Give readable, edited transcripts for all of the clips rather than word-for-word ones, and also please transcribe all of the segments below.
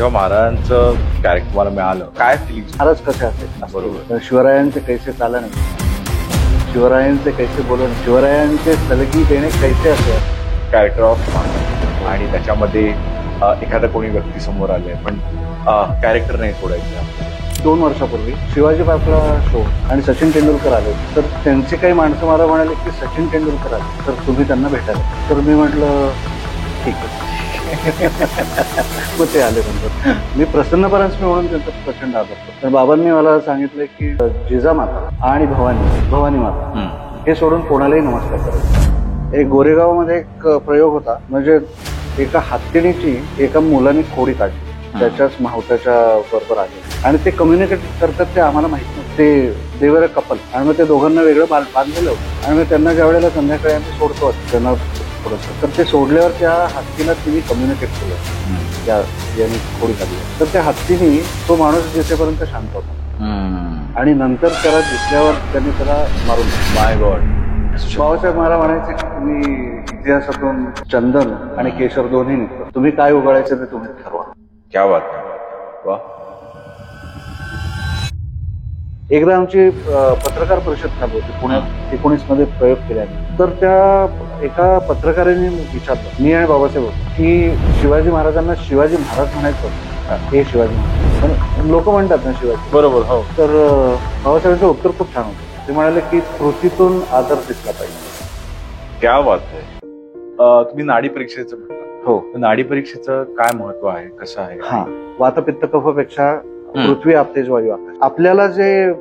जेव्हा महाराजांचं कॅरेक्टर मला मिळालं, काय फिलिंग? महाराज कसे असेल? बरोबर. शिवरायांचे कैसे चालन, शिवरायांचे कैसे बोलून, शिवरायांचे सलगी देणे कैसे असे कॅरेक्टर ऑफ महाराज. आणि त्याच्यामध्ये एखादा कोणी व्यक्ती समोर आले पण कॅरेक्टर नाही सोडायचं. 2 वर्षापूर्वी शिवाजी पार्कला शो आणि सचिन तेंडुलकर आले, तर त्यांची काही माणसं मला म्हणाले की सचिन तेंडुलकर आले तर तुम्ही त्यांना भेटायला. तर मी म्हटलं ठीक आहे. मग ते आले. नंतर मी प्रसन्न परांजपे म्हणून त्यांचा प्रचंड आदर करतो. तर बाबांनी मला सांगितलं की जिजामाता आणि भवानी माता हे सोडून कोणालाही नमस्कार करायचा. एक गोरेगावमध्ये एक प्रयोग होता, म्हणजे एका हत्तीणीची एका मुलाने खोडी काढली, त्याच्याच माहुताच्या बरोबर आले आणि ते कम्युनिकेट करतात ते आम्हाला माहित नव्हतं. ते देवर कपल आणि मग ते दोघांना वेगळं बांधलेलं होतं आणि मग त्यांना ज्या वेळेला संध्याकाळी आम्ही सोडतो त्यांना थोडंसं, तर ते सोडल्यावर त्या हत्तीला तिने कम्युनिकेट केलं त्या यांनी खोडी काढली. तर त्या हत्तीने तो माणूस दिसेपर्यंत शांत होता आणि नंतर त्याला दिसल्यावर त्यांनी त्याला मारून. माय गॉड. बाबासाहेब मला म्हणायचे की तुम्ही इतिहासातून चंदन आणि केशर दोन्ही निघतो, तुम्ही काय उघडायचं ते तुम्ही ठरवा. क्या बात. वा. एकदा आमची पत्रकार परिषद चालू होती पुण्यात 19 मध्ये प्रयोग केल्याने. तर त्या एका पत्रकाराने विचारलं, मी आणि बाबासाहेब होतो, की शिवाजी महाराजांना शिवाजी महाराज म्हणायचं हे शिवाजी महाराज पण लोक म्हणतात ना शिवाजी. बरोबर. हो. तर बाबासाहेबांचं उत्तर खूप छान होतं. ते म्हणाले की कृतीतून आदर दिसला पाहिजे. क्या बात आहे. तुम्ही नाडी परीक्षेचं म्हटलं. हो. नाडी परीक्षेचं काय महत्व आहे, कसं आहे? हा, वातपित्त कफापेक्षा पृथ्वी आपतेज वायू आकाश. आपल्याला जे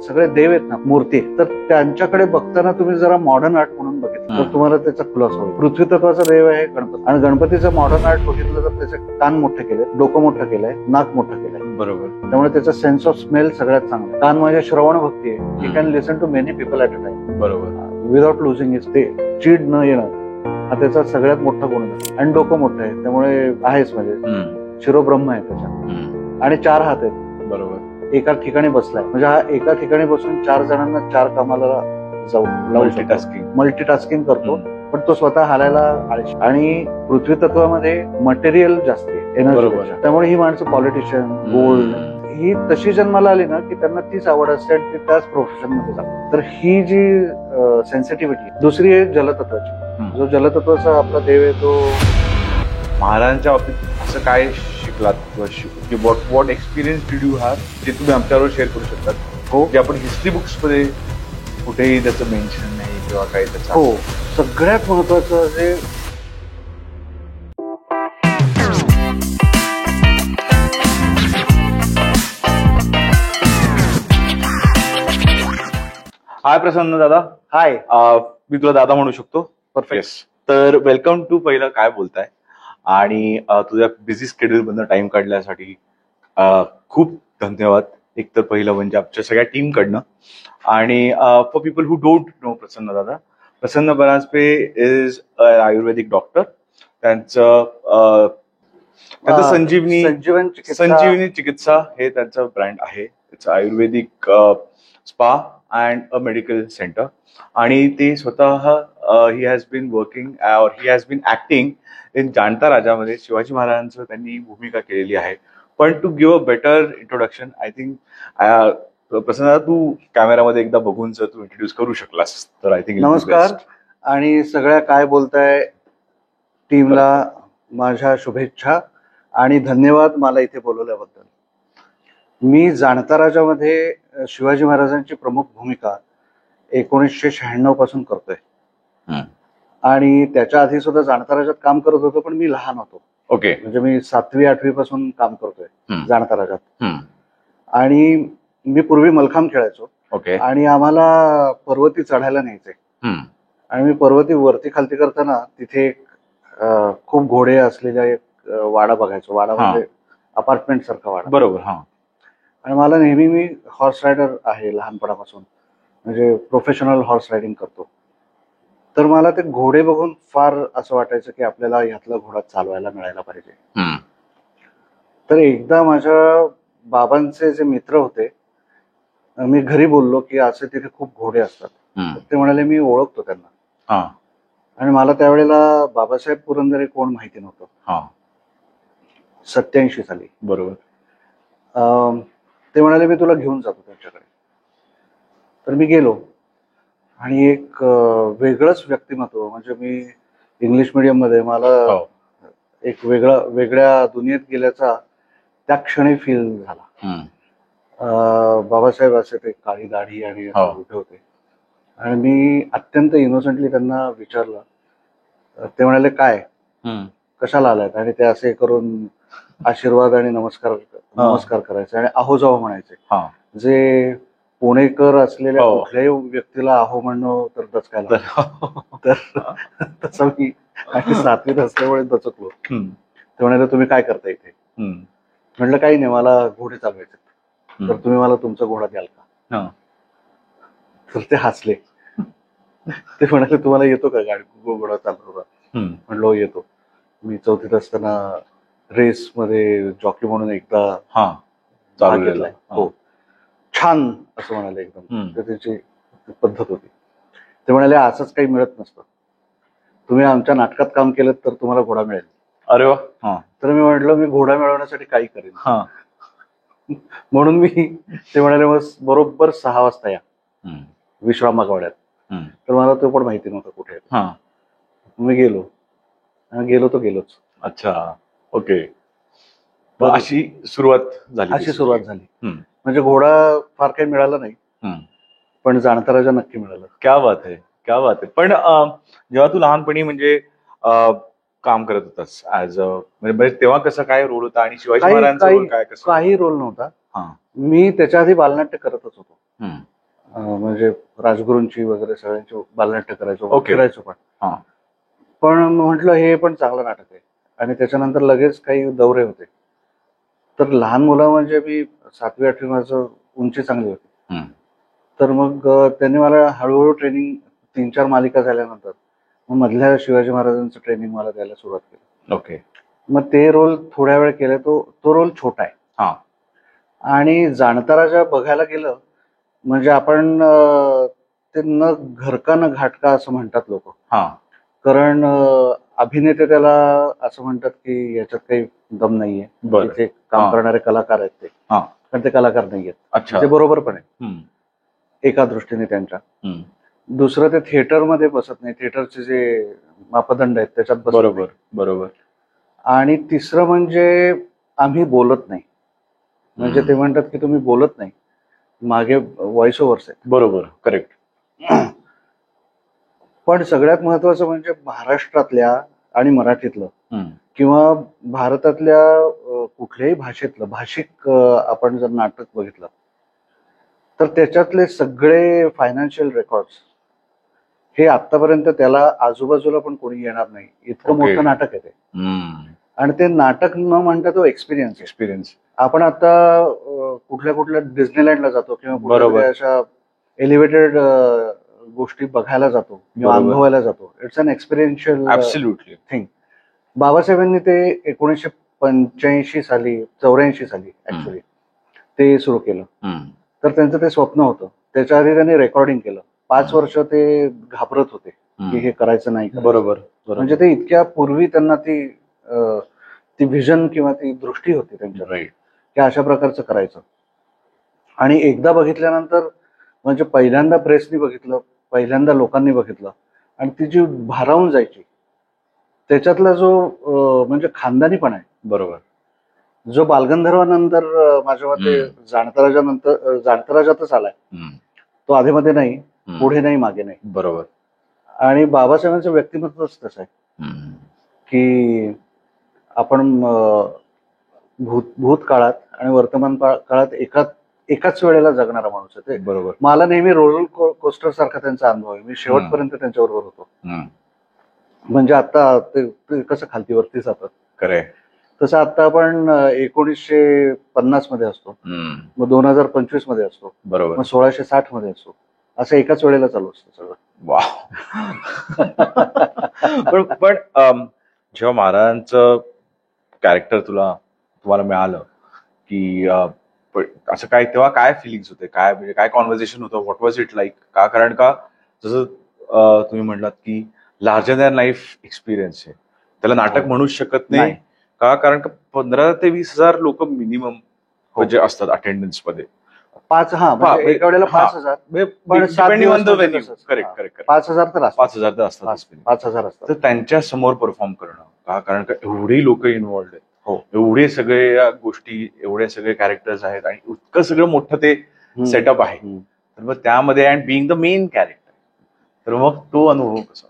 सगळे देव आहेत ना, मूर्ती, तर त्यांच्याकडे बघताना तुम्ही जरा मॉडर्न आर्ट म्हणून बघितलं तर तुम्हाला त्याचा खुलासा होईल. पृथ्वी तत्वाचा देव आहे गणपती आणि गणपतीचं मॉडर्न आर्ट बघितलं तर त्याचे कान मोठे केले, डोकं मोठं केलंय, नाक मोठं केलंय. बरोबर. त्यामुळे त्याचा सेन्स ऑफ स्मेल सगळ्यात चांगला. कान म्हणजे श्रवण भक्ती आहे. You can listen to many people at a time. बरोबर. विदाउट लुझिंग इज ते चीड न येणं हा त्याचा सगळ्यात मोठा गुण आहे. आणि डोकं मोठं आहे त्यामुळे आहेच, म्हणजे शिरोब्रह्म आहे त्याच्यात. आणि 4 हात आहेत. बरोबर. एका ठिकाणी बसलाय म्हणजे हा एका ठिकाणी बसून 4 जणांना 4 कामाला जाऊ मल्टीटास्किंग करतो, पण तो स्वतः हालायला आळशी. आणि पृथ्वी तत्वामध्ये मटेरियल जास्त आहे, एनर्जी. त्यामुळे ही माणसं पॉलिटिशियन, गोल्ड, ही तशी जन्माला आली ना की त्यांना तीच आवड असते आणि ते त्याच प्रोफेशन मध्ये जातात. तर ही जी सेन्सिटिव्हिटी. दुसरी आहे जलतत्वाची. जो जलतत्वाचा आपला देव आहे तो महाराजांच्या बाबतीत असं काय शिकलात किंवा what experience did you have जे तुम्ही आमच्याबरोबर शेअर करू शकतात? हो, की आपण हिस्ट्री बुक्स मध्ये कुठेही त्याचं मेन्शन नाही किंवा काही त्याचं. हो, सगळ्यात महत्वाचं जे हाय प्रसन्न दादा. हाय. मी तुला दादा म्हणू शकतो? परफेक्ट. तर वेलकम टू पहिलं काय बोलताय आणि तुझ्या बिझी स्केड्यूल मधनं टाइम काढण्यासाठी खूप धन्यवाद. एक तर पहिलं म्हणजे आमच्या सगळ्या टीम कडनं. आणि for people who don't know Prasanna दादा, Prasanna Paranjpe is ayurvedic doctor. त्यांचं संजीवनी चिकित्सा हे त्यांचं ब्रँड आहे. त्याचं ayurvedic spa and a medical centre. आणि ते स्वतः he has been working or he has been acting in Janata राजामध्ये शिवाजी महाराजांचं त्यांनी भूमिका केलेली आहे. पण to give a better introduction, I think Prasanna तू कॅमेरामध्ये एकदा बघून जर तू इंट्रोड्यूस करू शकलास तर आय थिंक. नमस्कार आणि सगळ्या काय बोलताय टीमला माझ्या शुभेच्छा आणि धन्यवाद मला इथे बोलवल्याबद्दल. मी जाणता राजामध्ये शिवाजी महाराजांची प्रमुख भूमिका 1996 पासून करतोय. आणि त्याच्या आधी सुद्धा जाणता राजात काम करत होतो, पण मी लहान होतो. ओके. म्हणजे मी 7वी 8वी पासून काम करतोय जाणता राजात. आणि मी पूर्वी मलखांब खेळायचो. ओके. आणि आम्हाला पर्वती चढायला न्यायचे. आणि मी पर्वती वरती खालती करताना तिथे खूप घोडे असलेला एक वाडा बघायचो. वाडा म्हणजे अपार्टमेंट सारखा वाडा. बरोबर. हा. आणि मला नेहमी, मी हॉर्स रायडर आहे लहानपणापासून, म्हणजे प्रोफेशनल हॉर्स रायडिंग करतो. तर मला ते घोडे बघून फार असं वाटायचं की आपल्याला ह्यातला घोडा चालवायला मिळायला पाहिजे. तर एकदा माझ्या बाबांचे जे मित्र होते, मी घरी बोललो की असे तिथे खूप घोडे असतात. ते म्हणाले मी ओळखतो त्यांना. आणि मला त्यावेळेला बाबासाहेब पुरंदरे कोण माहिती नव्हतं. 87 साली. बरोबर. ते म्हणाले मी तुला घेऊन जातो त्यांच्याकडे. तर मी गेलो आणि एक वेगळंच व्यक्तिमत्व, म्हणजे मी इंग्लिश मीडियम मध्ये, मला हो. एक वेगळ्या दुनियेत गेल्याचा त्या क्षणी फील झाला. बाबासाहेब असे ते काळी दाढी आणि हो. उभे होते आणि मी अत्यंत इनोसंटली त्यांना विचारलं. ते म्हणाले काय, कशाला आलात, आणि ते असे करून आशीर्वाद आणि नमस्कार करायचे आणि अहो जाओ म्हणायचे. जे पुणेकर असलेल्या हो. कुठल्याही व्यक्तीला अहो म्हणणं तर दचकायला. तर तसं मी आणि 7वीत असल्यामुळे दचकलो. ते म्हणाले तुम्ही काय करता इथे. म्हटलं काही नाही, मला घोडे चालवायचे, तर तुम्ही मला तुमचा घोडा द्याल का. तर ते हसले. ते म्हणाले तुम्हाला येतो का गाडी घोडा चालवता. म्हटलं येतो. मी 4थीत असताना रेस मध्ये जॉकी म्हणून एकदा भाग घेतलाय. हो, छान असं म्हणाले एकदम. तर त्याची पद्धत होती. ते म्हणाले असंच काही मिळत नसतं, तुम्ही आमच्या नाटकात काम केलं तर तुम्हाला घोडा मिळेल. अरे वा. तर मी म्हटलं मी घोडा मिळवण्यासाठी काही करेन. म्हणून मी, ते म्हणाले मग बरोबर 6 वाजता या विश्राम मागवड्यात. तर मला तो पण माहिती नव्हतं कुठे. मी गेलो आणि गेलोच. अच्छा, ओके. अशी सुरुवात झाली. म्हणजे घोडा फार काही मिळाला नाही, पण जाणता राजा नक्की मिळाला. क्या बात आहे. पण जेव्हा तू लहानपणी म्हणजे काम करत होतास ऍज म्हणजे तेव्हा कसं काय रोल होता आणि शिवाजी महाराजांचा रोल काय कसं. काही रोल नव्हता. मी त्याच्या आधी बालनाट्य करतच होतो. म्हणजे राजगुरूंची वगैरे सगळ्यांची बालनाट्य करायचो, फिरायचो पण. पण म्हटलं हे पण चांगलं नाटक आहे, आणि त्याच्यानंतर लगेच काही दौरे होते. तर लहान मुलं म्हणजे मी 7वी 8वी माझं उंची चांगली होती. तर मग त्यांनी मला हळूहळू ट्रेनिंग, 3-4 मालिका झाल्यानंतर मग मधल्या शिवाजी महाराजांचं ट्रेनिंग मला द्यायला सुरुवात केली. ओके. मग ते रोल थोड्या वेळ केले. तो रोल छोटा आहे. आणि जाणता राजा बघायला गेलं म्हणजे आपण ते न घरका न घाटका असं म्हणतात लोक. कारण अभिनेते त्याला असं म्हणतात की याच्यात काही दम नाहीये, इथे काम करणारे कलाकार आहेत ते, पण ते कलाकार नाहीयेत. ते बरोबर पण आहे एका दृष्टीने त्यांच्या. दुसरं ते थिएटरमध्ये बसत नाही, थिएटरचे जे मापदंड आहेत त्याच्यात बसत. बरोबर. आणि तिसरं म्हणजे आम्ही बोलत नाही. म्हणजे ते म्हणतात की तुम्ही बोलत नाही, मागे व्हॉइस ओव्हर्स आहेत. बरोबर, करेक्ट. पण सगळ्यात महत्वाचं म्हणजे महाराष्ट्रातल्या आणि मराठीतलं किंवा भारतातल्या कुठल्याही भाषेतलं भाषिक आपण जर नाटक बघितलं तर त्याच्यातले सगळे फायनान्शियल रेकॉर्ड्स हे आतापर्यंत त्याला आजूबाजूला पण कोणी येणार नाही, इतकं मोठं नाटक आहे ते. आणि ते नाटक न म्हणता तो एक्सपिरियन्स. आपण आता कुठल्या डिस्नीलँडला जातो किंवा अशा एलिव्हेटेड गोष्टी बघायला जातो किंवा अनुभवायला जातो. It's an experiential thing. बाबासाहेबांनी ते 1985 साली 84 साली ऍक्च्युली ते सुरू केलं. तर त्यांचं ते स्वप्न होतं. त्याच्या आधी त्यांनी रेकॉर्डिंग केलं. 5 वर्ष ते घाबरत होते की हे करायचं नाही. बरोबर. म्हणजे ते इतक्या पूर्वी त्यांना ती व्हिजन किंवा ती दृष्टी होती त्यांच्या, की अशा प्रकारचं करायचं. आणि एकदा बघितल्यानंतर म्हणजे पहिल्यांदा प्रेसनी बघितलं, पहिल्यांदा लोकांनी बघितलं आणि ती जी भारावून जायची त्याच्यातला जो म्हणजे खानदानीपण आहे. बरोबर. जो बालगंधर्वानंतर माझ्या मते जाणता राजातच आलाय. तो आधीमध्ये नाही, पुढे नाही, मागे नाही. बरोबर. आणि बाबासाहेबांचं व्यक्तिमत्वच तसं आहे की आपण भूतकाळात आणि वर्तमान काळात एकाच वेळेला जगणारा माणूस आहे ते. बरोबर. मला नेहमी रोलर कोस्टर सारखा त्यांचा अनुभव आहे. मी शेवटपर्यंत त्यांच्याबरोबर होतो. म्हणजे आता ते कसं खालतीवरती जातं, खरंय, तसं आता आपण 1950 मध्ये असतो, मग 2025 मध्ये असतो, बरोबर, मग 1660 मध्ये असतो, असं एकाच वेळेला चालू असतं सगळं. वा. पण जेव्हा महाराजांचं कॅरेक्टर तुम्हाला मिळालं की असं काय, तेव्हा काय फिलिंग्स होते, काय म्हणजे काय कॉन्व्हर्सेशन होतं, व्हॉट वॉज इट लाईक? कारण का जसं तुम्ही म्हटलात की लार्जर दॅन लाईफ एक्सपिरियन्स आहे, त्याला नाटक म्हणूच शकत नाही, का कारण का 15 ते 20,000 लोक मिनिमम जे असतात अटेंडन्स मध्ये. 5 म्हणजे एका वेळेला 5,000 पण 7 डिपेंडिंग ऑन द दिवस व्हेन्यू. तसंच. Correct correct. 5,000 तर असतात. 5,000 तर असतात. 5,000 असतात. तर त्यांच्या समोर परफॉर्म करणं का कारण का एवढी लोक इन्व्हॉल्ड आहेत. हो. एवढे सगळे गोष्टी, एवढे सगळे कॅरेक्टर्स आहेत आणि इतकं सगळं मोठं ते सेटअप आहे. तर मग त्यामध्ये and being the main character, तर मग तो अनुभव कसा?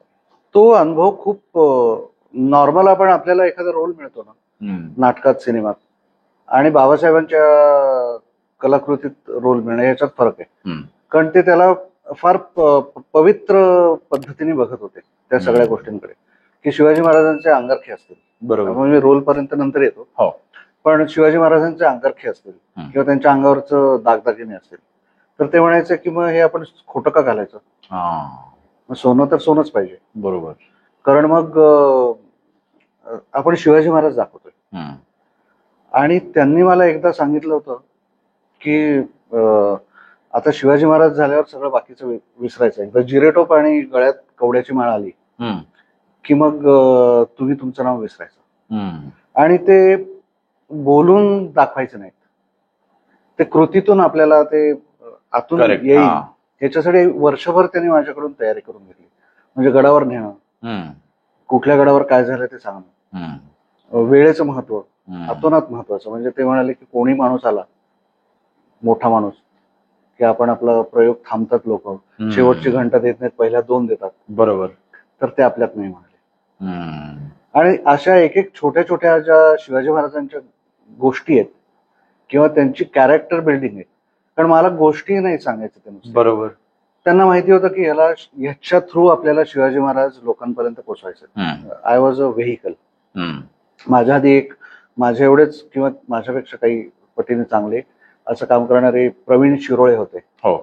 तो अनुभव खूप नॉर्मल. आपण आपल्याला एखादा रोल मिळतो ना नाटकात, सिनेमात, आणि बाबासाहेबांच्या कलाकृतीत रोल मिळणं याच्यात फरक आहे. कारण ते त्याला फार पवित्र पद्धतीने बघत होते त्या सगळ्या गोष्टींकडे, की शिवाजी महाराजांचे अंगारखे असतील. बरोबर. मी रोल पर्यंत नंतर येतो. हो. पण शिवाजी महाराजांचे अंगारखे असतील किंवा त्यांच्या अंगावरचं दागदागिने असतील, तर ते म्हणायचे की मग हे आपण खोटं का घालायचं, मग सोनं तर सोनंच पाहिजे. बरोबर. कारण मग आपण शिवाजी महाराज दाखवतोय. आणि त्यांनी मला एकदा सांगितलं होतं की आता शिवाजी महाराज झाल्यावर सगळं बाकीचं विसरायचं. एकदा जिरेटोप आणि गळ्यात कवड्याची माळ आली की मग तुम्ही तुमचं नाव विसरायचं. आणि ते बोलून दाखवायचं नाही, ते कृतीतून आपल्याला ते आतून येईल याच्यासाठी वर्षभर त्यांनी माझ्याकडून तयारी करून घेतली. म्हणजे गडावर नेणं, कुठल्या गडावर काय झालं ते सांगणं, वेळेचं महत्व अतोनात महत्वाचं. म्हणजे ते म्हणाले की कोणी माणूस आला, मोठा माणूस, की आपण आपला प्रयोग थांबतात लोक, शेवटची घंटा देत नाहीत, पहिल्या 2 देतात. बरोबर. तर ते आपल्यात नाही म्हणाले. आणि अशा एक एक छोट्या छोट्या ज्या शिवाजी महाराजांच्या गोष्टी आहेत किंवा त्यांची कॅरेक्टर बिल्डिंग आहे. कारण मला गोष्टी नाही सांगायचं त्यांना. बरोबर. त्यांना माहिती होतं की ह्याच्या थ्रू आपल्याला शिवाजी महाराज लोकांपर्यंत पोहोचवायचं. I was a vehicle. माझ्या आधी माझ्या एवढेच किंवा माझ्यापेक्षा काही पटीने चांगले असं काम करणारे प्रवीण शिरोळे होते. हो.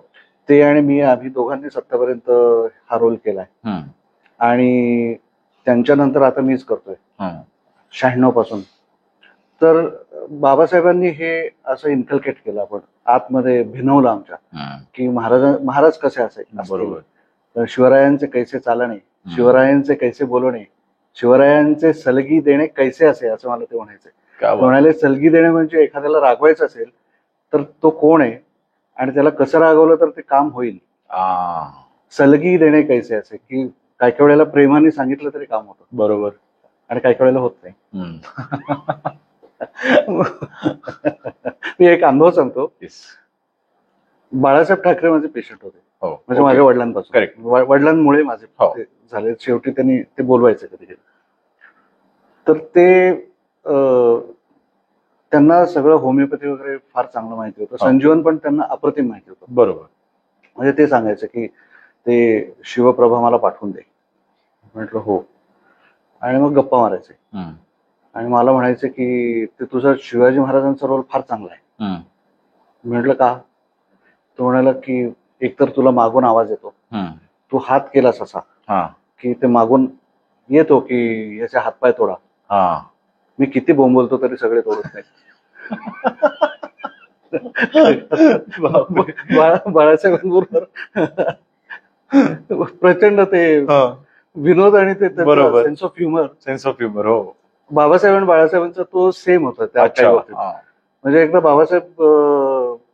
ते आणि मी, आम्ही दोघांनीच आतापर्यंत हा रोल केलाय. आणि त्यांच्यानंतर आता मीच करतोय 96 पासून. तर बाबासाहेबांनी हे असं इन्कल्केट केलं, आपण आतमध्ये भिनवलं आमच्या, की महाराज कसे असतील, तर शिवरायांचे कैसे चालणे, शिवरायांचे कैसे बोलणे, शिवरायांचे सलगी देणे कैसे असे, असं मला ते म्हणायचे. म्हणाले सलगी देणे म्हणजे एखाद्याला रागवायचं असेल तर तो कोण आहे आणि त्याला कसं रागवलं तर ते काम होईल. सलगी देणे कैसे असे, की काही काही वेळेला प्रेमाने सांगितलं तरी काम होतं. बरोबर. आणि काही काही वेळेला होत नाही. मी एक अनुभव सांगतो. बाळासाहेब ठाकरे माझे पेशंट होते. म्हणजे माझ्या वडिलांपासून. करेक्ट. वडिलांमुळे माझे झाले. शेवटी त्यांनी ते बोलवायचे कधी कधी. तर ते त्यांना सगळं होमिओपॅथी वगैरे फार चांगलं माहिती होतं. संजीवन पण त्यांना अप्रतिम माहिती होतं. बरोबर. म्हणजे ते सांगायचं की ते शिवप्रभा मला पाठवून दे. म्हटलं हो. आणि मग गप्पा मारायचे. आणि मला म्हणायचे की ते तुझा शिवाजी महाराजांचा रोल फार चांगला आहे. म्हटलं का? तो म्हणाला की एकतर तुला मागून आवाज येतो, तू हात केलास असा की ते मागून येतो की याचे हातपाय तोडा. मी किती बोंबलतो तरी सगळे तोडत नाही. बाळासाहेबांबरोबर प्रचंड ते विनोद आणि ते सेन्स ऑफ ह्युमर. हो. बाबासाहेब आणि बाळासाहेबांचा तो सेम होता त्या काही बाबतीत. म्हणजे एकदा बाबासाहेब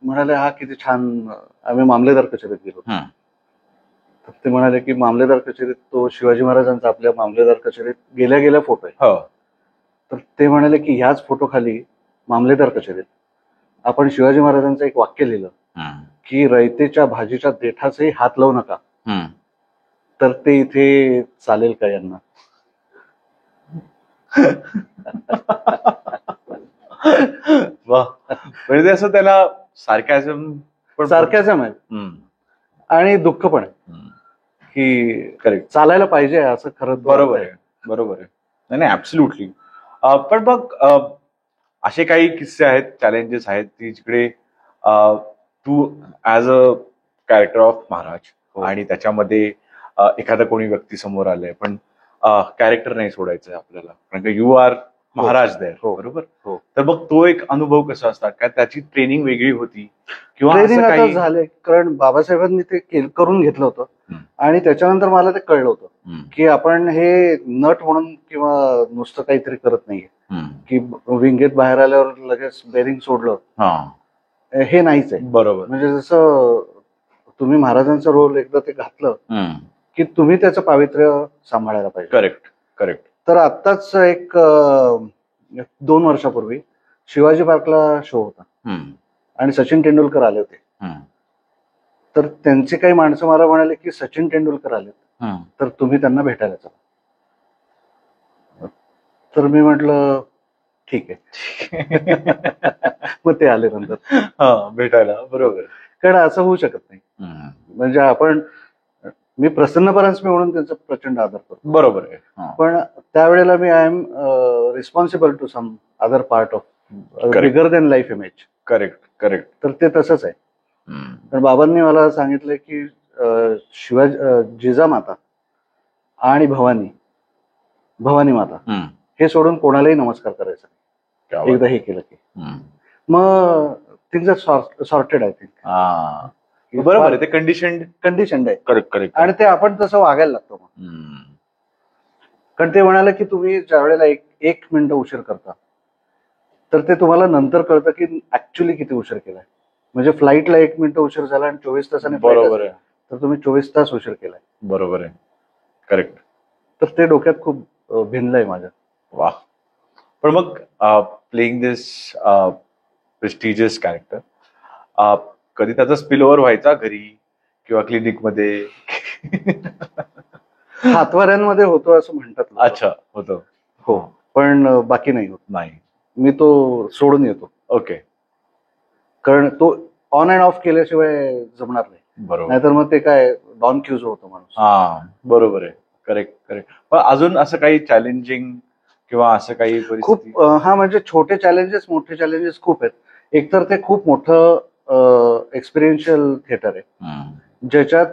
म्हणाले हा किती छान, आम्ही मामलेदार कचेरीत गेलो. ते म्हणाले की मामलेदार कचेरीत तो शिवाजी महाराजांचा आपल्या मामलेदार कचेरीत गेल्या गेल्या फोटो आहे. तर ते म्हणाले की ह्याच फोटो खाली मामलेदार कचेरीत आपण शिवाजी महाराजांचं एक वाक्य लिहिलं की रयतेच्या भाजीच्या देठाचेही हात लावू नका, तर ते इथे चालेल का यांना? वा. म्हणजे असं त्याला सार्कॅझम आहे आणि दुःख पण आहे की करेक्ट चालायला पाहिजे असं खरं. बरोबर आहे. बरोबर आहे. नाही ऍब्सोल्युटली. पण मग असे काही किस्से आहेत, चॅलेंजेस आहेत की जिकडे तू as a character of Maharaj आणि त्याच्यामध्ये एखादा कोणी व्यक्ती समोर आलाय पण कॅरेक्टर नाही सोडायचंय आपल्याला, कारण का यू आर महाराज देर, हो. बरोबर. हो. तर मग तो एक अनुभव कसा असतात, काय त्याची ट्रेनिंग वेगळी होती किंवा ट्रेनिंग असं आता काही? झाले, कारण बाबासाहेबांनी ते करून घेतलं होतं. हम्म. आणि त्याच्यानंतर मला ते कळलं होतं हम्म. की आपण हे नट म्हणून किंवा नुसतं काहीतरी करत नाहीये हम्म. की विंगेत बाहेर आल्यावर लगेच बेरिंग सोडलं, हा, हे नाहीच आहे. बरोबर. म्हणजे जसं तुम्ही महाराजांचा रोल एकदा ते घातलं हम्म. की तुम्ही त्याचं पावित्र्य सांभाळायला पाहिजे. Correct, correct. तर आत्ताच एक 2 वर्षापूर्वी शिवाजी पार्कला शो होता हम्म. आणि सचिन तेंडुलकर आले होते. हम्म. तर त्यांची काही माणसं मला म्हणाले की सचिन तेंडुलकर आले, हम्म. तर तुम्ही त्यांना भेटायला चला. तर मी म्हटलं ठीक आहे. मग ते आले नंतर. हा, भेटायला, बरोबर. कारण असं होऊ शकत नाही. हम्म. म्हणजे मी प्रसन्न परांजपे म्हणून त्यांचा प्रचंड आदर करतो, बरोबर आहे. हा. पण त्यावेळेला मी I am responsible to some other part of Correct. Bigger than life image. Correct, correct. तर ते तसंच आहे. हम्म. पण बाबांनी मला सांगितलं की जिजामाता आणि भवानी माता हम्म. हे सोडून कोणालाही नमस्कार करायचा क्या नाही. बात. एकदा हे केलं की हम्म. मग things are sorted I think. हा, बरोबर आहे. ते कंडिशन आहे करेक्ट, करेक्ट. आणि ते आपण तसं वागायला लागतो मग. हम्म. कारण ते म्हणाले की तुम्ही ज्या वेळेला एक मिनिटं उशीर करता, तर ते तुम्हाला नंतर कळतं की ऍक्च्युली किती उशीर केलाय. म्हणजे फ्लाईटला 1 मिनिट उशीर झाला आणि 24 तासाने flight बरोबर असेल, आहे, तर तुम्ही 24 तास उशीर केलाय. बरोबर आहे. करेक्ट. तर ते डोक्यात खूप भिनलंय माझ्या. वा. पण मग प्लेइंग दिस प्रेस्टिजियस कॅरेक्टर, कधी त्याचा स्पिल ओव्हर व्हायचा घरी किंवा क्लिनिक मध्ये? हातवाऱ्यांमध्ये होतो असं म्हणतात लोकं. अच्छा, होतं. हो, पण बाकी नाही होत. नाही. मी तो सोडून येतो, ओके, कारण तो ऑन अँड ऑफ केल्याशिवाय जमणार नाही. बरोबर. नाहीतर मग ते काय डॉन क्यूज होतो माणूस. हा, बरोबर आहे. Correct, correct. पण अजून असं काही चॅलेंजिंग किंवा असं काही परिस्थिती? खूप हा, म्हणजे छोटे चॅलेंजेस मोठे चॅलेंजेस खूप आहेत. एकतर ते खूप मोठं एक्सपिरियन्शियल थिएटर आहे, हम्म. ज्याच्यात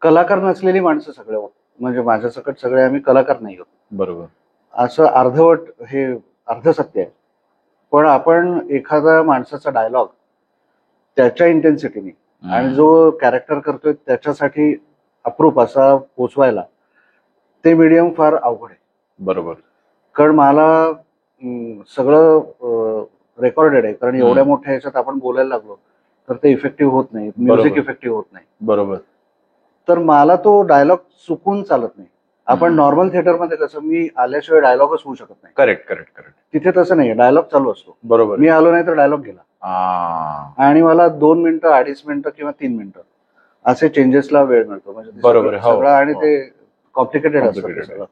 कलाकार नसलेली माणसं सगळे होत. म्हणजे माझ्या सकट सगळे आम्ही कलाकार नाही होत. बरोबर. असं अर्धवट हे अर्ध सत्य आहे. पण आपण एखादा माणसाचा डायलॉग त्याच्या इंटेन्सिटीने आणि जो कॅरेक्टर करतोय त्याच्यासाठी अप्रूप असा पोचवायला ते मीडियम फार अवघड आहे. बरोबर. कारण मला सगळं रेकॉर्डेड आहे, कारण एवढ्या मोठ्या ह्याच्यात आपण बोलायला लागलो तर ते इफेक्टिव्ह होत नाही, म्युझिक बरोबर. इफेक्टिव्ह होत नाही. बरोबर. तर मला तो डायलॉग चुकून चालत नाही. आपण नॉर्मल थिएटरमध्ये कसं मी आल्याशिवाय डायलॉगच होऊ शकत नाही. Correct, correct, correct. तिथे तसं नाही, डायलॉग चालू असतो. बरोबर. मी आलो नाही तर डायलॉग गेला. आणि मला 2 मिनिटं 2.5 मिनिटं किंवा 3 मिनिटं असे चेंजेसला वेळ मिळतो. म्हणजे बरोबर, हो, सगळं आणि हो. ते कॉम्प्लिकेटेड असतं ते Complicated सगळं.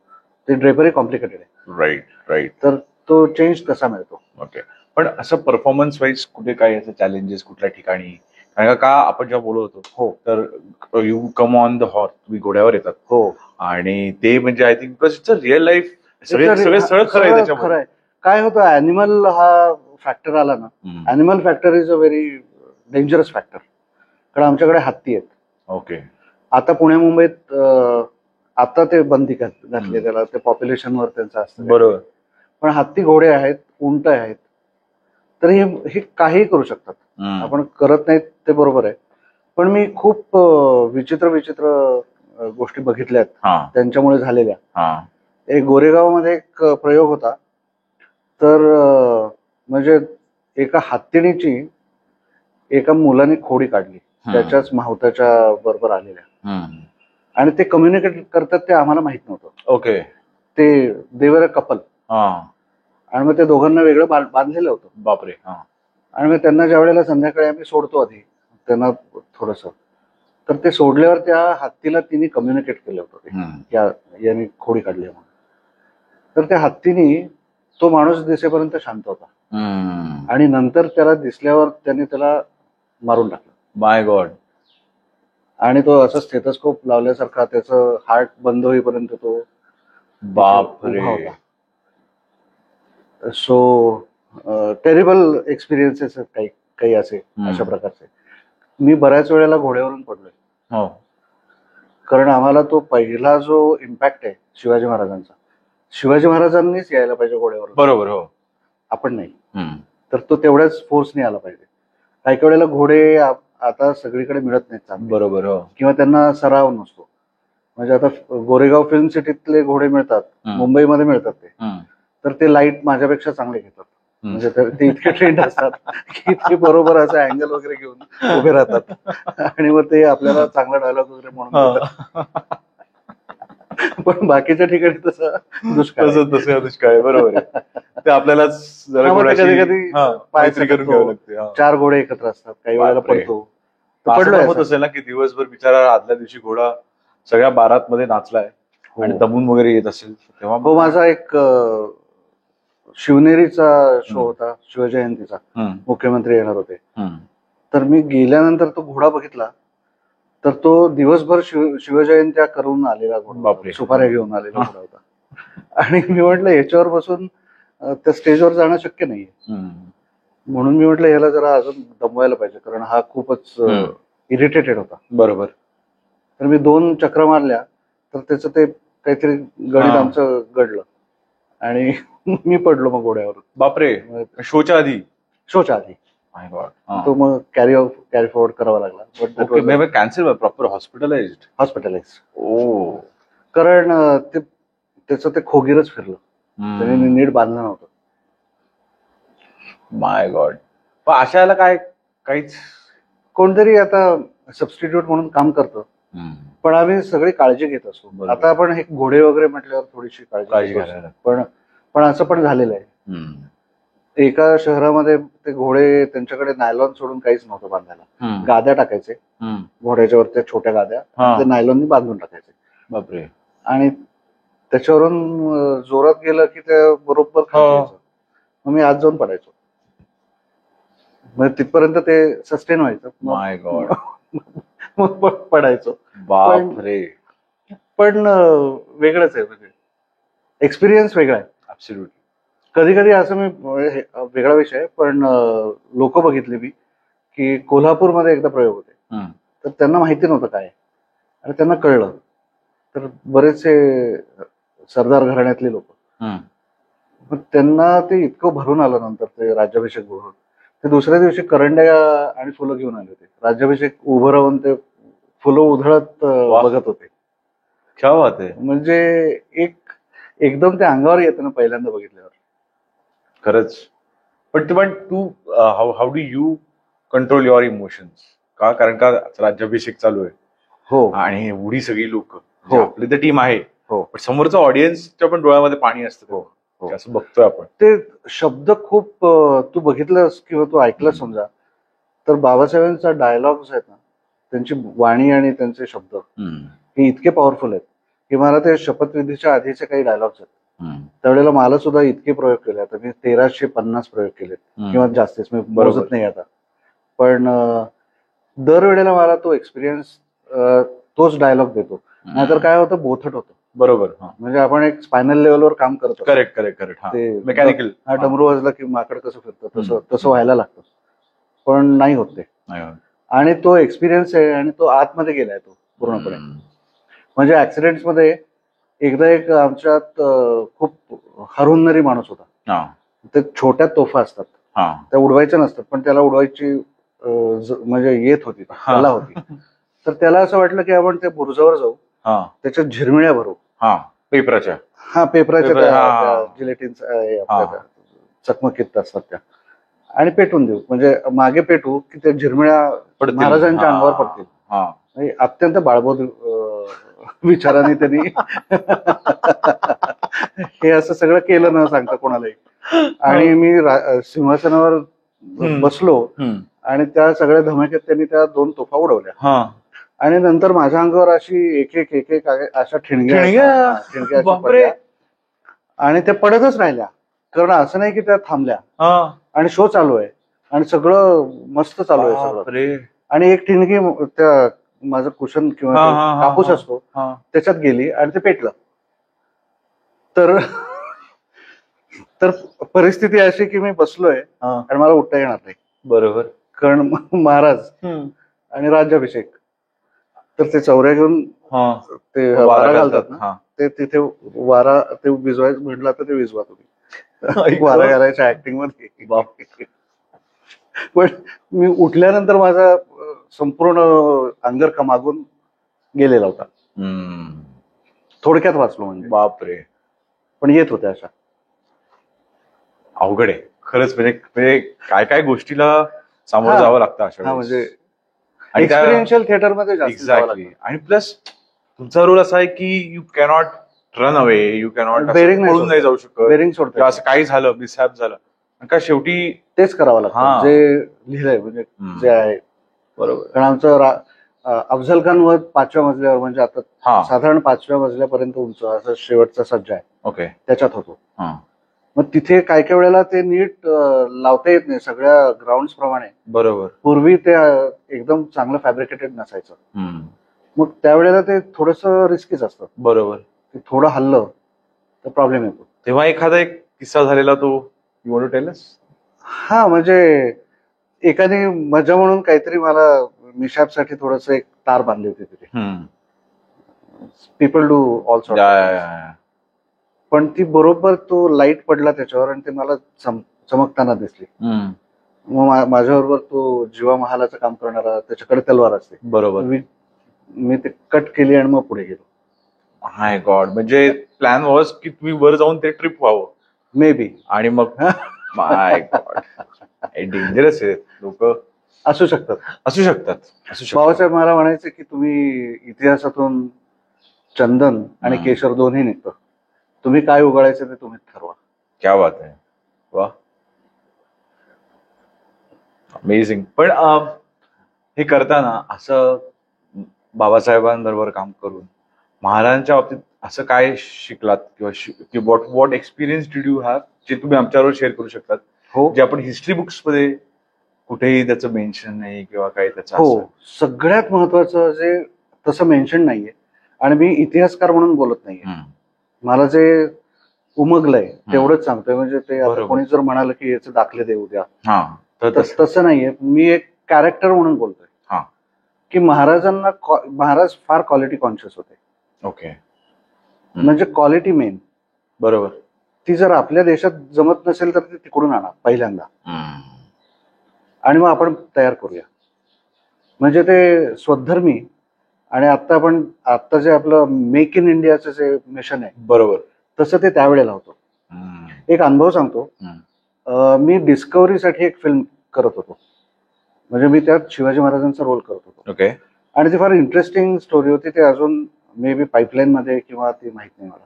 ते ड्रेपरी कॉम्प्लिकेटेड आहे. Right, right. तर तो चेंज तसा मिळतो. ओके. पण असं परफॉर्मन्स वाईज कुठे काय असं चॅलेंजेस कुठल्या ठिकाणी? कारण का आपण जेव्हा बोलत होतो, हो तर you come on the horse, तुम्ही घोड्यावर येतात. हो, आणि ते म्हणजे I think because it's a real life, सगळे सगळे सगळं खरं आहे सगळं त्याच्यामध्ये. खरं आहे. काय होतं, अॅनिमल हा फॅक्टर आला ना, animal factor is a very dangerous factor. कारण आमच्याकडे हत्ती आहेत. ओके. आता पुणे मुंबईत आता ते बंदी घातली त्याला, ते पॉप्युलेशनवर त्यांचं असतं. बरोबर. पण हत्ती, घोडे आहेत, उंट आहेत, तर हे काही करू शकतात. आपण करत नाहीत ते बरोबर आहे, पण मी खूप विचित्र गोष्टी बघितल्यात त्यांच्यामुळे झालेल्या. एक गोरेगावमध्ये एक प्रयोग होता. तर म्हणजे एका हत्तीणीची एका मुलाने खोडी काढली, त्याच्याच माहुताच्या बरोबर आलेल्या, आणि ते कम्युनिकेट करतात ते आम्हाला माहित नव्हतं. ओके. ते देवर कपल, आणि मग ते दोघांना वेगळं बांधलेलं होतं. बापरे. आणि मग त्यांना ज्या वेळेला संध्याकाळी आम्ही सोडतो आधी त्यांना थोडस, तर ते सोडल्यावर त्या हत्तीला तिने कम्युनिकेट केलं होतं याने खोडी काढली म्हणून. तर त्या हत्तीने तो माणूस दिसेपर्यंत शांत होता, आणि नंतर त्याला दिसल्यावर त्याने त्याला मारून टाकलं. माय गॉड. आणि तो असं स्टेथोस्कोप लावल्यासारखा त्याचं हार्ट बंद होईपर्यंत तो बापरे होता. सो टेरिबल एक्सपिरियन्सेस काही काही असे अशा प्रकारचे. मी बऱ्याच वेळेला घोड्यावरून पडलोय, कारण आम्हाला तो पहिला जो इम्पॅक्ट आहे शिवाजी महाराजांचा, शिवाजी महाराजांनीच यायला पाहिजे घोड्यावर, बरोबर. हो. आपण नाही. तर तो तेवढ्याच फोर्सने आला पाहिजे. काही काही वेळेला घोडे आता सगळीकडे मिळत नाहीत चांगले, बरोबर. हो. किंवा त्यांना सराव नसतो. म्हणजे आता गोरेगाव फिल्म सिटीतले घोडे मिळतात, मुंबईमध्ये मिळतात ते, तर ते लाईट माझ्यापेक्षा चांगले घेतात. म्हणजे ते इतके ट्रेंड असतात की ते बरोबर असं अँगल वगैरे घेऊन उभे राहतात, आणि मग ते आपल्याला चांगला डायलॉग वगैरे म्हणून देतात. पण बाकीच्या ठिकाणी तसं दुष्काळ आहे. तसं दुष्काळ आहे. बरोबर आहे. ते आपल्यालाच जरा हा, मग ते घोड्याशी, कधी-कधी हा, पाय मैत्री करून सटकतो. घ्यावं लागते. हा. 4 घोडे एकत्र असतात, काही वेळेला बापरे. पडतो. असं पडलोय पण होत असं. असेल ना की दिवसभर बिचारा आदल्या दिवशी घोडा सगळ्या बारात मध्ये नाचलाय आणि दमून वगैरे येत असेल तेव्हा. हो, माझा एक शिवनेरीचा शो होता, शिवजयंतीचा. मुख्यमंत्री येणार होते. तर मी गेल्यानंतर तो घोडा बघितला, तर तो दिवसभर शिवजयंत्या करून आलेला घोडा, बापरे. सुपाऱ्या घेऊन आलेला घोडा होता. आणि मी म्हटलं याच्यावर बसून त्या स्टेजवर जाणं शक्य नाहीये. म्हणून मी म्हटलं याला जरा अजून दमवायला पाहिजे, कारण हा खूपच इरिटेटेड होता. बरोबर. तर मी 2 चक्र मारल्या, तर त्याचं ते काहीतरी गणित आमचं घडलं आणि मी पडलो मग घोड्यावर. बापरे. शोच्या आधी? शोच्या आधी. My god. तो मग कॅरी फॉरवर्ड करावा लागला. Okay. Cancer, proper hospitalized. Oh. कारण त्याचं ते खोगीरच फिरलं, त्याने नीट बांधलं नव्हतं. My god. पण अशाला काहीच कोणतरी आता सबस्टिट्यूट म्हणून काम करतं, पण आम्ही सगळी काळजी घेत असतो. आता आपण हे घोडे वगैरे म्हटल्यावर थोडीशी काळजी घ्यायला, पण असं पण झालेलं आहे. एका शहरामध्ये ते घोडे, त्यांच्याकडे नायलॉन सोडून काहीच नव्हतं बांधायला. गाद्या टाकायचे घोड्याच्या वरच्या, छोट्या गाद्या, ते नायलॉननी बांधून टाकायचे. बापरे. आणि त्याच्यावरून जोरात गेलं की त्या बरोबर खायचं. मग मी आत जाऊन पडायचो, म्हणजे तिथपर्यंत ते सस्टेन व्हायचं. माय गॉड. मग पडायचो. बापरे. पण वेगळंच आहे, म्हणजे एक्सपिरियन्स वेगळा आहे. ऍब्सोल्युटली. कधी कधी असं मी, वेगळा विषय आहे, पण लोक बघितली मी की कोल्हापूरमध्ये एकदा प्रयोग होते, तर त्यांना माहिती नव्हतं काय, आणि त्यांना कळलं. तर बरेचसे सरदार घराण्यातले लोक, मग त्यांना ते इतकं भरून आलं नंतर ते राज्याभिषेक बघून, ते दुसऱ्या दिवशी करंड्या आणि फुलं घेऊन आले होते. राज्याभिषेक उभं राहून ते फुलं उधळत बघत होते. क्या बात आहे. म्हणजे एकदम ते अंगावर येतं ना पहिल्यांदा बघितल्यावर. खरंच. पण तू how do you control your emotions? कारण का राज्याभिषेक चालू आहे. हो. आणि एवढी सगळी लोक, हो, आपली तर टीम आहे, हो, पण समोरचा ऑडियन्सच्या पण डोळ्यामध्ये पाणी असतं. हो. असं बघतोय आपण. ते शब्द खूप, तू बघितलंस किंवा तू ऐकलं समजा, तर बाबासाहेबांचा डायलॉग्स आहेत ना, त्यांची वाणी आणि त्यांचे शब्द हे इतके पॉवरफुल आहेत की मला ते शपथविधीच्या आधीचे काही डायलॉग्स आहेत, त्यावेळेला मला सुद्धा इतके प्रयोग केले. आता मी 1350 प्रयोग केलेत किंवा जास्तीच, मी मोजत नाही आता. पण दरवेळेला मला तो एक्सपिरियन्स, तोच डायलॉग देतो. नाहीतर काय होतं, बोथट होतं. बरोबर. म्हणजे आपण एक स्पायनल लेवलवर काम करतो. करेक्ट. ते मेकॅनिकल. हा, डमरू वाजला की माकड कसं फिरतं, तसं व्हायला लागतं. पण नाही होत ते. आणि तो एक्सपिरियन्स आहे, आणि तो आतमध्ये गेलाय तो पूर्णपणे. म्हणजे ऍक्सिडेंट्स मध्ये एकदा एक आमच्यात खूप हरहुन्नरी माणूस होता. ते छोट्या तोफा असतात, त्या उडवायच्या नसतात, पण त्याला उडवायची म्हणजे येत होती, कला होती. तर त्याला असं वाटलं की आपण त्या बुरुजावर जाऊ, त्याच्यात झिरमिळ्या भरू, पेपराच्या जिलेटिन चकमकीत असतात त्या, आणि पेटून देऊ. म्हणजे मागे पेटू की त्या झिरमिळ्या महाराजांच्या अंगावर पडतील. अत्यंत बाळबोध विचाराने त्यांनी हे असं सगळं केलं न सांगता कोणालाही. आणि मी सिंहासनावर बसलो, आणि त्या सगळ्या धमाक्यात त्यांनी त्या 2 तोफा उडवल्या, आणि नंतर माझ्या अंगावर अशी एक एक अशा ठिणग्या पडल्या, आणि त्या पडतच राहिल्या. कारण असं नाही की त्या थांबल्या, आणि शो चालू आहे आणि सगळं मस्त चालू आहे सगळं, आणि एक ठिणगी त्या माझं कुशन किंवा कापूस असतो त्याच्यात गेली आणि ते पेटलं. तर परिस्थिती अशी की मी बसलोय आणि मला उठता येणार नाही. बरोबर. कारण महाराज आणि राज्याभिषेक, तर ते चौऱ्या घेऊन ते वारा घालतात ना, ते तिथे वारा ते विजवायचं म्हटलं तर ते विजवा तुम्ही वारा घालायच्या ऍक्टिंग मध्ये. बाप. पण मी उठल्यानंतर माझा संपूर्ण अंगरखा मागून गेलेला होता. थोडक्यात वाचलो म्हणजे. बापरे. पण येत होत्या अशा. अवघड आहे खरंच. म्हणजे काय काय गोष्टीला सामोरं जावं लागतं अशा हा वेळेस. म्हणजे आणि त्या- एक्सपिरियन्शियल थिएटर मध्ये जास्त जावं एक्झॅक्टली. लागतं. आणि प्लस तुमचा रोल असा आहे की you cannot run away, you cannot Bearing नाही पळून नाही जाऊ शकत बेरिंग किंवा सोडतो असं काही झालं मिसहॅप झालं का शेवटी तेच करावं हा. लागतं जे लिहिलंय म्हणजे जे आहे. बरोबर. कारण आमचं अफझल खान वध 5व्या मजल्यावर म्हणजे आता हा. साधारण 5व्या मजल्यापर्यंत उंच असं शेवटचा सज्जा आहे ओके. त्याच्यात होतो. हा. मग तिथे काय काय वेळेला ते नीट लावता येत नाही सगळ्या ग्राउंड प्रमाणे. बरोबर. पूर्वी ते एकदम चांगलं फॅब्रिकेटेड नसायचं. मग त्यावेळेला ते थोडस रिस्कीच असतं. बरोबर. ते थोडं हल्लं तर प्रॉब्लेम येतो. तेव्हा एखादा एक किस्सा झालेला तो you want to tell us? हा म्हणजे एकाने मजा म्हणून काहीतरी मला मिशॅपसाठी थोडस एक तार बांधली होती तिथे. People do all sort. पण ती बरोबर तो लाईट पडला त्याच्यावर आणि ते मला चमकताना दिसली. मग माझ्याबरोबर तो जीवा महालाचं काम करणारा त्याच्याकडे तलवार असते. बरोबर. मी ते कट केली आणि मग पुढे गेलो. हाय गॉड. म्हणजे प्लॅन वॉज की तुम्ही वर जाऊन ते ट्रिप व्हावं मे बी. आणि मग माय गॉड. डेंजरस आहे. लोक असू शकतात. असू शकतात. बाबासाहेब मला म्हणायचे की तुम्ही इतिहासातून चंदन आणि केशर दोन्ही निघतं. तुम्ही काय उगाळायचं ते तुम्ही ठरवा. क्या बात आहे. वा. अमेझिंग. पण हे करताना असं बाबासाहेबांबरोबर काम करून महाराजांच्या बाबतीत असं काय शिकलात किंवा what experience did you have जे तुम्ही आमच्याबरोबर शेअर करू शकतात? हो. जे आपण हिस्ट्री बुक्स मध्ये कुठेही त्याचं मेन्शन नाही किंवा काही त्याचं. हो. सगळ्यात महत्वाचं जे तसं मेन्शन नाहीये आणि मी इतिहासकार म्हणून बोलत नाहीये. मला जे उमगलंय तेवढंच सांगतोय. म्हणजे ते आता कोणी जर म्हणाल की याचे दाखले देऊ द्या तर तसं नाहीये. मी एक कॅरेक्टर म्हणून बोलतोय की महाराज फार क्वालिटी कॉन्शियस होते. ओके. म्हणजे क्वालिटी मेन. बरोबर. ती जर आपल्या देशात जमत नसेल तर ती तिकडून आणा पहिल्यांदा आणि मग आपण तयार करूया. म्हणजे ते स्वधर्मी. आणि आता जे आपलं मेक इन इंडियाचं जे मिशन आहे बरोबर तसं ते त्यावेळेला होतं. एक अनुभव सांगतो. मी डिस्कव्हरीसाठी एक फिल्म करत होतो. म्हणजे मी त्यात शिवाजी महाराजांचा रोल करत होतो. ओके. आणि ती फार इंटरेस्टिंग स्टोरी होती. ते अजून मे बी पाईपलाईन मध्ये किंवा ती माहित नाही मला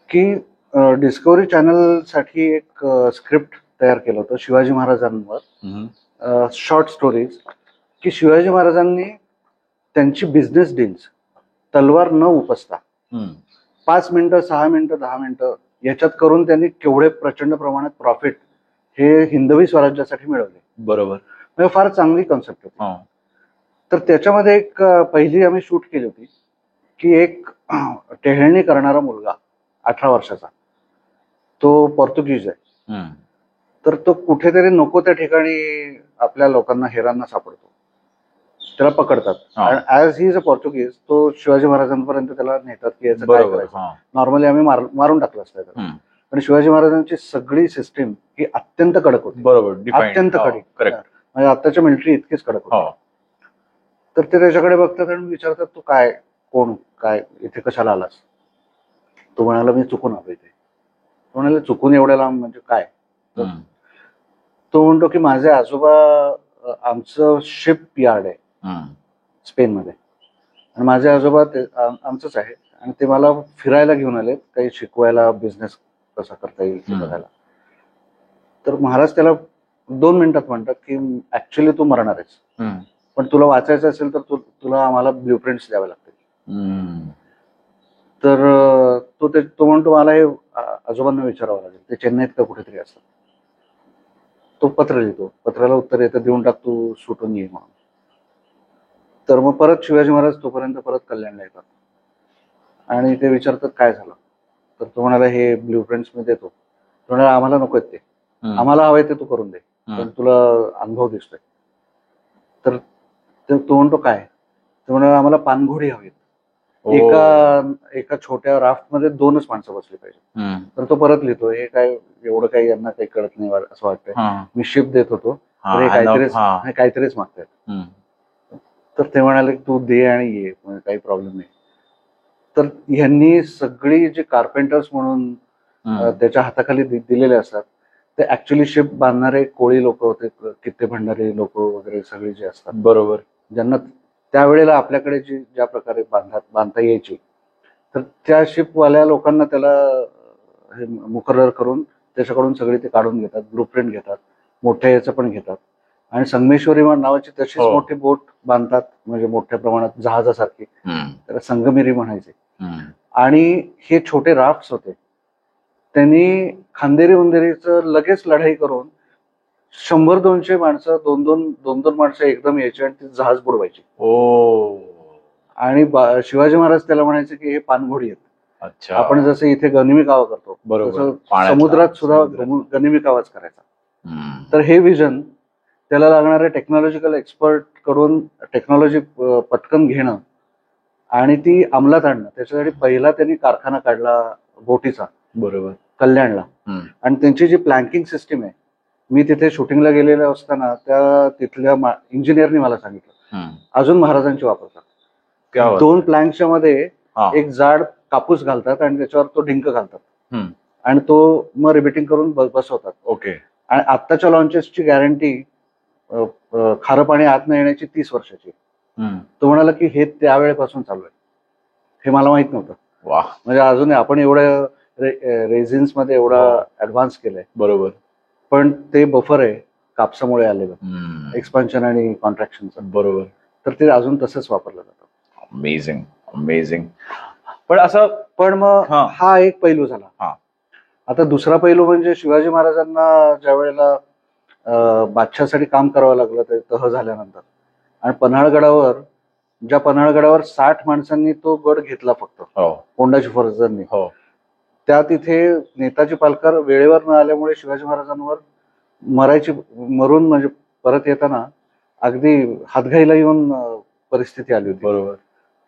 की डिस्कव्हरी चॅनल साठी एक स्क्रिप्ट तयार केलं होतं शिवाजी महाराजांवर. शॉर्ट स्टोरीज की शिवाजी महाराजांनी त्यांची बिझनेस डील्स तलवार न उपसता 5 मिनिटं 6 मिनिटं 10 मिनिटं याच्यात करून त्यांनी केवढे प्रचंड प्रमाणात प्रॉफिट हे हिंदवी स्वराज्यासाठी मिळवले. बरोबर. म्हणजे फार चांगली कॉन्सेप्ट होती. तर त्याच्यामध्ये एक पहिली आम्ही शूट केली होती की एक टेहळणी करणारा मुलगा 18 वर्षाचा तो पोर्तुगीज आहे. तर तो कुठेतरी नको त्या ठिकाणी आपल्या लोकांना हेरांना सापडतो. त्याला पकडतात. आणि ऍज ही इज अ पोर्तुगीज तो शिवाजी महाराजांपर्यंत त्याला नेतात की याचं काय करायचं. नॉर्मली आम्ही मारून टाकलं असतं त्याला. पण शिवाजी महाराजांची सगळी सिस्टीम ही अत्यंत कडक होती. बरोबर. अत्यंत कडक. म्हणजे आताच्या मिलिटरी इतकीच कडक होती. तर ते त्याच्याकडे बघतात आणि विचारतात तू काय कोण काय इथे कशाला आलास. तो म्हणाला मी चुकून आलो इथे. तो म्हणाले चुकून एवढ्या लांब म्हणजे काय. तो म्हणतो की माझे आजोबा आमचं शिप यार्ड आहे स्पेनमध्ये आणि माझे आजोबा आमचंच आहे आणि ते मला फिरायला घेऊन आले काही शिकवायला बिझनेस कसा करता येईल ते बघायला. तर महाराज त्याला 2 मिनिटात म्हणतात की ऍक्च्युली तू मरणार आहेस पण तुला वाचायचं असेल तर तुला आम्हाला ब्ल्यूप्रिंट्स द्यावे लागतील. तर तो म्हणतो मला हे आजोबांना विचारावं लागेल. ते चेन्नईत का कुठेतरी असतात. तो पत्र लिहितो. पत्राला उत्तर येतं देऊन टाक तू सुटून ये म्हणून. तर मग परत शिवाजी महाराज तोपर्यंत परत कल्याणला येतात आणि ते विचारतात काय झालं. तर तो म्हणाला हे ब्ल्यूप्रिंट्स मी देतो. तो म्हणाला आम्हाला नकोय ते. आम्हाला हवंय ते तू करून दे पण तुला अनुभव दिसतोय. तर तो म्हणतो काय. तो म्हणाला आम्हाला पानघोडी हवीत एका छोट्या राफ्ट मध्ये 2च माणसं बसली पाहिजे. तर तो परत लिहितो, हे काय एवढं काही यांना काही कळत नाही असं वाटतंय, मी शिप देत होतो तर हे काहीतरीच मागतायत. तर ते म्हणाले तू दे आणि ये, काही प्रॉब्लेम नाही. तर ह्यांनी सगळी जी कार्पेंटर्स म्हणून त्याच्या हाताखाली दिलेले असतात ते ऍक्च्युली शिप बांधणारे कोळी लोक होते, कित्ते भंडारी लोक वगैरे सगळी जे असतात, बरोबर, ज्यांना त्यावेळेला आपल्याकडे जी ज्या प्रकारे बांधता यायची, तर त्या शिपवाल्या लोकांना त्याला हे मुकर्रर करून त्याच्याकडून सगळी ते काढून घेतात, ब्लूप्रिंट घेतात, मोठ्या याचं पण घेतात आणि संगमेश्वरी नावाची तशीच मोठी बोट बांधतात, म्हणजे मोठ्या प्रमाणात जहाजासारखी, त्याला संगमेरी म्हणायचे. आणि हे छोटे राफ्ट्स होते, त्यांनी खांदेरी उंदेरीचं लगेच लढाई करून 100-200 माणसं, दोन माणसं एकदम यायची आणि ती जहाज बुडवायची. आणि शिवाजी महाराज त्याला म्हणायचे की हे पाणघोडी आहेत. अच्छा, आपण जसं इथे गनिमी कावा करतो, बरोबर, समुद्रात सुद्धा गनिमी कावाच करायचा. तर हे विजन, त्याला लागणारे टेक्नॉलॉजिकल एक्सपर्ट कडून टेक्नॉलॉजी पटकन घेणं आणि ती अंमलात आणणं, त्याच्यासाठी पहिला त्यांनी कारखाना काढला बोटीचा, बरोबर, कल्याणला. आणि त्यांची जी प्लँकिंग सिस्टीम आहे, मी तिथे शूटिंगला गेलेलो असताना त्या तिथल्या इंजिनियरनी मला सांगितलं, अजून महाराजांची वापरतात. 2 प्लँकच्या मध्ये एक जाड कापूस घालतात आणि त्याच्यावर तो डिंक घालतात आणि तो मग रिबिटिंग करून बसवतात. ओके. आणि आत्ताच्या लॉन्चेसची गॅरंटी खारं पाणी आत न येण्याची 30 वर्षाची. तो म्हणाला की हे त्यावेळेपासून चालू आहे, हे मला माहित नव्हतं. वा, म्हणजे अजून आपण एवढं रेझिन्स मध्ये एवढा ऍडव्हान्स केलंय, बरोबर, पण ते बफर आहे कापसामुळे आलेलं, एक्सपान्शन आणि कॉन्ट्रॅक्शनचं, बरोबर. तर ते अजून तसंच वापरलं जातं. Amazing, amazing. पण मग हा एक पैलू झाला. आता दुसरा पैलू म्हणजे शिवाजी महाराजांना ज्या वेळेला बादशाहसाठी काम करावं लागलं ते तह झाल्यानंतर, आणि ज्या पन्हाळगडावर 60 माणसांनी तो गड घेतला फक्त, कोंडाजी फौजदारांनी, त्या तिथे नेताजी पालकर वेळेवर न आल्यामुळे शिवाजी महाराजांवर मरून म्हणजे परत येताना अगदी हातघाईला येऊन परिस्थिती आली होती. बरोबर.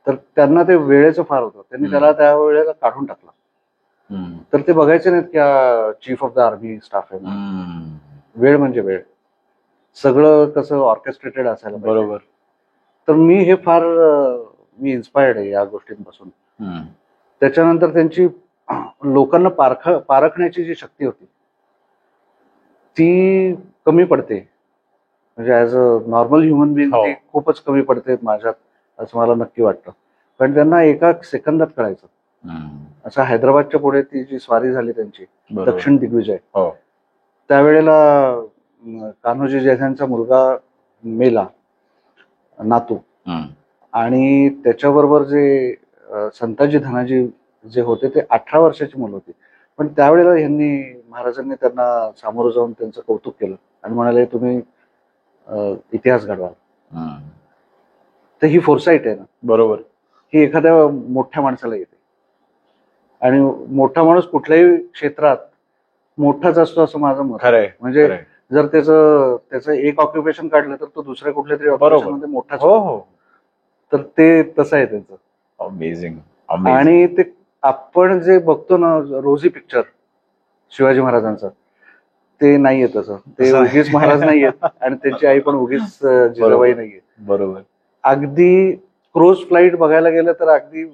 तर त्यांना ते वेळेचं फार होतं, त्यांनी त्याला त्या वेळेला काढून टाकलं. तर ते बघायचे नाहीत की chief of the army staff आहे, वेळ म्हणजे वेळ, सगळं कसं ऑर्केस्ट्रेटेड असायला, बरोबर. तर मी इन्स्पायर्ड आहे या गोष्टींपासून. त्याच्यानंतर त्यांची लोकांना पारखण्याची जी शक्ती होती ती कमी पडते, म्हणजे as a normal human being ती खूपच कमी पडते माझ्यात, असं मला नक्की वाटतं. पण त्यांना एका सेकंदात कळायचं. असं हैदराबादच्या पुढे ती जी स्वारी झाली त्यांची, दक्षिण दिग्विजय, त्यावेळेला कान्होजी जैसांचा मुलगा मेला, नातू, आणि त्याच्याबरोबर जे संताजी धनाजी जे होते ते 18 वर्षाची मुलं होती. पण त्यावेळेला महाराजांनी त्यांना सामोरं जाऊन त्यांचं कौतुक केलं आणि म्हणाले तुम्ही इतिहास घडवाल. तर ही फोरसाईट आहे ना, बरोबर, ही एखाद्या मोठ्या माणसाला येते. आणि मोठा माणूस कुठल्याही क्षेत्रात मोठाच असतो असं माझं मत आहे. म्हणजे जर त्याचं एक ऑक्युपेशन काढलं तर तो दुसऱ्या कुठल्या तरी ऑक्युपेशन मध्ये मोठाच. तर ते तसं आहे त्यांचं. अमेझिंग. आणि ते आपण जे बघतो ना रोजी पिक्चर शिवाजी महाराजांचं, ते नाहीये तसं. ते उगीच महाराज नाहीयेत आणि त्यांची आई पण उगीच जिजाबाई नाहीये. बरोबर. अगदी क्रोज फ्लाईट बघायला गेलं तर अगदी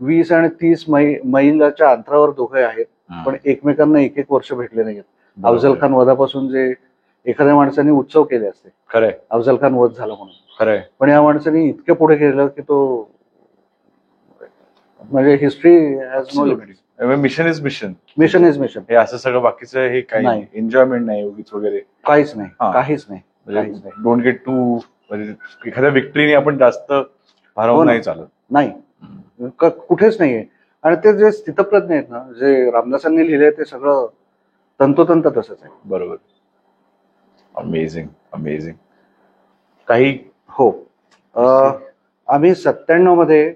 20 आणि 30 मैलाच्या अंतरावर दोघे आहेत, पण एकमेकांना 1-1 वर्ष भेटले नाहीयेत. अफजल खान वधापासून जे एखाद्या माणसाने उत्सव केले असते, खरंय, अफजल खान वध झाला म्हणून, खरंय, पण या माणसाने इतके पुढे गेलं की तो, म्हणजे history has no limit. Mission is mission, mission is mission. हे असं सगळं बाकीचं हे काही नाही, एन्जॉयमेंट नाही उगीच वगैरे, काहीच नाही, काहीच नाही. डोंट गेट टू, म्हणजे एखाद्या विक्ट्रीने आपण जास्त भारावून नाही चालत, नाही, कुठेच नाहीये. आणि ते जे स्थितप्रज्ञ आहेत ना, जे रामदासांनी लिहिले ते सगळं तंतोतंत तसंच आहे. बरोबर. Amazing, amazing. काही हो, आम्ही 97 मध्ये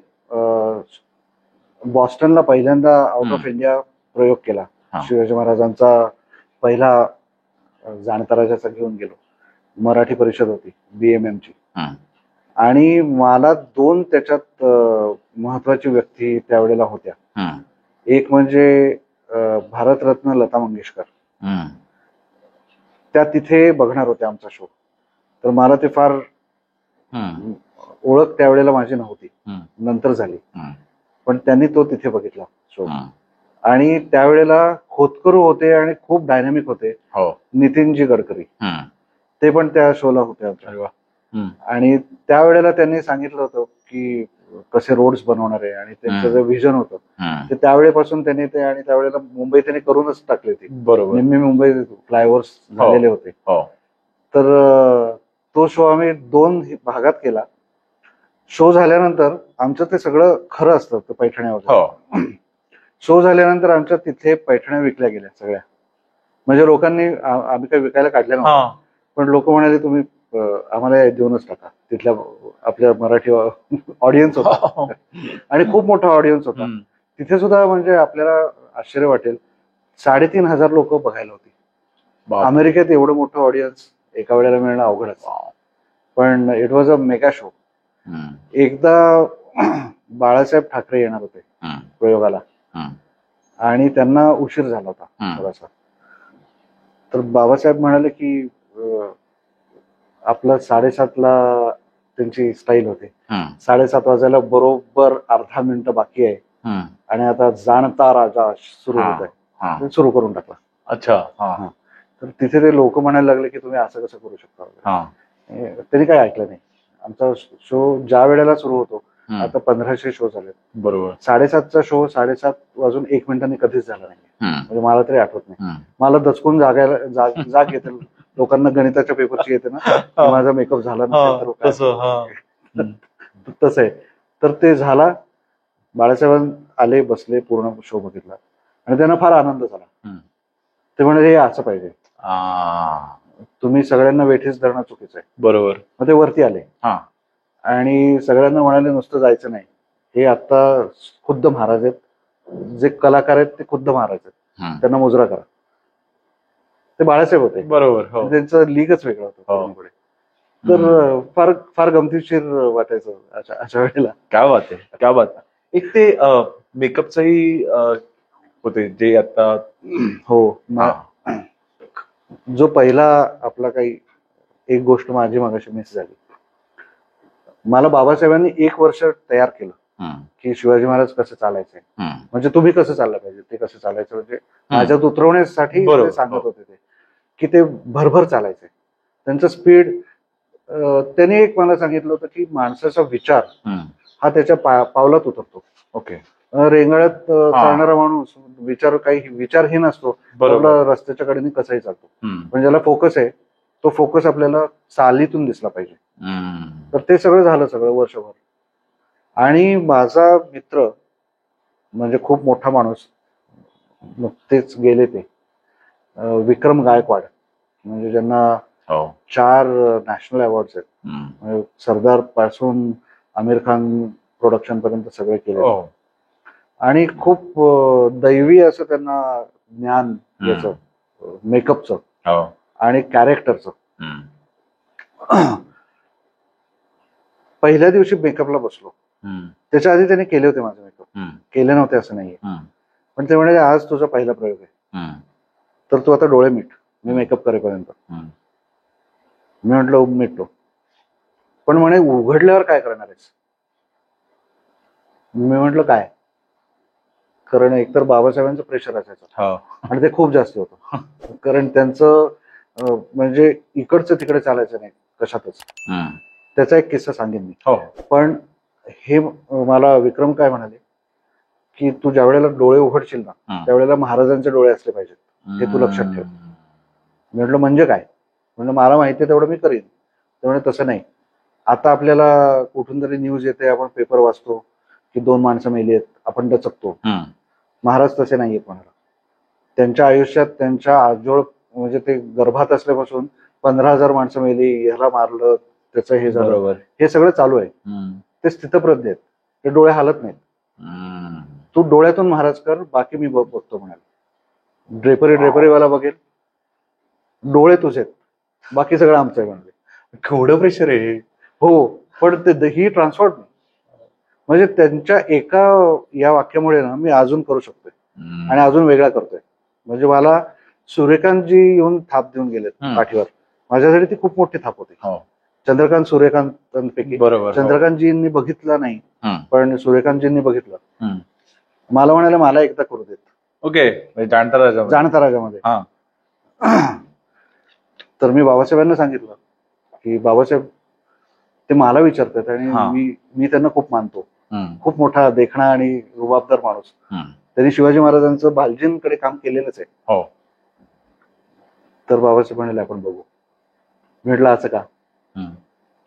बॉस्टनला पहिल्यांदा आउट ऑफ इंडिया प्रयोग केला. शिवाजी महाराजांचा पहिला जाणकाराचा घेऊन गेलो. मराठी परिषद होती BMM ची, आणि मला 2 त्याच्यात महत्वाची व्यक्ती त्यावेळेला होत्या. हम्म. एक म्हणजे भारतरत्न लता मंगेशकर, हम्म. त्या तिथे बघणार होत्या आमचा शो. तर मला ते फार हम्म. ओळख त्यावेळेला माझी नव्हती, हम्म. नंतर झाली. हम्म. पण त्यांनी तो तिथे बघितला शो. हम्म. आणि त्यावेळेला खोतकरू होते आणि खूप डायनामिक होते हो. नितीनजी गडकरी, हम्म. ते पण त्या शोला होते आमच्या. अरे वा. हम्म. आणि त्यावेळेला त्यांनी सांगितलं होतं की कसे रोड्स बनवणार आहे, आणि त्यांचं जे व्हिजन होतं हम्म. ते त्यावेळेपासून त्यांनी ते, आणि त्यावेळेला मुंबई त्यांनी करूनच टाकली होती. बरोबर. निम्मी मुंबई फ्लायओव्हर्स झालेले होते. हो. तर तो शो आम्ही 2 भागात केला. शो झाल्यानंतर आमचं ते सगळं खरं असतं ते पैठण्यावर. हो. शो झाल्यानंतर आमच्या तिथे पैठण्या विकल्या गेल्या सगळ्या. म्हणजे लोकांनी आम्ही काही विकायला काढल्या नव्हत्या, हा. पण लोक म्हणाले तुम्ही आम्हाला हे देऊनच टाका. तिथल्या आपल्या मराठी ऑडियन्स होता आणि खूप मोठा ऑडियन्स होता. हम्म. तिथे सुद्धा म्हणजे आपल्याला आश्चर्य वाटेल, 3,500 लोक बघायला होती. बापरे. अमेरिकेत एवढं मोठं ऑडियन्स एका वेळेला मिळणं अवघडच. पण it was a mega show. हम्म. एकदा बाळासाहेब ठाकरे येणार होते हम्म. प्रयोगाला, हम्म. आणि त्यांना उशीर झाला होता हम्म. थोडासा. तर बाबासाहेब म्हणाले की आपलं 7:30ला त्यांची स्टाईल होती. हम्म. 7:30 वाजायला बरोबर अर्धा मिनिटं बाकी आहे, हम्म. आणि आता जाणता राजा सुरू हा. होत आहे. हा. ते सुरू करून टाकला. अच्छा. हा. हा. तर तिथे ते लोक म्हणायला लागले की तुम्ही असं कसं करू शकता वगैरे. हा. त्यांनी काही ऐकलं नाही. आमचा शो ज्या वेळेला सुरू होतो, हम्म. आता 1500 शो झाले. बरोबर. 7:30चा शो 7:30 वाजून 1 मिनिटांनी कधीच झाला नाही. हम्म. म्हणजे मला तरी आठवत नाही. हम्म. मला दचकून जाग येते. लोकांना गणिताच्या पेपरची येते ना, की माझा मेकअप झाला नसेल तर काय. तसं. हा. हम्म. तसं आहे. तर ते झाला. बाळासाहेब आले, बसले, पूर्ण शो बघितला आणि त्यांना फार आनंद झाला. हम्म. ते म्हणाले हे असं पाहिजे, आ. तुम्ही सगळ्यांना वेठीस धरणं चुकीचं आहे. बरोबर. मग ते वरती आले हा. आणि सगळ्यांना म्हणाले नुसतं जायचं नाही, हे आता खुद्द महाराज आहेत, जे कलाकार आहेत ते खुद्द महाराज आहेत, हम्म. त्यांना मुजरा करा. ते बाळासाहेब होते. बरोबर. हो. त्यांचं लीगच वेगळं होतं हो. पूर्णपणे. तर फार फार गमतीशीर वाटायचं अशा वेळेला. क्या बात आहे, क्या बात आहे. एक ते मेकअपचंही होते जे आता. हो. हा. जो पहिला आपला काही एक गोष्ट माझी मागाशी मिस झाली. मला बाबासाहेबांनी 1 वर्ष तयार केलं हम्म. की शिवाजी महाराज कसं चालायचे, हम्म. म्हणजे तुम्ही कसं चाललं पाहिजे, ते कसं चालायचं, म्हणजे माझ्यात उतरवण्यासाठी बरोबर. ते सांगत होते ते, की ते भरभर चालायचे. त्यांचं स्पीड, त्यांनी एक मला सांगितलं होतं की माणसाचा विचार हम्म. हा त्याच्या पावलात उतरतो. ओके. रेंगाळ्यात चालणारा माणूस काही विचारहीन असतो, बरोबर. आपला रस्त्याच्या कडेने कसाही चालतो. हम्म. पण ज्याला फोकस आहे, तो फोकस आपल्याला चालीतून दिसला पाहिजे. हम्म. तर ते सगळं झालं, सगळं वर्षभर. आणि माझा मित्र म्हणजे खूप मोठा माणूस, नुकतेच गेले ते, विक्रम गायकवाड, म्हणजे ज्यांना हो. 4 नॅशनल अवॉर्ड्स आहेत. हम्म. म्हणजे सरदार पासून आमिर खान प्रोडक्शन पर्यंत सगळे केले. हो. आणि खूप दैवी असं त्यांना ज्ञान याचं, मेकअपचं हो. आणि कॅरेक्टरचं. हम्म. पहिल्या दिवशी मेकअपला बसलो. हम्म. त्याच्या आधी त्यांनी केले होते माझे मेकअप, हम्म. केले नव्हते असं नाहीये. हम्म. पण ते म्हणाले आज तुझा पहिला प्रयोग आहे, हम्म. तर तू आता डोळे मिट, मी मेकअप करेपर्यंत. हम्म. मी म्हटलं मिटलो. पण म्हणे उघडल्यावर काय करणार आहेस. मी म्हटलं काय, कारण एकतर बाबासाहेबांचं प्रेशर असायचं हो. आणि ते खूप जास्त होतं, कारण त्यांचं म्हणजे इकडचं तिकडे चालायचं नाही कशातच. हम्म. त्याचा एक किस्सा सांगेन मी. हो. पण हे मला विक्रम काय म्हणाले की तू ज्या वेळेला डोळे उघडशील ना, त्यावेळेला महाराजांचे डोळे असले पाहिजेत, हे तू लक्षात ठेव. मी म्हटलं म्हणजे काय. म्हणलं मला माहिती आहे तेवढं मी करीन. त्यामुळे तसं नाही, आता आपल्याला कुठून तरी न्यूज येते, आपण पेपर वाचतो की 2 माणसं मेली आहेत, आपण डचकतो. महाराज तसे नाहीये कोणाला. त्यांच्या आयुष्यात त्यांच्या आजोळ म्हणजे ते गर्भात असल्यापासून 15,000 माणसं मेली, ह्याला मारलं, त्याचं हे झालं, बरोबर. हे सगळं चालू आहे. ते स्थितप्रज्ञ आहेत, ते डोळे हालत नाहीत. तू डोळ्यातून महाराज कर, बाकी मी बघतो म्हणाले. ड्रेपरीवाला बघेल, डोळे तुझेत, बाकी सगळं आमचं आहे म्हणाले. केवढं प्रेशर आहे. हो, पण ते ही ट्रान्सफॉर्म, म्हणजे त्यांच्या एका या वाक्यामुळे ना मी अजून करू शकतोय आणि अजून वेगळा करतोय. म्हणजे मला सूर्यकांतजी येऊन थाप देऊन गेलेत पाठीवर. माझ्यासाठी ती खूप मोठी थाप होती. हो. चंद्रकांत सूर्यकांतांपैकी बरोबर. चंद्रकांतजींनी बघितलं नाही, पण सूर्यकांतजींनी बघितलं. मला म्हणाले मला एकदा करू देत. ओके, जाणता राजा. जाणता राजामध्ये. तर मी बाबासाहेबांना सांगितलं की बाबासाहेब ते मला विचारतात आणि मी त्यांना खूप मानतो. खूप मोठा देखणा आणि रुबाबदार माणूस. त्यांनी शिवाजी महाराजांचं भालजींकडे काम केलेलंच आहे. हो. तर बाबासाहेब म्हणाले आपण बघू. म्हटलं असं का?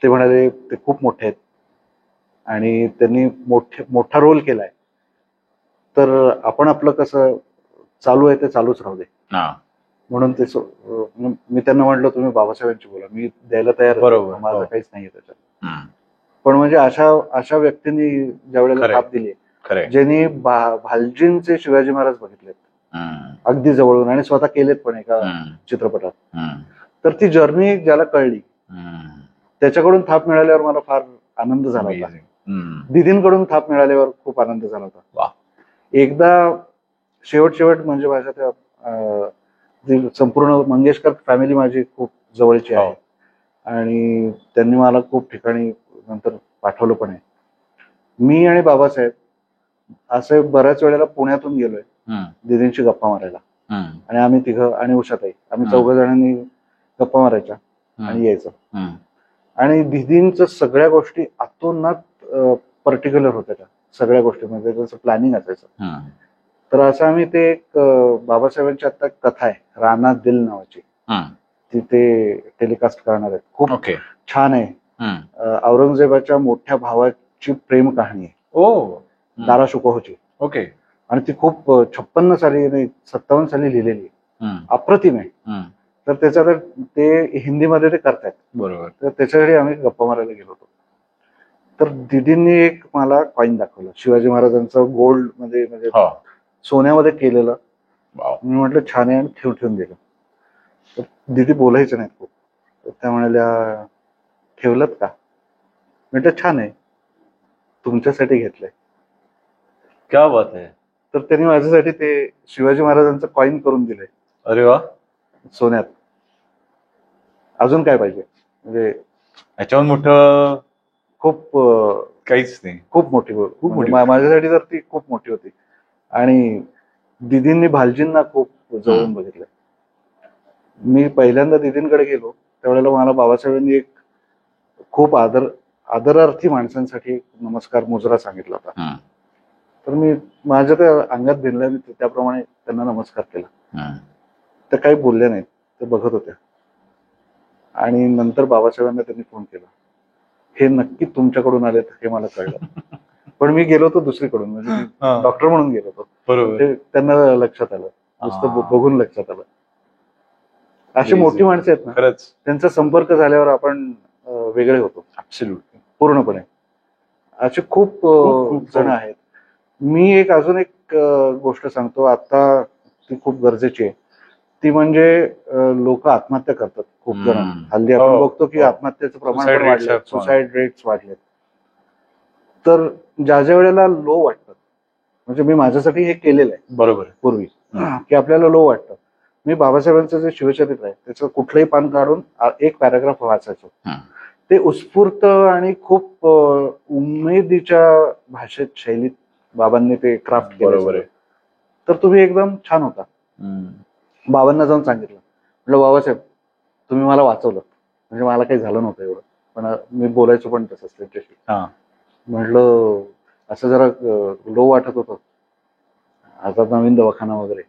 ते म्हणाले ते खूप मोठे आहेत आणि त्यांनी मोठा रोल केलाय, तर आपण आपलं कसं चालू आहे ते चालूच राहू दे. म्हणून ते मी त्यांना म्हटलं तुम्ही बाबासाहेबांची बोला, मी द्यायला तयार, बरोबर, माझं काहीच नाहीये त्याच्यात. पण म्हणजे अशा व्यक्तींनी ज्या वेळेला थाप दिली, ज्यांनी भालजींचे शिवाजी महाराज बघितलेत अगदी जवळून आणि स्वतः केलेत पण एका चित्रपटात, तर ती जर्नी ज्याला कळली त्याच्याकडून थाप मिळाल्यावर मला फार आनंद झाला होता. दीदींकडून थाप मिळाल्यावर खूप आनंद झाला होता. एकदा शेवट म्हणजे माझ्या त्या संपूर्ण मंगेशकर फॅमिली माझी खूप जवळची आहे आणि त्यांनी मला खूप ठिकाणी नंतर पाठवलं पण आहे. मी आणि बाबासाहेब असे बऱ्याच वेळेला पुण्यातून गेलोय दीदींशी गप्पा मारायला, आणि आम्ही तिघं आणि उषाताई आम्ही 4 जणांनी गप्पा मारायच्या आणि यायचं. आणि दीदींचं सगळ्या गोष्टी अतोनात पर्टिक्युलर होत्या त्या सगळ्या गोष्टी, म्हणजे त्याचं प्लॅनिंग असायचं. तर असं आम्ही ते एक बाबासाहेबांची आता कथा आहे राणा दिल नावाची, ती ते टेलिकास्ट करणार आहेत. खूप छान आहे. औरंगजेबाच्या मोठ्या भावाची प्रेम कहाणी आहे, दारा शुकोहची. ओके. आणि ती खूप 56 साली नाही 57 साली लिहिलेली आहे. अप्रतिम आहे. तर त्याच्यात ते हिंदीमध्ये ते करतायत. बरोबर. तर त्याच्यासाठी आम्ही गप्पा मारायला गेलो होतो. तर दीदींनी एक मला कॉईन दाखवलं शिवाजी महाराजांचं गोल्ड मध्ये, म्हणजे सोन्यामध्ये केलेलं. मी म्हटलं छान आहे आणि ठेवून दिलं. तर दीदी बोलायचं नाहीत खूप. तर त्या म्हणाल्या ठेवलं का? म्हटलं छान आहे, तुमच्यासाठी घेतलंय. क्या बात आहे. तर त्यांनी माझ्यासाठी ते शिवाजी महाराजांचं कॉईन करून दिलंय. अरे वा. सोन्यात. अजून काय पाहिजे? म्हणजे याच्याहून मोठं खूप काहीच नाही. खूप मोठी माझ्यासाठी तर ती खूप मोठी होती. आणि दीदींनी भालजींना खूप जवळून बघितलंय. मी पहिल्यांदा दीदींकडे गेलो त्यावेळेला मला बाबासाहेबांनी एक खूप आदरार्थी माणसांसाठी नमस्कार मुजरा सांगितला होता. तर मी माझ्या त्या अंगात भिनलं, मी त्याप्रमाणे त्यांना नमस्कार केला. त्या काही बोलल्या नाहीत, ते बघत होत्या. आणि नंतर बाबासाहेबांना त्यांनी फोन केला. हे नक्की तुमच्याकडून आलेत हे मला कळलं, पण मी गेलो होतो दुसरीकडून, म्हणजे डॉक्टर म्हणून गेलो होतो. बरोबर. त्यांना लक्षात आलं, नुसतं बघून लक्षात आलं. अशी मोठी माणसं आहेत ना, खरंच त्यांचा संपर्क झाल्यावर आपण वेगळे होतो. ऍब्सोल्युटली. पूर्णपणे. असे खूप जण आहेत. मी अजून एक गोष्ट सांगतो आता, ती खूप गरजेची आहे. ती म्हणजे लोक आत्महत्या करतात खूप जण. हल्ली आपण बघतो की आत्महत्येचं प्रमाण वाढलं, सुसाईड रेट्स वाढलेत. तर ज्या वेळेला लो वाटतं, म्हणजे मी माझ्यासाठी हे केलेलं आहे बरोबर पूर्वी, की आपल्याला लो वाटतं. मी बाबासाहेबांचं जे शिवचरित्र आहे त्याचं कुठलंही पान काढून एक पॅराग्राफ वाचायचो. ते उत्स्फूर्त आणि खूप उमेदीच्या भाषेत, शैलीत बाबांनी ते क्राफ्ट केलं. तर तुम्ही एकदम छान होता. बाबांना जाऊन सांगितलं, म्हटलं बाबासाहेब तुम्ही मला वाचवलं. म्हणजे मला काही झालं नव्हतं एवढं, पण मी बोलायचो पण तसंच त्यांच्याशी. म्हटलं असं जरा लो वाटत होतं, आता नवीन दवाखाना वगैरे.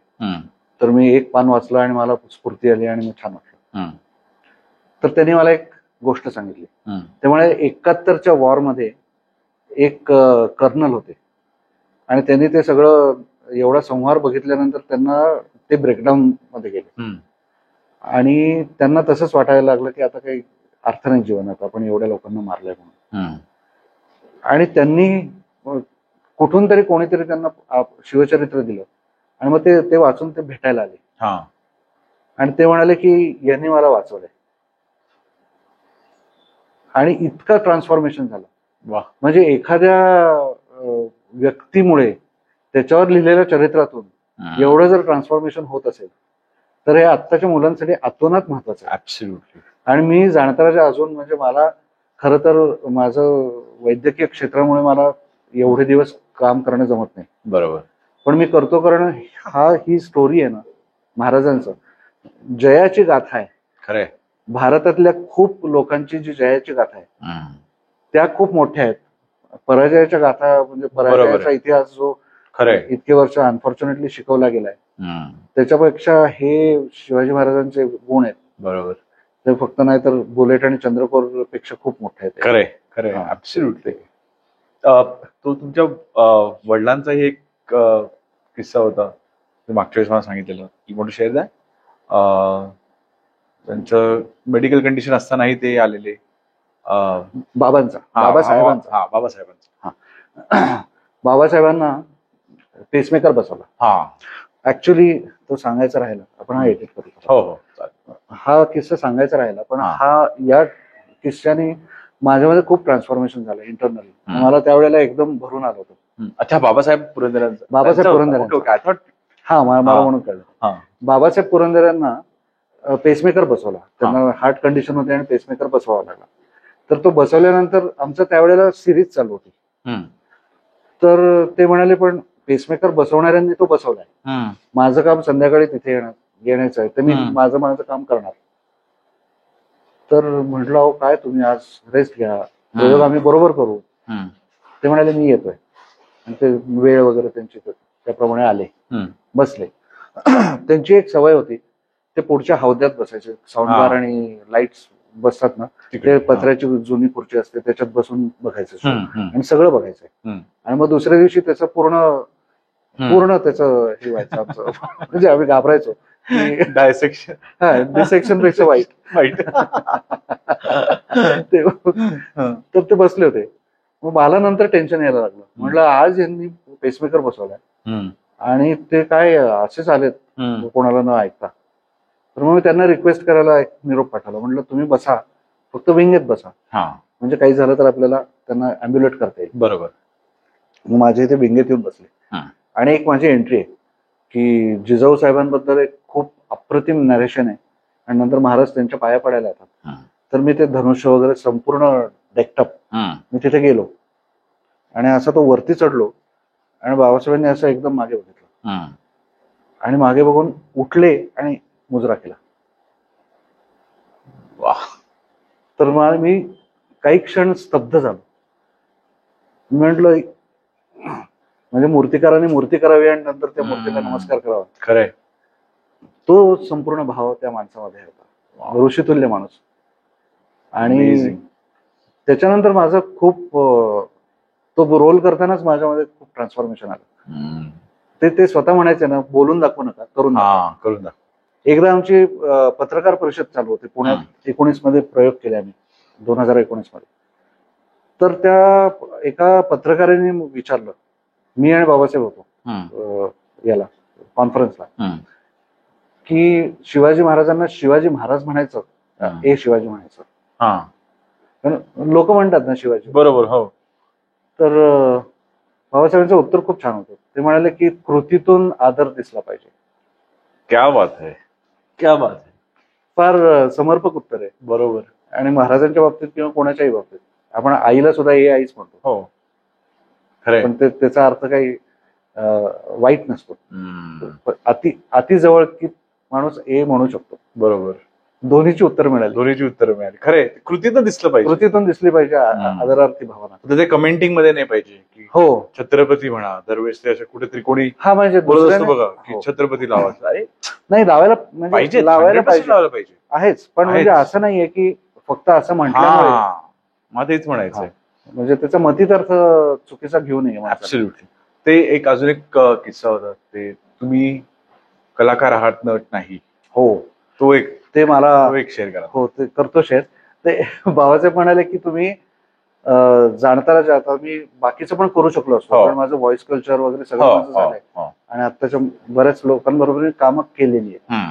तर मी एक पान वाचलं आणि मला स्फूर्ती आली आणि मी छान वाटलं. तर त्यांनी मला एक गोष्ट सांगितली. त्यामुळे 71च्या वॉरमध्ये एक कर्नल होते आणि त्यांनी ते सगळं एवढा संहार बघितल्यानंतर त्यांना ते ब्रेकडाऊन मध्ये गेले आणि त्यांना तसंच वाटायला लागलं की आता काही अर्थ नाही जीवनात, आपण एवढ्या लोकांना मारलंय म्हणून. आणि त्यांनी कुठून तरी कोणीतरी त्यांना शिवचरित्र दिलं आणि मग ते वाचून ते भेटायला आले आणि ते म्हणाले की यांनी मला वाचवलंय. आणि इतकं ट्रान्सफॉर्मेशन झालं. म्हणजे एखाद्या व्यक्तीमुळे त्याच्यावर लिहिलेल्या चरित्रातून एवढं जर ट्रान्सफॉर्मेशन होत असेल तर हे आत्ताच्या मुलांसाठी अतोनात महत्वाचं आहे. ऍब्सोल्युटली. आणि मी जाणताराच्या अजून म्हणजे मला खरं तर माझं वैद्यकीय क्षेत्रामुळे मला एवढे दिवस काम करणं जमत नाही, बरोबर. पण मी करतो कारण ही स्टोरी आहे ना महाराजांचं, जयाची गाथा आहे. खरंय. भारतातल्या खूप लोकांची जी जयाची गाथा आहे त्या खूप मोठ्या आहेत. पराजयाच्या गाथा म्हणजे पराजयाचा इतिहास जो खरंय. इतके वर्ष अनफॉर्च्युनेटली शिकवला गेलाय त्याच्यापेक्षा हे शिवाजी महाराजांचे गुण आहेत. बरोबर. ते फक्त नाही तर बुलेट आणि चंद्रकोर पेक्षा खूप मोठे आहेत. खरंय खरंय. ऍब्सोल्युटली. तो तुमच्या वडिलांचाही एक किस्सा होता, मागच्या वेळेस मला सांगितलेलं. की मोठं शेअर द्या. त्यांचं मेडिकल कंडिशन असतानाही ते आलेले. बाबासाहेबांचा. बाबासाहेबांना पेसमेकर बसवला. ऍक्च्युली तो सांगायचा राहिला, आपण हा एडिट करू. हो. हा किस्सा सांगायचा राहिला, पण या किस्स्याने माझ्यामध्ये खूप ट्रान्सफॉर्मेशन झालं इंटरनली. मला त्यावेळेला एकदम भरून आलं होतं. अच्छा, बाबासाहेब पुरंदरेंचं. हा, मला म्हणून कळलं. बाबासाहेब पुरंदरेंना पेसमेकर बसवला. त्यांना हार्ट कंडिशन होते आणि पेसमेकर बसवावा लागला. तर तो बसवल्यानंतर आमचं त्यावेळेला सिरीज चालू होती. तर ते म्हणाले पण पेसमेकर बसवणाऱ्यांनी तो बसवलाय, माझं काम संध्याकाळी तिथे येण्याचं आहे, तर मी माझं काम करणार. तर म्हटलं अहो काय तुम्ही आज रेस्ट घ्या, प्रयोग आम्ही बरोबर करू. ते म्हणाले मी येतोय. आणि ते वेळ वगैरे त्यांची त्याप्रमाणे आले, बसले. त्यांची एक सवय होती, ते पुढच्या हौद्यात बसायचे. साऊंड बार आणि लाईट्स बसतात ना, ते पत्र्याची जुनी खुर्ची असते त्याच्यात बसून बघायचं आणि सगळं बघायचंय. आणि मग दुसऱ्या दिवशी त्याचं पूर्ण त्याचं हे व्हायचं आमचं. म्हणजे आम्ही घाबरायचो. डिसेक्शन पेक्षा वाईट. तर ते बसले होते. मग मला नंतर टेन्शन यायला लागलं. म्हटलं आज यांनी पेसमेकर बसवलाय आणि ते काय असेच आलेत कोणाला न ऐकता. तर मग मी त्यांना रिक्वेस्ट करायला एक निरोप पाठवला. म्हटलं तुम्ही बसा, फक्त विंगेत बसा, म्हणजे काही झालं तर आपल्याला त्यांना अँब्युलेट करता येईल. बरोबर. मग माझ्या इथे विंगेत येऊन बसले. आणि एक माझी एंट्री आहे की जिजाऊ साहेबांबद्दल एक खूप अप्रतिम नरेशन आहे आणि नंतर महाराज त्यांच्या पाया पडायला येतात. तर मी ते धनुष्य वगैरे संपूर्ण डेक्टअप मी तिथे गेलो आणि असा तो वरती चढलो आणि बाबासाहेबांनी असं एकदम मागे बघितलं आणि मागे बघून उठले आणि मुजरा केला. वाह. तर मी काही क्षण स्तब्ध झालो. म्हटलं म्हणजे मूर्तिकाराने मूर्ती करावी आणि नंतर त्या मूर्तीला नमस्कार करावा. खरंय. तो संपूर्ण भाव त्या माणसामध्ये होता. ऋषितुल्य माणूस. आणि त्याच्यानंतर माझं खूप तो रोल करतानाच माझ्यामध्ये खूप ट्रान्सफॉर्मेशन आलं. ते स्वतः म्हणायचे ना, बोलून दाखवू नका, करून दाखवा. एकदा आमची पत्रकार परिषद चालू होती पुण्यात. 19 मध्ये प्रयोग केले आम्ही, 2019 मध्ये. तर त्या एका पत्रकाराने विचारलं, मी आणि बाबासाहेब होतो याला कॉन्फरन्सला, की शिवाजी महाराजांना शिवाजी महाराज म्हणायचं, शिवाजी म्हणायचं. लोक म्हणतात ना शिवाजी. बरोबर. हो. तर बाबासाहेबांचं उत्तर खूप छान होतं. ते म्हणाले की कृतीतून आदर दिसला पाहिजे. क्या बात आहे, क्या बात आहे. फार समर्पक उत्तर आहे. बरोबर. आणि महाराजांच्या बाबतीत किंवा कोणाच्याही बाबतीत आपण आईला सुद्धा आईच म्हणतो. हो, खरं. पण त्याचा अर्थ काही वाईट नसतो. अति जवळ की माणूस म्हणू शकतो. बरोबर. दोन्हीची उत्तर मिळाली. खरे, कृतीतून दिसलं पाहिजे. कृतीतून दिसली पाहिजे आदरार्थी भावना. ते कमेंटिंग मध्ये नाही पाहिजे की हो छत्रपती म्हणा दरवेळेस ते कुठेतरी कोणी म्हणजे बोलत असतो बघा की छत्रपती लावायचं. अरे नाही, लावायला म्हणजे लावायला पाहिजे आहेच, पण म्हणजे असं नाहीये की फक्त असं म्हटल्यामुळे. मला तेच म्हणायचंय, म्हणजे त्याचा मतीत अर्थ चुकीचा घेऊ नये. ऍब्सोल्युटली. ते एक अजून एक किस्सा होता, ते तुम्ही कलाकार आहात नट नाही. हो, तो एक मला एक शेअर करा. हो, ते करतो शेअर. ते बाबासाहेब म्हणाले की तुम्ही जाणताना जाता मी बाकीचं पण करू शकलो असतो, पण माझं व्हॉइस कल्चर वगैरे सगळं माझं झालंय आणि आत्ताच्या बऱ्याच लोकांबरोबर कामं केलेली आहे.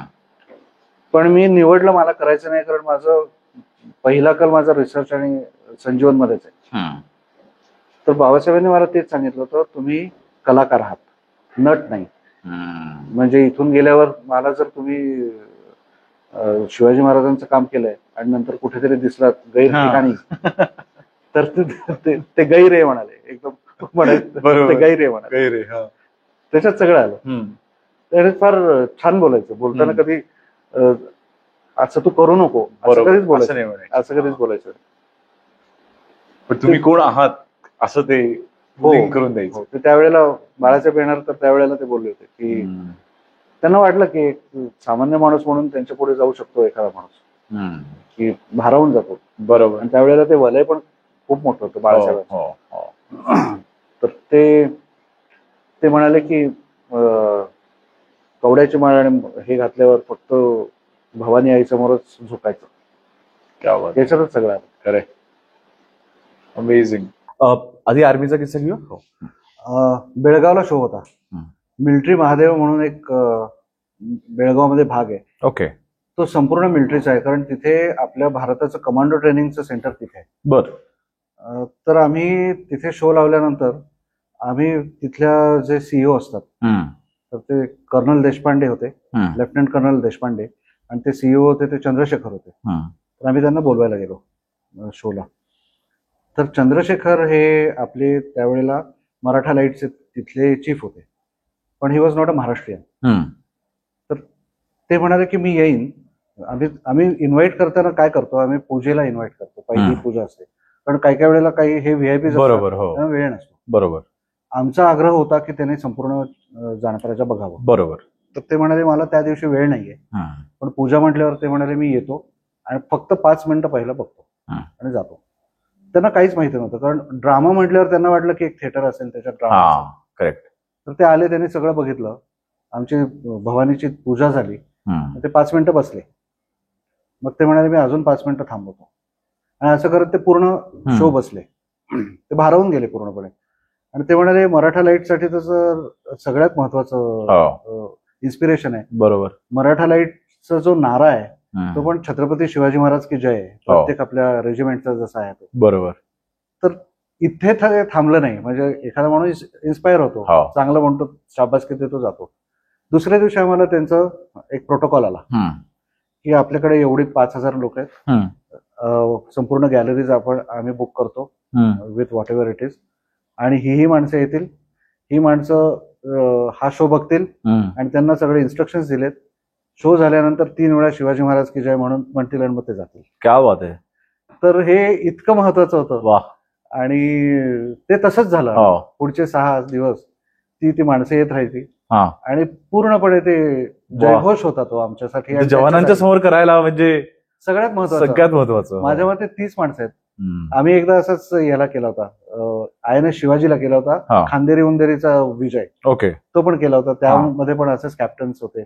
पण मी निवडलं मला करायचं नाही, कारण माझं पहिला कल माझा रिसर्च आणि संजीवन मध्येच आहे. तर बाबासाहेबांनी मला तेच सांगितलं होतं, तुम्ही कलाकार आहात, नट नाही. म्हणजे इथून गेल्यावर मला जर तुम्ही शिवाजी महाराजांचं काम केलंय आणि नंतर कुठेतरी दिसलात गैर हा. ठिकाणी, तर ते गैर आहे म्हणाले, एकदम म्हणाले बरोबर. ते गैर आहे म्हणाले. गैर आहे, हा. त्याच्यात सगळं आलं. हम्म. त्याने फार छान बोलायचं, बोलताना हम्म. कधी असं तू करू नको असं बरोबर. कधीच असं बोलायचं, नाही म्हणायचं. असं कधीच बोलायचं. पण तुम्ही कोण आहात असं ते हो. link करून द्यायचं. हो, ते त्यावेळेला बाळासाहेब येणार तर त्यावेळेला ते बोलले होते की हम्म. त्यांना वाटलं की एक सामान्य माणूस म्हणून त्यांच्या पुढे जाऊ शकतो एखादा माणूस, हम्म. की भारावून जातो. बरोबर. आणि त्यावेळेला ते वलय पण खूप मोठं होतं बाळासाहेबांचं. हो, हो, हो. तर ते म्हणाले की कवड्याची माळ आणि हे घातल्यावर फक्त भवानी आई समोरच झोपायचं. क्या बात. याच्यातच सगळं आलं. खरंय. अमेझिंग. आधी आर्मीचा किस्सा घेऊ. हो. बेळगावला शो होता, हम्म. मिलिटरी महादेव म्हणून एक बेळगावमध्ये भाग आहे. ओके. तो संपूर्ण मिलिटरीचा आहे, कारण तिथे आपल्या भारताचं कमांडो ट्रेनिंगचं सेंटर तिथे आहे. बर. तर आम्ही तिथे शो लावल्यानंतर आम्ही तिथल्या जे सीईओ असतात, तर ते कर्नल देशपांडे होते, लेफ्टनंट कर्नल देशपांडे, आणि ते सीईओ होते ते चंद्रशेखर होते. तर आम्ही त्यांना बोलवायला गेलो शोला. तर चंद्रशेखर हे आपले त्यावेळेला मराठा लाईटचे तिथले चीफ होते, पण he was not a Maharashtrian. तर ते म्हणाले की मी येईन. आम्ही इन्व्हाइट करताना काय करतो, आम्ही पूजेला इन्व्हाइट करतो, पहिली पूजा असते, कारण काही काही वेळेला काही हे व्हीआयपी बरोबर. हो. त्यांना वेळ नसतो. बरोबर. आमचा आग्रह होता की त्याने संपूर्ण जाणकाराच्या बघावं. बरोबर. तर ते म्हणाले मला त्या दिवशी वेळ नाहीये, पण पूजा म्हटल्यावर ते म्हणाले मी येतो आणि फक्त 5 मिनिटं पहिलं बघतो आणि जातो. त्यांना काहीच माहिती नव्हतं, कारण ड्रामा म्हटल्यावर त्यांना वाटलं की एक थिएटर असेल, त्याच्यात ड्रामा. करेक्ट. तर ते आले, त्यांनी सगळं बघितलं, आमची भवानीची पूजा झाली, ते 5 मिनिटं बसले. मग ते म्हणाले मी अजून 5 मिनिटं थांबवतो, आणि असं करत ते पूर्ण शो बसले. ते भारावून गेले पूर्णपणे. आणि ते म्हणाले मराठा लाईटसाठी तर सगळ्यात महत्वाचं इन्स्पिरेशन आहे. बरोबर. मराठा लाईटचा जो नारा आहे तो पण छत्रपती शिवाजी महाराज की जय आहे, प्रत्येक आपल्या रेजिमेंटचा जसा आहे तो. बरोबर. तर इथे थांबलं नाही, म्हणजे एखादा माणूस इन्स्पायर होतो, चांगलं म्हणतो, शाबासकी देतो, जातो. दुसऱ्या दिवशी आम्हाला त्यांचं एक प्रोटोकॉल आला की आपल्याकडे एवढी 5,000 लोक आहेत, संपूर्ण गॅलरीज आम्ही बुक करतो with what ever it is, आणि ही माणसं येतील, ही माणसं हा शो बघतील, आणि त्यांना सगळे इन्स्ट्रक्शन्स दिलेत. शो झाल्यानंतर 3 वेळा शिवाजी महाराज की जय म्हणून म्हणतील आणि मग ते जातील. क्या बात आहे. तर हे इतकं महत्वाचं होतं. वाह. आणि ते तसंच झालं. पुढचे 6 दिवस ती माणसं येत राहायची, आणि पूर्णपणे ते जयघोष होता तो आमच्यासाठी. जवानांच्या समोर करायला म्हणजे सगळ्यात महत्वाचं माझ्या मते 30 माणसं आहेत. आम्ही एकदा असंच याला केला होता, INS शिवाजीला केला होता, खांदेरी उंदेरीचा विजय. ओके. तो पण केला होता, त्यामध्ये पण असेच कॅप्टन्स होते,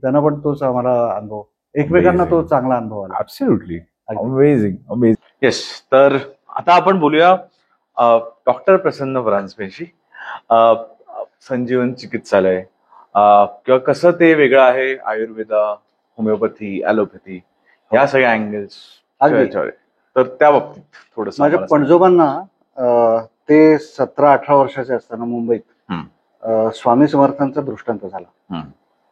त्यांना पण तोच आम्हाला अनुभव, एकमेकांना तो चांगला अनुभव आला. ऍब्सोल्युटली. अमेझिंग. अमेझिंग. येस. तर आता आपण बोलूया डॉक्टर प्रसन्न परांजपेशी. संजीवन चिकित्सालय किंवा कसं ते वेगळं आहे, आयुर्वेदा, होमिओपॅथी, ॲलोपॅथी, या सगळ्या अँगल्स. तर त्या बाबतीत थोडंसं माझ्या पणजोबांना ते 17-18 वर्षाचे असताना मुंबईत स्वामी समर्थांचा दृष्टांत झाला.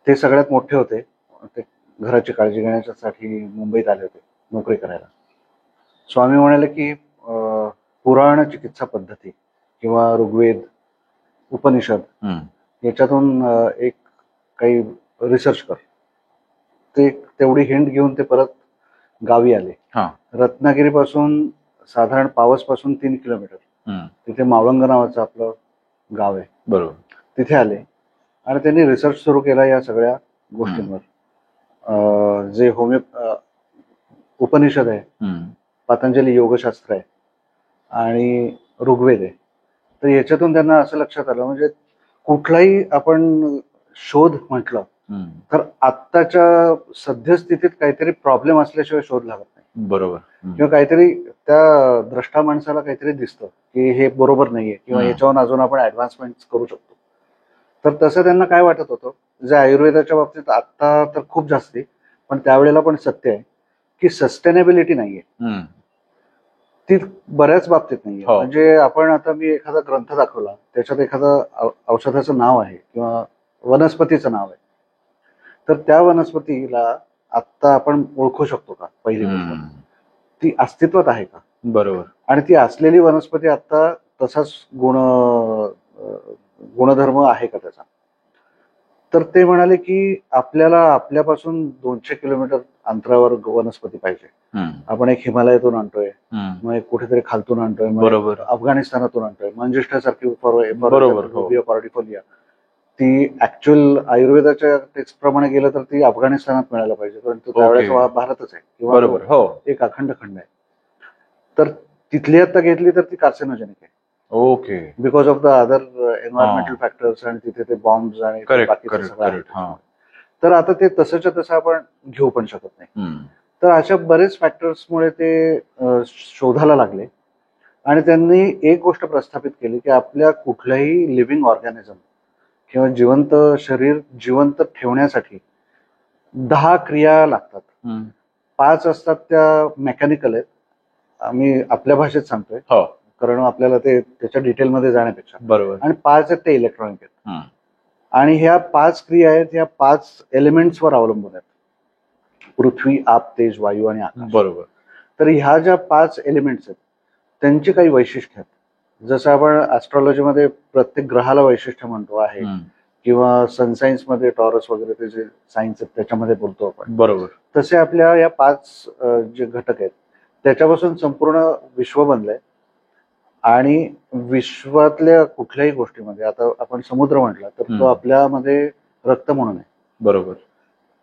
ते सगळ्यात मोठे होते, ते घराची काळजी घेण्यासाठी मुंबईत आले होते नोकरी करायला. स्वामी म्हणाले की पुराण चिकित्सा पद्धती किंवा ऋग्वेद, उपनिषद याच्यातून एक काही रिसर्च कर. ते तेवढी हिंट घेऊन ते परत गावी आले. रत्नागिरीपासून साधारण पावसपासून 3 किलोमीटर तिथे मावळंग नावाचं आपलं गाव आहे. बरोबर. तिथे आले आणि त्यांनी रिसर्च सुरू केला या सगळ्या गोष्टींवर. जे उपनिषद आहे, पतंजली योगशास्त्र आहे आणि ऋग्वेद आहे. तर याच्यातून त्यांना असं लक्षात आलं, म्हणजे कुठलाही आपण शोध म्हटलं तर आत्ताच्या सद्यस्थितीत काहीतरी प्रॉब्लेम असल्याशिवाय शोध लागत नाही. बरोबर. किंवा काहीतरी त्या द्रष्टा माणसाला काहीतरी दिसतं की हे बरोबर नाहीये, किंवा याच्यावर अजून आपण ऍडव्हान्समेंट करू शकतो. तर तसं त्यांना काय वाटत होतं, जे आयुर्वेदाच्या बाबतीत आता तर खूप जास्ती, पण त्यावेळेला पण सत्य आहे की सस्टेनेबिलिटी नाहीये. ती बऱ्याच बाबतीत नाही. हो. म्हणजे आपण आता मी एखादा ग्रंथ दाखवला, त्याच्यात एखादं औषधाचं नाव आहे किंवा वनस्पतीचं नाव आहे, तर त्या वनस्पतीला आत्ता आपण ओळखू शकतो का? पहिली गोष्ट, ती अस्तित्वात आहे का? बरोबर. आणि ती असलेली वनस्पती आता तसाच गुणधर्म आहे का त्याचा? तर ते म्हणाले की आपल्याला आपल्यापासून 200 किलोमीटर अंतरावर वनस्पती पाहिजे. आपण एक हिमालयातून आणतोय, मग एक कुठेतरी खालतून आणतोय, मग बरोबर. एक अफगाणिस्तानातून आणतोय. मंजिष्ठासारखी बरोबर, हो. पार्टिफोलिया ती ऍक्च्युअल आयुर्वेदाच्या टेक्स्ट प्रमाणे गेलं तर ती अफगाणिस्तानात मिळायला पाहिजे, परंतु त्यावेळेस ओके. भारतच आहे किंवा बरोबर, हो. एक अखंड खंड आहे. तर तिथली आता घेतली तर ती कार्सिनोजेनिक आहे, okay. Because of the other environmental factors आणि तिथे ते बॉम्ब्स आणि ते करेक्ट, बाकीचं करेक्ट, सगळं आहे. करेक्ट. हा. तर आता ते तसंच्या तसं आपण घेऊ पण शकत नाही. तर अशा बरेच फॅक्टर्समुळे ते शोधायला लागले आणि त्यांनी एक गोष्ट प्रस्थापित केली की आपल्या कुठल्याही लिव्हिंग ऑर्गॅनिझम किंवा जिवंत शरीर जिवंत ठेवण्यासाठी 10 क्रिया लागतात. 5 असतात त्या मेकॅनिकल आहेत, आम्ही आपल्या भाषेत सांगतोय हो. कारण आपल्याला ते त्याच्या डिटेलमध्ये जाण्यापेक्षा, बरोबर. आणि 5 आहेत ते इलेक्ट्रॉनिक आहेत. आणि ह्या 5 क्रिया आहेत, ह्या 5 एलिमेंट्सवर अवलंबून आहेत: पृथ्वी, आप, तेज, वायू आणि आकाश. बरोबर. तर ह्या ज्या 5 एलिमेंट्स आहेत त्यांची काही वैशिष्ट्य आहेत. जसं आपण ऍस्ट्रॉलॉजीमध्ये प्रत्येक ग्रहाला वैशिष्ट्य म्हणतो आहे, किंवा सनसाइन्स मध्ये टॉरस वगैरे ते जे सायन्स आहेत त्याच्यामध्ये बोलतो आपण, बरोबर. तसे आपल्या या 5 जे घटक आहेत त्याच्यापासून संपूर्ण विश्व बनलंय. आणि विश्वातल्या कुठल्याही गोष्टीमध्ये, आता आपण समुद्र म्हटला तर तो आपल्यामध्ये रक्त म्हणून आहे. बरोबर.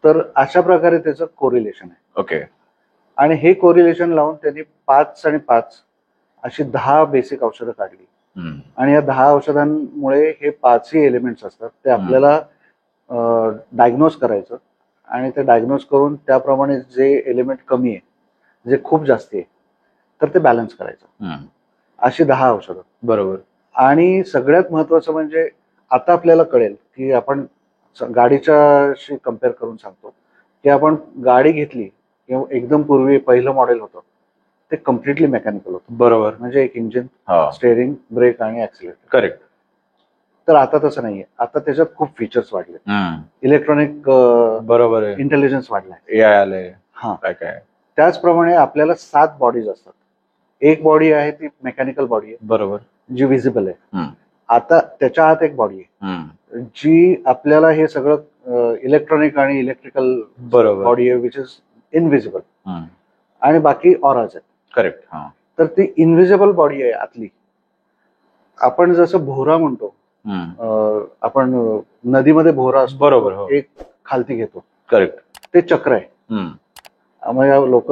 तर अशा प्रकारे त्याचं कोरिलेशन आहे. ओके. आणि हे कोरिलेशन लावून त्यांनी 5 आणि 5 अशी 10 बेसिक औषधं काढली. आणि या 10 औषधांमुळे हे 5ही एलिमेंट्स असतात ते आपल्याला डायग्नोज करायचं, आणि ते डायग्नोज करून त्याप्रमाणे जे एलिमेंट कमी आहे, जे खूप जास्ती आहे, तर ते बॅलन्स करायचं. अशी 10 औषधं. बरोबर. आणि सगळ्यात महत्वाचं म्हणजे आता आपल्याला कळेल की आपण गाडीच्याशी कम्पेअर करून सांगतो की आपण गाडी घेतली किंवा एकदम पूर्वी पहिलं मॉडेल होतं ते कम्प्लिटली मेकॅनिकल होतं. बरोबर. म्हणजे एक इंजिन, हा. स्टेअरिंग, ब्रेक आणि ऍक्सिलेटर. करेक्ट. तर आता तसं नाहीये. आता त्याच्यात खूप फीचर्स वाढले, इलेक्ट्रॉनिक बरोबर आहे. इंटेलिजन्स वाढलाय, AI आलंय. हा. काय काय. त्याचप्रमाणे आपल्याला 7 बॉडीज असतात. एक बॉडी आहे ती मेकॅनिकल बॉडी आहे, बरोबर, जी विजिबल आहे. आता त्याच्या आत एक बॉडी आहे जी आपल्याला हे सगळं इलेक्ट्रॉनिक आणि इलेक्ट्रिकल बॉडी आहे, विच इज इनविजिबल. आणि बाकी ऑराज आहेत. करेक्ट. तर ती इनविजिबल बॉडी आहे आतली. आपण जसं भोवरा म्हणतो, आपण नदीमध्ये भोवरा असतो, बरोबर, हो. एक खालती घेतो, करेक्ट. ते चक्र आहे. म्हणजे लोक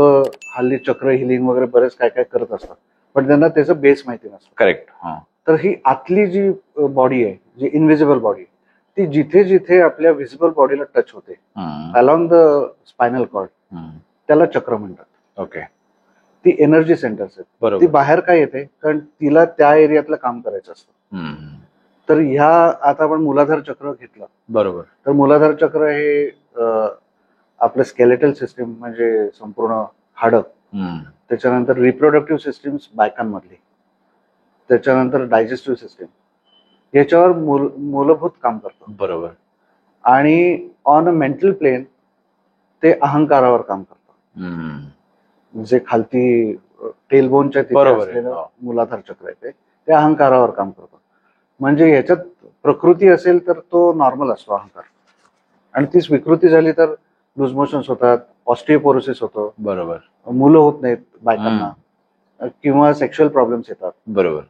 हल्ली चक्र हिलिंग वगैरे बरेच काय काय करत असतात, पण त्यांना त्याचं बेस माहिती नसतं. करेक्ट. तर ही आतली जी बॉडी आहे, जी इनविजिबल बॉडी, ती जिथे जिथे आपल्या व्हिजिबल बॉडीला टच होते अलॉंग द स्पायनल कॉर्ड, त्याला चक्र म्हणतात. ओके. ती एनर्जी सेंटर्स आहेत. बरोबर. ती बाहेर काय येते, कारण तिला त्या एरियातलं काम करायचं असतं. तर ह्या आता आपण मूलाधार चक्र घेतलं, बरोबर, तर मूलाधार चक्र हे आपलं स्केलेटल सिस्टीम म्हणजे संपूर्ण हाडं, त्याच्यानंतर रिप्रोडक्टिव्ह सिस्टीम्स बायकांमधली, त्याच्यानंतर डायजेस्टिव्ह सिस्टीम, याच्यावर मूलभूत काम करतं. बरोबर. आणि ऑन अ मेंटल प्लेन ते अहंकारावर काम करतं. जे खालती टेलबोनच्या तिथे असलेलं मूलाधार चक्र आहे ते अहंकारावर काम करतं. म्हणजे याच्यात प्रकृती असेल तर तो नॉर्मल असतो अहंकार, आणि तीच विकृती झाली तर लूज मोशन्स होतात, ऑस्टिओपोरोसिस होतं, बरोबर, मुलं होत नाहीत बायकांना, किंवा सेक्शुअल प्रॉब्लेम्स येतात. बरोबर.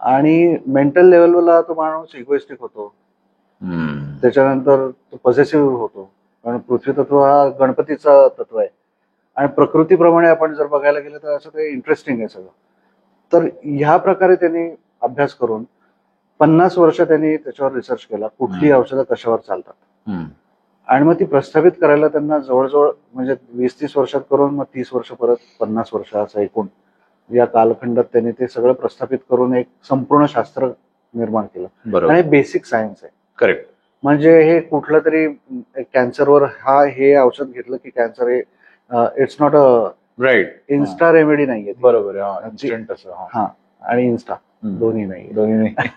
आणि मेंटल लेवलला तो माणूस इगोइस्टिक होतो, त्याच्यानंतर तो पॉझिटिव्ह होतो, कारण पृथ्वी तत्व हा गणपतीचा तत्व आहे. आणि प्रकृतीप्रमाणे आपण जर बघायला गेलं तर असं ते इंटरेस्टिंग आहे सगळं. तर ह्या प्रकारे त्यांनी अभ्यास करून 50 वर्ष त्यांनी त्याच्यावर रिसर्च केला, कुठली औषधं कशावर चालतात. आणि मग ती प्रस्थापित करायला त्यांना जवळजवळ म्हणजे 20-30 वर्षात करून मग 30 वर्ष परत 50 वर्ष असं एकूण या कालखंडात त्यांनी ते सगळं प्रस्थापित करून एक संपूर्ण शास्त्र निर्माण केलं. आणि बेसिक सायन्स आहे. करेक्ट. म्हणजे हे कुठलं तरी कॅन्सरवर हे औषध घेतलं की कॅन्सर हे it's not a right. Insta remedy नाहीये ती. बरोबर आहे. इन्स्टंट असं. हा आणि इन्स्टा हम्म. दोन्ही नाही. दोन्ही नाही.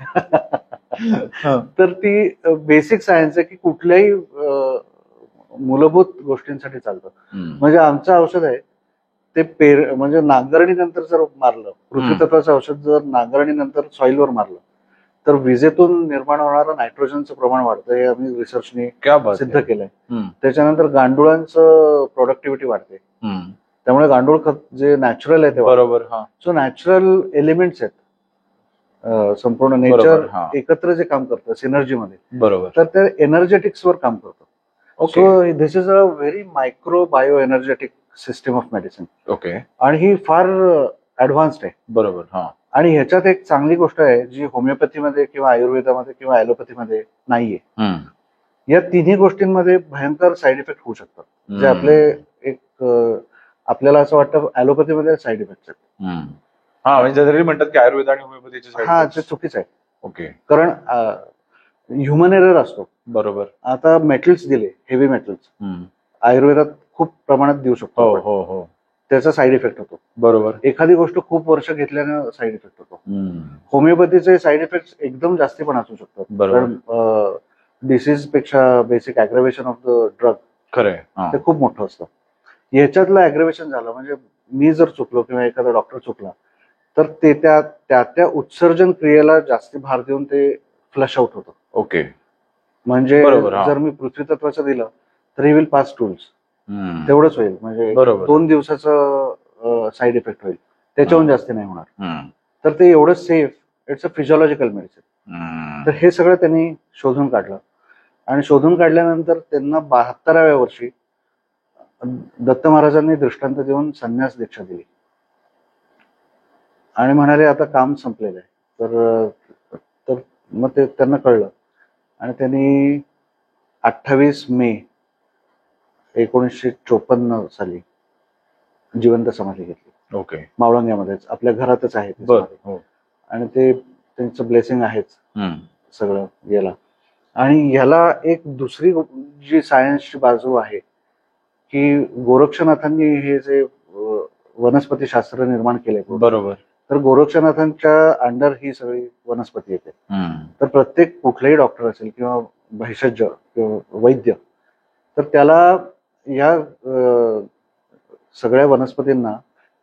हा. तर ती बेसिक सायन्स आहे की कुठल्याही मूलभूत गोष्टींसाठी चालतं. हम्म. म्हणजे आमचं औषध आहे ते म्हणजे नांगरणीनंतर जर मारलं, पृथ्वीतत्वाचं औषध जर नांगरणीनंतर सॉइलवर मारलं तर विजेतून निर्माण होणारं नायट्रोजनचं प्रमाण वाढतं. हे आम्ही रिसर्चने क्या बात सिद्ध आहे. केलंय. हम्म. त्याच्यानंतर गांडुळांचं प्रोडक्टिव्हिटी वाढते. हम्म. त्यामुळे गांडूळ खत जे नॅचरल आहे ते बरोबर. हा. सो नॅचरल एलिमेंट्स आहेत. संपूर्ण बरोबर. नेचर हा. एकत्र जे काम करतं सिनर्जीमध्ये, बरोबर. तर ते एनर्जेटिक्सवर काम करतं. Okay. So this is a very micro bio energetic system of medicine okay. आणि ही फार ऍडव्हान्स्ड आहे. बरोबर. हा. आणि ह्याच्यात एक चांगली गोष्ट आहे जी होमिओपॅथीमध्ये किंवा आयुर्वेदामध्ये किंवा ॲलोपॅथीमध्ये नाहीये. हम्म. या तिन्ही गोष्टींमध्ये भयंकर साईड इफेक्ट होऊ शकतात. जे आपले एक आपल्याला असं वाटतं ॲलोपॅथीमध्ये साईड इफेक्ट आहेत. हम्म. हा, म्हणजे जनरली म्हणतात की आयुर्वेद आणि होमिओपॅथीचे side हा, effects. ते चुकीचं आहे. ओके. कारण ह्युमन एरर असतो. बरोबर. आता मेटल्स दिले, हेवी मेटल्स हम्म. आयुर्वेदात खूप प्रमाणात देऊ शकतो हो आपण. हो हो. त्याचा साईड इफेक्ट होतो. बरोबर. एखादी गोष्ट खूप वर्ष घेतल्यानं साईड इफेक्ट होतो. हम्म. होमिओपॅथीचे साईड इफेक्ट एकदम जास्ती पण असू शकतात. बरोबर. कारण डिसीज पेक्षा बेसिक अॅग्रेवेशन ऑफ द ड्रग खरंय. हा. ते खूप मोठं असतं. ह्याच्यातलं अॅग्रेवेशन झालं म्हणजे मी जर चुकलो किंवा एखादा डॉक्टर चुकला तर ते त्या उत्सर्जन क्रियेला जास्ती भार देऊन ते फ्लश आउट होतं. ओके. म्हणजे बरोबर, हा. जर मी पृथ्वी तत्वाचं दिलं तर ही विल पास टूल्स, हम्म. तेवढंच होईल. म्हणजे बरोबर. 2 दिवसाचं साईड इफेक्ट होईल, त्याच्याहून जास्ती नाही होणार. हम्म. तर ते एवढं safe, it's a physiological medicine. हम्म. तर हे सगळं त्यांनी शोधून काढलं आणि शोधून काढल्यानंतर त्यांना 72व्या वर्षी दत्त महाराजांनी दृष्टांत देऊन संन्यास दीक्षा दिली आणि म्हणाले आता काम संपलेलं आहे. तर मग ते त्यांना कळलं आणि त्यांनी 28 मे 1954 साली जिवंत समाधी घेतली. ओके. मावळंग्यामध्येच आपल्या घरातच आहे ती बर. समाधी. हो. आणि ते त्यांचं ब्लेसिंग आहेच हम्म. सगळं याला. आणि ह्याला एक दुसरी जी सायन्सची बाजू आहे की गोरक्षनाथांनी हे जे वनस्पती शास्त्र निर्माण केले, बरोबर. तर गोरक्षनाथांच्या अंडर ही सगळी वनस्पती येते. हम्म. तर प्रत्येक कुठलाही डॉक्टर असेल किंवा भेषज किंवा वैद्य तर त्याला या सगळ्या वनस्पतींना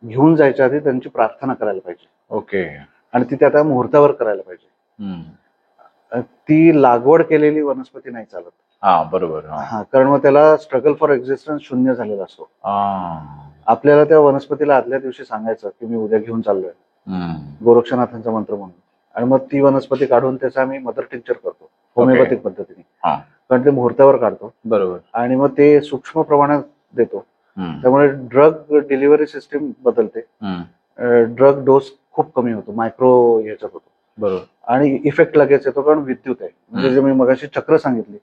घेऊन जायच्या आधी त्यांची प्रार्थना करायला पाहिजे. ओके. आणि ती त्या मुहूर्तावर करायला पाहिजे. हम्म. ती लागवड केलेली वनस्पती नाही चालत. हा, बरोबर. हा. हा, कारण मग त्याला स्ट्रगल फॉर एक्झिस्टन्स शून्य झालेला असतो. हा. आपल्याला त्या वनस्पतीला आदल्या दिवशी सांगायचं की मी उद्या घेऊन चाललोय, हम्म. गोरक्षनाथांचा मंत्र म्हणून, आणि मग ती वनस्पती काढून त्याचा आम्ही मदर टिंक्चर करतो होमिओपॅथिक पद्धतीने. हा. कारण ते मुहूर्तावर काढतो बरोबर. आणि मग ते सूक्ष्म प्रमाणात देतो. हम्म. त्यामुळे ड्रग डिलिव्हरी सिस्टीम बदलते. हम्म. ड्रग डोस खूप कमी होतो, मायक्रो ह्याच्यात होतो. बरोबर. आणि इफेक्ट लगेच येतो कारण विद्युत आहे. म्हणजे जे मी मगाशी चक्र सांगितली,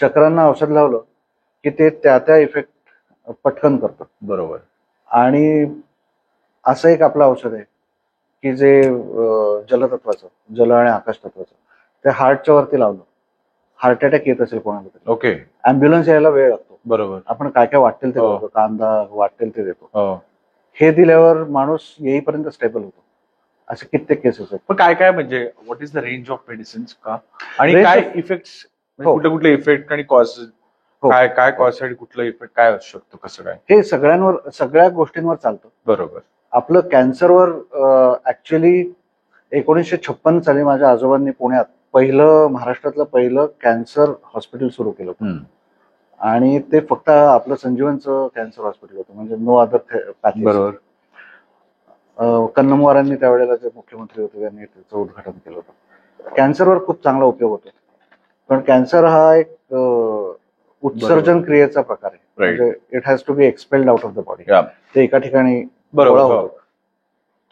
चक्रांना औषध लावलं की ते त्या इफेक्ट पटकन करतं. बरोबर. आणि असं एक आपलं औषध आहे की जे जलतत्वाचं, जल आणि आकाश तत्वाचं, ते हार्टच्या वरती लावलं, हार्ट अटॅक येत असेल कोणाला तरी, ओके. अँब्युलन्स यायला वेळ लागतो. बरोबर. आपण काय काय वाटेल ते हो. देतो, कांदा वाटेल ते देतो. हो. हे दिल्यावर माणूस येईपर्यंत स्टेबल होतो. असे कित्येक केसेस आहेत. पण काय काय म्हणजे what is the range of medicines का, आणि Range काय of- इफेक्ट्स, हो. कुठले कुठले इफेक्ट आणि कॉज, हो. काय काय कॉज साठी कुठला इफेक्ट काय असू शकतो, कसं काय? हे सगळ्या गोष्टींवर चालतं. बरोबर. आपलं कॅन्सरवर ऍक्च्युली 1956 साली माझ्या आजोबांनी पुण्यात महाराष्ट्रातलं पहिलं कॅन्सर हॉस्पिटल सुरू केलं होतं. हम्म. आणि ते फक्त आपलं संजीवनचं कॅन्सर हॉस्पिटल होतं, म्हणजे नो अदर पॅथी. बरोबर. कन्नमवारांनी त्यावेळेला जे मुख्यमंत्री होते त्यांनी त्याचं उद्घाटन केलं होतं. कॅन्सरवर खूप चांगला उपयोग होतो, पण कॅन्सर हा एक उत्सर्जन क्रियेचा प्रकार आहे. Right. म्हणजे it has to be expelled out of the body. Yeah. ते एका ठिकाणी बरोबर. गोळा हो. होतो,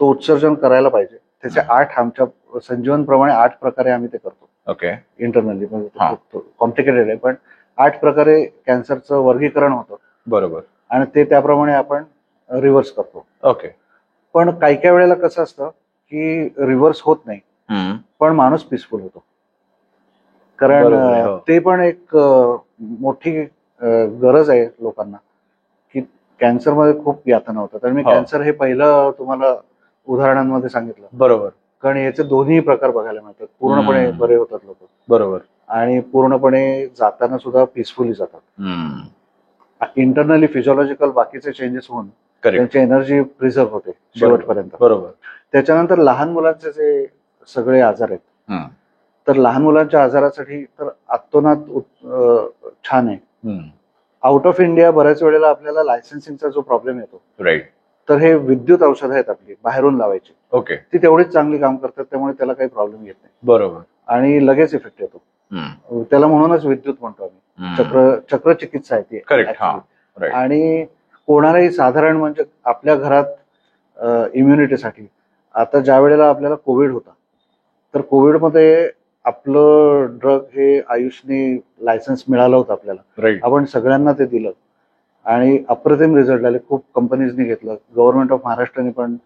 तो उत्सर्जन करायला पाहिजे. त्याचे 8 आमच्या संजीवन प्रमाणे 8 प्रकारे आम्ही ते करतो ओके. इंटरनली. हा. कॉम्प्लिकेटेड आहे, पण 8 प्रकारे कॅन्सरचं वर्गीकरण होतं बरोबर. आणि ते त्याप्रमाणे आपण रिव्हर्स करतो. ओके. पण काही वेळेला कसं असतं की रिव्हर्स होत नाही, हम्म. पण माणूस पीसफुल होतो. कारण बरोबर आहे, हो. ते पण एक मोठी गरज आहे लोकांना की कॅन्सरमध्ये खूप यातना होतात आणि मी हो. कॅन्सर हे पहिलं तुम्हाला उदाहरणांमध्ये सांगितलं, बरोबर कारण याचे दोन्ही प्रकार बघायला मिळतात. पूर्णपणे हम्म. बरे होतात लोक बरोबर. आणि पूर्णपणे जाताना सुद्धा पीसफुली जातात. इंटरनली फिजिओलॉजिकल बाकीचे चेंजेस होऊन करेक्ट. त्यांची एनर्जी प्रिझर्व होते शेवटपर्यंत. बरोबर. त्याच्यानंतर लहान मुलांचे जे सगळे आजार आहेत, हम्म. तर लहान मुलांच्या आजारासाठी तर अतोनात छान आहे. आउट ऑफ इंडिया बऱ्याच वेळेला आपल्याला लायसन्सिंगचा जो प्रॉब्लेम येतो, राईट. तर हे विद्युत औषधं आहेत आपली बाहेरून लावायची, ओके. ती तेवढीच चांगली काम करतात, त्यामुळे त्याला काही प्रॉब्लेम येत नाही बरोबर. आणि लगेच इफेक्ट येतो. त्याला म्हणूनच विद्युत म्हणतो आम्ही. चक्रचिकित्सा आहे ती करेक्ट. हा. actually. राईट. आणि कोणालाही साधारण म्हणजे आपल्या घरात इम्युनिटीसाठी आता ज्या वेळेला आपल्याला कोविड होता, तर कोविडमध्ये आपलं ड्रग हे आयुषने लायसन्स मिळालं होतं आपल्याला. राईट. आपण सगळ्यांना ते दिलं आणि अप्रतिम रिझल्ट आले. खूप कंपनीजनी घेतलं, गव्हर्नमेंट ऑफ महाराष्ट्राने पण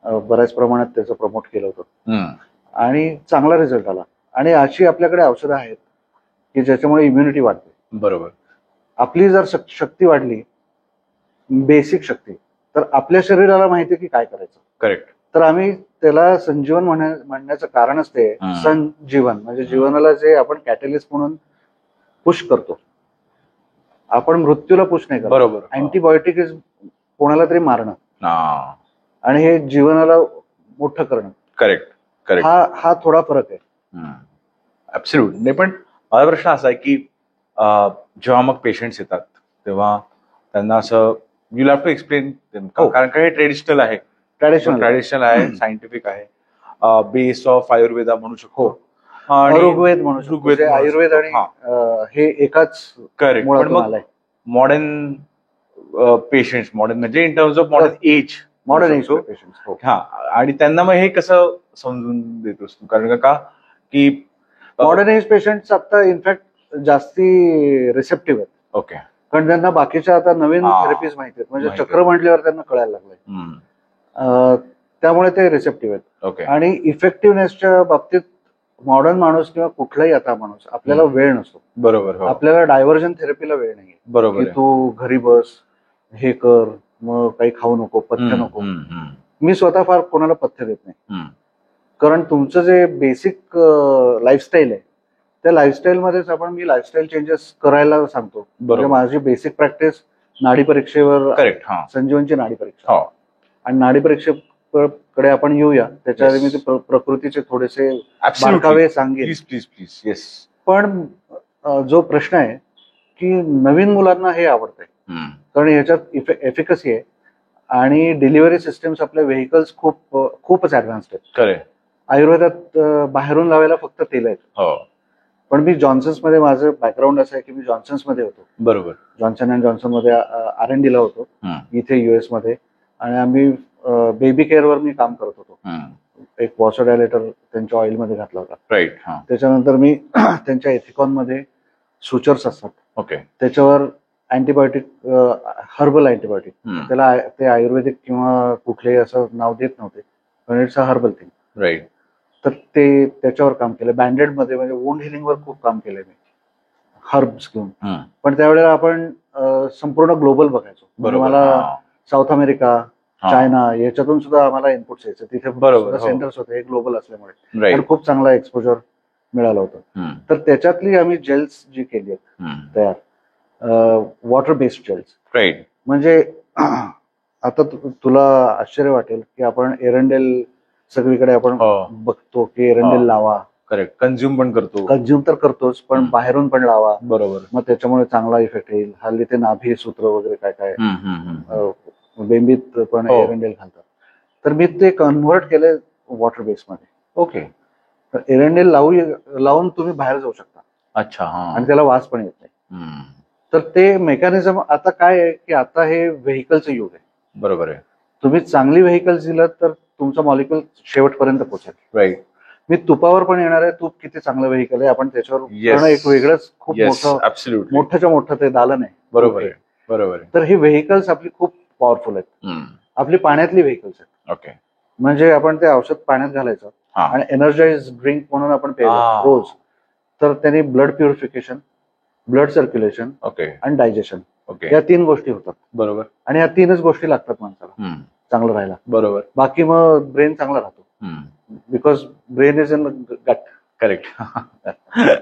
बऱ्याच प्रमाणात त्याचं प्रमोट केलं होतं आणि चांगला रिझल्ट आला. आणि अशी आपल्याकडे औषधं आहेत की ज्याच्यामुळे इम्युनिटी वाढते. बरोबर. आपली जर शक्ती वाढली, बेसिक शक्ती, तर आपल्या शरीराला माहिती आहे की काय करायचं. करेक्ट. तर आम्ही त्याला संजीवन म्हणण्याचं कारणच ते संजीवन, म्हणजे जीवनाला जे आपण कॅटलिस्ट म्हणून पुश करतो. आपण मृत्यूला पुश नाही करतो. बरोबर. अँटीबायोटिक इज कोणाला तरी मारणं हा. आणि हे जीवनाला मोठं करणं. करेक्ट. करेक्ट. हा थोडा फरक आहे. ऍब्सोल्यूट. नाही, पण माझा प्रश्न असा आहे की जेव्हा मग पेशंट्स येतात तेव्हा त्यांना असं यू हॅव टू एक्सप्लेन, कारण का हे ट्रेडिशनल आहे, ट्रॅडिशनल आहे, सायंटिफिक आहे, बेस ऑफ आयुर्वेदा म्हणू शकतो, ऋग्वेद म्हणू शकतो. म्हणजे आयुर्वेद आणि हे एकाच करेक्ट. पण मुळातून मग आलंय. मॉडर्न पेशंट्स, मॉडर्न म्हणजे in terms of modern age, modern age patients. हा, आणि त्यांना मग हे कसं समजून देतोस तू? कारण का की मॉडर्न एज पेशंट्स आता इनफॅक्ट जास्ती रिसेप्टिव्ह आहेत. ओके. कारण त्यांना बाकीच्या आता नवीन थेरपीज माहिती आहेत. म्हणजे चक्र म्हटल्यावर त्यांना कळायला लागलंय, त्यामुळे ते रिसेप्टिव्ह आहेत. ओके. आणि इफेक्टिव्हनेसच्या बाबतीत मॉडर्न माणूस किंवा कुठलाही आता माणूस, आपल्याला वेळ नसतो. बरोबर. आपल्याला डायव्हर्जन थेरपीला वेळ नाहीये. बरोबर. की तू घरी बस, हे कर, मग काही खाऊ नको, पथ्य नको. मी स्वतः फार कोणाला पथ्य देत नाही, कारण तुमचं जे बेसिक लाईफस्टाईल आहे त्या लाईफस्टाईल मध्येच मी लाईफस्टाईल चेंजेस करायला सांगतो. म्हणजे माझी बेसिक प्रॅक्टिस नाडी परीक्षेवर, करेक्ट, संजीवनची नाडी परीक्षा. हो. आणि नाडी परीक्षेकडे आपण येऊया, त्याच्याआधी मी ते प्रकृतीचे थोडेसे बारकावे सांगेन. Please please please. येस. पण जो प्रश्न आहे की नवीन मुलांना हे आवडतंय, कारण ह्याच्यात एफिकसी आहे आणि डिलिव्हरी सिस्टम्स आपल्या व्हेकल्स खूपच ऍडव्हान्स्ड आहेत. करेक्ट. आयुर्वेदात बाहेरून लावायला फक्त तेल आहेत. हो. पण मी जॉन्सन्स मध्ये, माझं बॅकग्राऊंड असं आहे की मी जॉन्सन्स मध्ये होतो. बरोबर. जॉन्सन अँड जॉन्सन मध्ये R&D ला होतो इथे US मध्ये. आणि आम्ही बेबी केअरवर मी काम करत होतो. एक वॉसोडायलेटर त्यांच्या ऑइलमध्ये घातला होता. राईट. त्याच्यानंतर मी त्यांच्या एथिकॉन मध्ये सुचर्स असतात, ओके, त्याच्यावर अँटीबायोटिक, हर्बल अँटीबायोटिक, त्याला ते आयुर्वेदिक किंवा कुठलेही असं नाव देत नव्हते, पण it's a herbal thing. Right. तर ते त्याच्यावर काम केलं. बँडेड मध्ये म्हणजे वुंड हिलिंगवर खूप काम केलंय मी हर्ब्स घेऊन. पण त्यावेळेला आपण संपूर्ण ग्लोबल बघायचो. म्हणजे मला साऊथ अमेरिका, चायना याच्यातून सुद्धा आम्हाला इनपुट्स यायचे. तिथे सेंटर्स होते हे ग्लोबल असल्यामुळे, आणि खूप चांगला एक्सपोजर मिळालं होतं. तर त्याच्यातली आम्ही जेल्स जी केली आहेत तयार, वॉटर बेस्ड जेल्स. राईट. म्हणजे आता तुला आश्चर्य वाटेल की आपण एरंडेल सगळीकडे आपण बघतो की एरंडेल लावा. करेक्ट. कंझ्युम तर करतोच, पण बाहेरून पण लावा. बरोबर. मग त्याच्यामुळे चांगला इफेक्ट येईल. हल्ली ते नाभी सूत्र वगैरे काय काय बेंबीत पण एरंडेल घालतात. तर मी ते कन्व्हर्ट केले वॉटर बेस मध्ये. ओके. तर एरंडेल लावून तुम्ही बाहेर जाऊ शकता. अच्छा. आणि त्याला वास पण येत नाही. तर ते मेकॅनिझम आता काय आहे की आता हे व्हेकलचं युग आहे. बरोबर आहे. तुम्ही चांगली व्हेकल्स दिलं तर तुमचा मॉलिक्युल शेवटपर्यंत पोहोचेल. राईट. मी तुपावर पण येणार आहे. तूप किती चांगलं व्हेकल आहे, आपण त्याच्यावर एक वेगळंच खूप मोठ्याच्या मोठं ते दालन आहे. बरोबर आहे. बरोबर आहे. तर ही व्हेकल्स आपली खूप पॉवरफुल आहेत. आपली पाण्यातली व्हेकल्स आहेत. ओके. म्हणजे आपण ते औषध पाण्यात घालायचं आणि एनर्जाइज ड्रिंक म्हणून आपण प्यायचं रोज. तर त्यांनी blood purification, blood circulation okay, आणि डायजेशन ओके. या 3 गोष्टी होतात बरोबर. आणि या 3च गोष्टी लागतात माणसाला चांगलं राहायला. बरोबर. बाकी मग ब्रेन चांगला राहतो, बिकॉज ब्रेन इज इन गट. करेक्ट.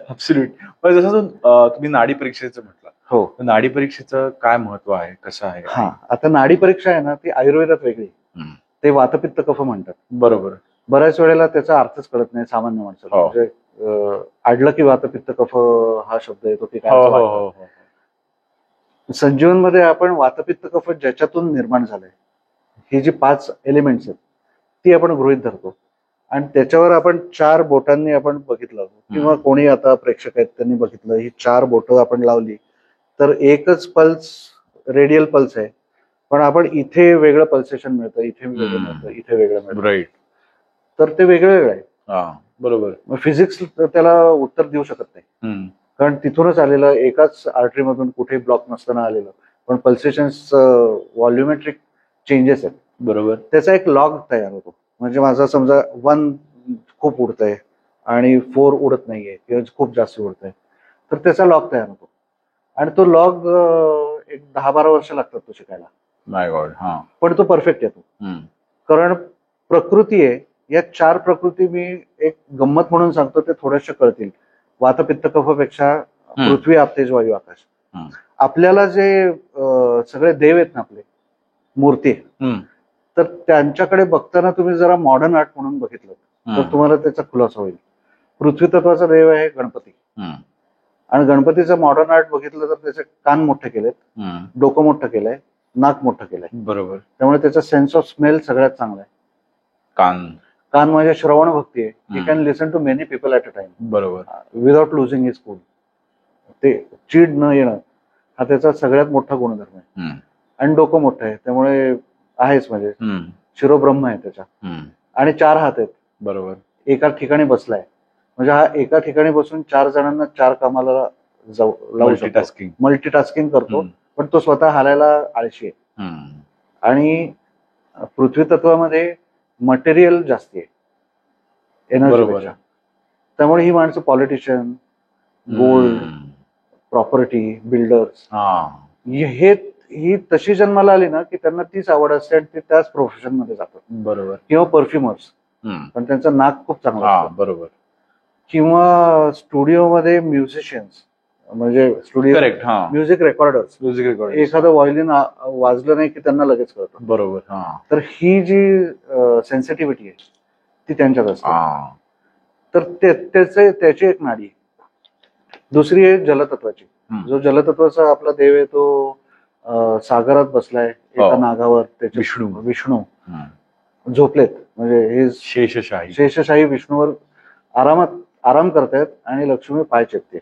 ऍब्सोल्युट. पण जसं तुम्ही नाडी परीक्षेचं म्हटलं, हो. नाडी परीक्षेचं काय महत्व आहे, कसं आहे? हा, आता नाडी परीक्षा आहे ना, ती आयुर्वेदात वेगळी, ते वातपित्त कफ म्हणतात. बरोबर. बऱ्याच वेळेला त्याचा अर्थच कळत नाही सामान्य माणसाला. म्हणजे आडलं की वातपित्त कफ हा शब्द येतो की काय. संजीवन मध्ये आपण वातपित्त कफ ज्याच्यातून निर्माण झालंय, ही जी 5 एलिमेंट्स आहेत ती आपण गृहीत धरतो आणि त्याच्यावर आपण 4 बोटांनी आपण बघितलं, किंवा कोणी आता प्रेक्षक आहेत त्यांनी बघितलं, ही 4 बोटं आपण लावली तर एकच पल्स, रेडियल पल्स आहे, पण आपण इथे वेगळं पल्सेशन मिळतं, इथे वेगळं मिळतं, इथे वेगळं मिळतं. राईट. तर ते वेगळं वेगळं आहे. बरोबर. मग फिजिक्स त्याला उत्तर देऊ शकत नाही, कारण तिथूनच आलेलं, एकाच आर्टरीमधून कुठेही ब्लॉक नसताना आलेलं, पण पल्सेशन्स व्हॉल्युमेट्रिक चेंजेस आहेत. बरोबर. त्याचा एक लॉग तयार होतो. म्हणजे माझा समजा 1 खूप उडतंय आणि 4 उडत नाहीये किंवा खूप जास्त उडतंय, तर त्याचा लॉग तयार होतो आणि तो लॉग एक 10-12 वर्ष लागतात तो शिकायला. माय गॉड. हा. पण तो परफेक्ट येतो, कारण प्रकृती आहे. या 4 प्रकृती मी एक गंमत म्हणून सांगतो, ते थोड्याशा कळतील. वातपित्त कफापेक्षा पृथ्वी, आप, तेज, वायू, आकाश. आपल्याला जे सगळे देव आहेत ना, आपले मूर्ती, तर त्यांच्याकडे बघताना तुम्ही जरा मॉडर्न आर्ट म्हणून बघितलं तर तुम्हाला त्याचा खुलासा होईल. पृथ्वी तत्वाचा देव आहे गणपती, आणि गणपतीचं मॉडर्न आर्ट बघितलं तर त्याचे कान मोठे केलेत, डोकं मोठं केलंय, नाक मोठं केलंय. बरोबर. त्यामुळे त्याचा सेन्स ऑफ स्मेल सगळ्यात चांगला आहे. कान म्हणजे श्रवण भक्ती आहे. You can listen to many people at a time. बरोबर. Without losing his cool. ते चीड न येणं हा त्याचा सगळ्यात मोठा गुणधर्म आहे. आणि डोकं मोठं आहे, त्यामुळे आहेच, म्हणजे शिरोब्रह्म आहे त्याच्या. आणि 4 हात आहेत. बरोबर. एका ठिकाणी बसलाय, म्हणजे हा एका ठिकाणी बसून 4 जणांना 4 कामाला लावू शकतो. मल्टीटास्किंग करतो, पण तो स्वतः हालायला आळशी आहे. आणि पृथ्वी तत्वामध्ये मटेरियल जास्ती आहे एनर्जीपेक्षा. त्यामुळे ही माणसं पॉलिटिशियन, गोल्ड, प्रॉपर्टी, बिल्डर्स, ही तशी जन्माला आली ना की त्यांना तीच आवड असते आणि ते त्याच प्रोफेशन मध्ये जातात. बरोबर. किंवा परफ्युमर्स, पण त्यांचं नाक खूप चांगलं असतं. बरोबर. किंवा स्टुडिओमध्ये म्युझिशियन्स, म्हणजे स्टुडिओ म्युझिक रेकॉर्डर्स. एखादं व्हायोलिन वाजलं नाही की त्यांना लगेच कळतं. बरोबर. तर ही जी सेन्सिटिव्हिटी आहे ती त्यांच्यात असते. तर त्याची एक नाडी आहे. दुसरी आहे जलतत्वाची. जो जलतत्वाचा आपला देव आहे तो सागरात बसलाय एका नागावर. त्याचे विष्णू झोपलेत, म्हणजे हे शेषशाही विष्णूवर आराम करतायत आणि लक्ष्मी पाय चेपते.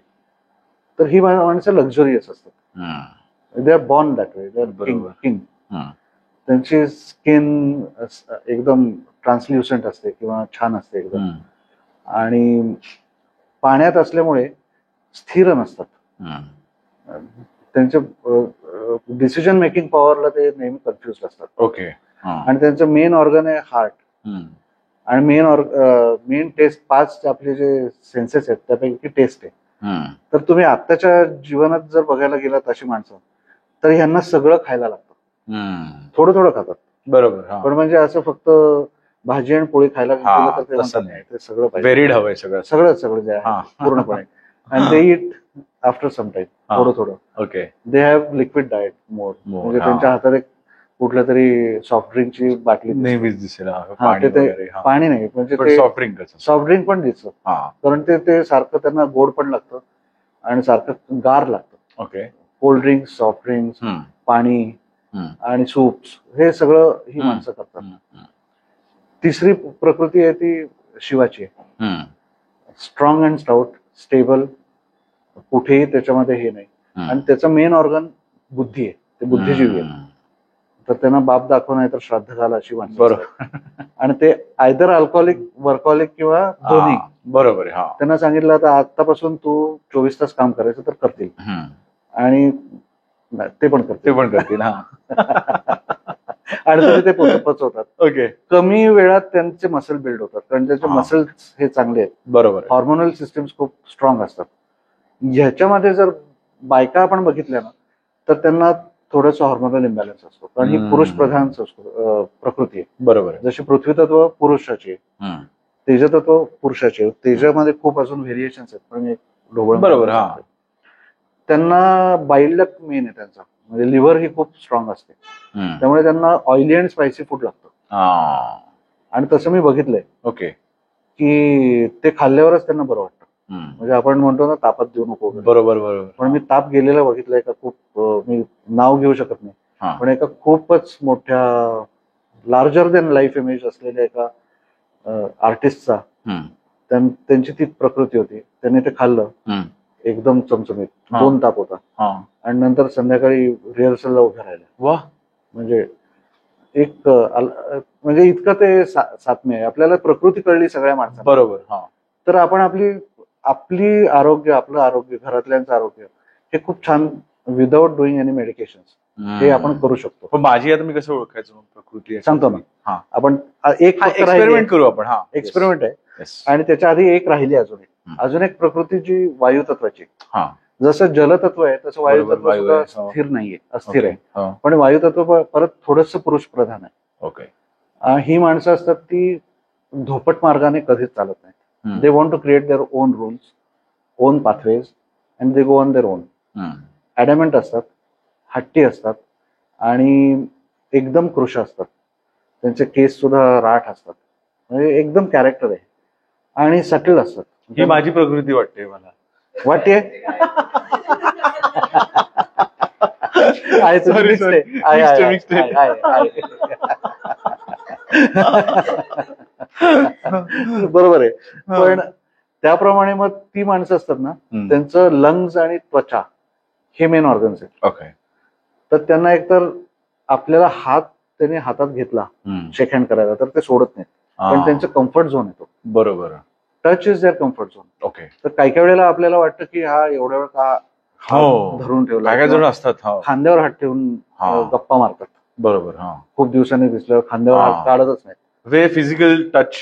तर ही माणसं लक्झरियस असतात. They are born that way. They are king. त्यांची स्किन एकदम ट्रान्सल्युसंट असते किंवा छान असते एकदम, आणि पाण्यात असल्यामुळे स्थिर नसतात. त्यांच्या डिसिजन मेकिंग पॉवरला ते नेहमी कन्फ्युज असतात. ओके. आणि त्यांचं मेन ऑर्गन आहे हार्ट. आणि मेन टेस्ट 5 आपले जे सेन्सेस आहेत त्यापैकी टेस्ट आहे. तर तुम्ही आत्ताच्या जीवनात जर बघायला गेलात अशी माणसं, तर ह्यांना सगळं खायला लागतं. थोडं थोडं खातात. बरोबर. पण म्हणजे असं फक्त भाजी आणि पोळी खायला गेलं तर ते सगळं व्हेरीड हवंय, सगळं जे आहे पूर्णपणे. And they eat after some time, थोडं थोडं. Okay. They have liquid diet more. म्हणजे त्यांच्या हातात एक कुठल्या तरी सॉफ्ट ड्रिंकची बाटली नेहमीच दिसेल. पाणी नाही, म्हणजे सॉफ्ट ड्रिंक पण दिसतं, कारण ते सारखं त्यांना गोड पण लागतं आणि सारखं गार लागतं. Okay. Cold drinks, soft drinks, पाणी आणि सूप्स, हे सगळं ही माणसं करतात. तिसरी प्रकृती आहे ती शिवाची आहे. स्ट्रॉंग अँड स्टाउट, स्टेबल, कुठेही त्याच्यामध्ये हे नाही. आणि त्याचं मेन ऑर्गन बुद्धी आहे. ते बुद्धिजीवी आहे. तर त्यांना बाप दाखव नाही तर श्राद्ध घाला अशी माणसं. बरोबर. आणि ते आयदर अल्कोहोलिक, वर्कॉलिक किंवा दोन्ही. बरोबर. त्यांना सांगितलं आता आतापासून तू 24 तास काम करायचं तर करतील, आणि ते पण करतील. आणि ते पचवतात. ओके. कमी वेळात त्यांचे मसल बिल्ड होतात, कारण त्याचे मसल्स हे चांगले आहेत. बरोबर. हॉर्मोनल सिस्टम्स खूप स्ट्रॉंग असतात. ह्याच्यामध्ये जर बायका आपण बघितल्या ना, तर त्यांना थोडंसं हॉर्मोनल इम्बॅलन्स असतो, कारण ही पुरुष प्रधान प्रकृती आहे. बरोबर आहे. जशी पृथ्वी तत्व पुरुषाची आहे, तेज तत्व पुरुषाचे आहे. तेजामध्ये खूप अजून व्हेरिएशन्स आहेत, पण मी ढोबळ बरोबर, हा. त्यांना बाईलक मेन आहे त्यांचा, म्हणजे लिव्हर ही खूप स्ट्रॉंग असते, त्यामुळे त्यांना ऑइली अँड स्पायसी फूड लागतं. आणि तसं मी बघितलंय ओके. की ते खाल्ल्यावरच त्यांना बरं वाटतं. म्हणजे आपण म्हणतो ना तापात देऊ नको वगैरे. बरोबर बरोबर. पण मी ताप गेलेला बघितलंय का खूप, मी नाव घेऊ शकत नाही, पण एका खूपच मोठ्या लार्जर देन लाईफ इमेज असलेल्या एका आर्टिस्टचा त्यांची ती प्रकृती होती. त्यांनी ते खाल्लं, एकदम चमचमीत, 2 ताप होता, आणि नंतर संध्याकाळी रिहर्सलला उभ्या राहिल्या. वा. म्हणजे एक म्हणजे इतकं ते सात्म्य आहे. आपल्याला प्रकृती कळली सगळ्या माणसांना. बरोबर. तर आपण आपली आरोग्य, आपलं आरोग्य, घरातल्यांचं आरोग्य हे खूप छान विदाउट डुईंग एनी मेडिकेशन हे आपण करू शकतो. पण माझी आता मी कसं ओळखायचं प्रकृती सांगतो ना. आपण एक एक्सपेरिमेंट करू आपण. एक्सपेरिमेंट आहे. आणि त्याच्या आधी एक राहिली अजून एक प्रकृती जी वायुतत्वाची. जसं जलतत्व आहे तसं वायुतत्व सुद्धा स्थिर नाहीये, अस्थिर आहे. पण वायुतत्व परत थोडंसं पुरुष प्रधान आहे. ओके. ही माणसं असतात ती धोपट मार्गाने कधीच चालत नाहीत. They want to create their own rules, own pathways, and they go on their own. Adamant असतात, हट्टी असतात, आणि एकदम कृश असतात. त्यांचे केस सुद्धा राठ असतात, म्हणजे एकदम कॅरेक्टर आहे, आणि सटल असतात. ही माझी प्रकृती वाटते मला. वाटते बरोबर आहे. पण त्याप्रमाणे मग ती माणसं असतात ना, त्यांचं लंग्स आणि त्वचा हे मेन ऑर्गन्स आहेत. ओके. तर त्यांना एकतर आपल्याला त्यांनी हातात घेतला शेक हँड करायला तर ते सोडत नाहीत, पण त्यांचं कम्फर्ट झोन येतो. बरोबर. Touch is there comfort zone. Okay. तर काही काही वेळेला आपल्याला वाटतं की हा एवढ्या वेळ का धरून ठेवला, काय जण असतात खांद्यावर हात ठेवून गप्पा मारतात. बरोबर. खूप दिवसांनी दिसल्यावर खांद्यावर हात काढतच नाही. वे फिजिकल टच,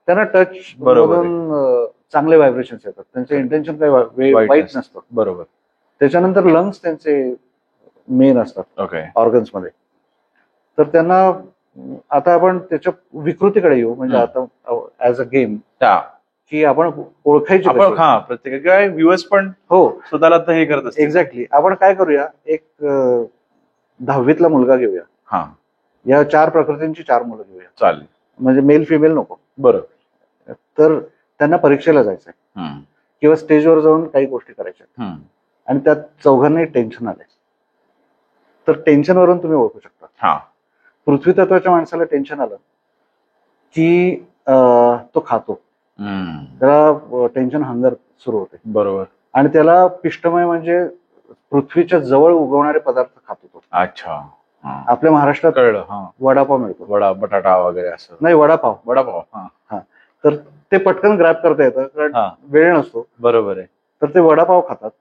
त्यांना टच मधून चांगले व्हायब्रेशन्स येतात. त्यांचं इंटेन्शन काही वाईट नसतं. बरोबर. त्याच्यानंतर लंग्स त्यांचे मेन असतात ओके ऑर्गन्स मध्ये. तर त्यांना आता आपण त्याच्या विकृतीकडे येऊ, म्हणजे आता ऍज अ गेम की आपण ओळखायची प्रत्येक व्ह्युअर्स पण स्वतःला हे करत असतात. एक्झॅक्टली. आपण काय करूया, एक 10वीतला मुलगा घेऊया, या 4 प्रकृतींची 4 मुलं घेऊया. चालेल. म्हणजे मेल फिमेल नको. बरोबर. तर त्यांना परीक्षेला जायचंय किंवा स्टेजवर जाऊन काही गोष्टी करायच्या, आणि त्यात चौघांनाही टेन्शन आलंय. तर टेन्शनवरून तुम्ही ओळखू शकता. पृथ्वी तत्वाच्या माणसाला टेन्शन आलं की तो खातो, त्याला टेन्शन हंगर सुरू होते. बरोबर. आणि त्याला पिष्टमय म्हणजे पृथ्वीच्या जवळ उगवणारे पदार्थ खातो तो. अच्छा. आपल्या महाराष्ट्रात कळलं. वडापाव मिळतो. बटाटा वगैरे असं. नाही, वडापाव. तर ते पटकन ग्रॅब करता येतं, कारण वेळ नसतो. बरोबर आहे. तर ते वडापाव खातात,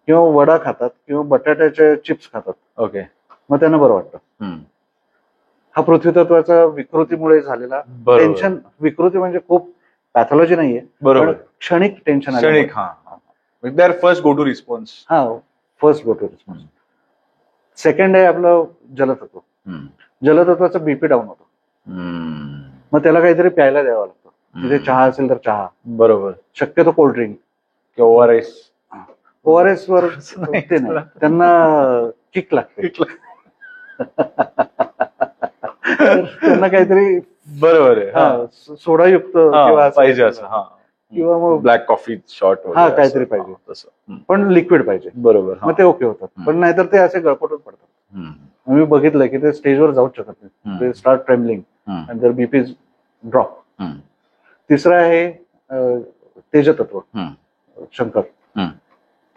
किंवा वडा खातात, किंवा बटाट्याचे चिप्स खातात. ओके. मग त्यांना बरं वाटतं. हा पृथ्वी तत्वाचा विकृतीमुळे झालेला टेन्शन. विकृती म्हणजे खूप पॅथॉलॉजी नाहीये. बरोबर. क्षणिक tension. First go to response. First go to response. Second आहे आपलं जलतत्व. जलतत्वाचा बीपी डाऊन होतो. मग त्याला काहीतरी प्यायला द्यावं लागतं. तिथे चहा असेल तर चहा. बरोबर. शक्यतो कोल्ड्रिंक किंवा ओआरएस. ओआरएस वर ते नाही, त्यांना किक लागते. त्यांना काहीतरी बरोबर आहे सोडायुक्त किंवा पाहिजे असं, किंवा मग ब्लॅक कॉफी शॉर्ट काहीतरी पाहिजे तसं, पण लिक्विड पाहिजे. बरोबर. मग ते ओके होतात. पण नाहीतर ते असे गळपटून पडतात. मी बघितलंय की ते स्टेजवर जाऊच शकत नाही. ते start trembling and their BP drop. तिसरं आहे तेजतत्व, शंकर.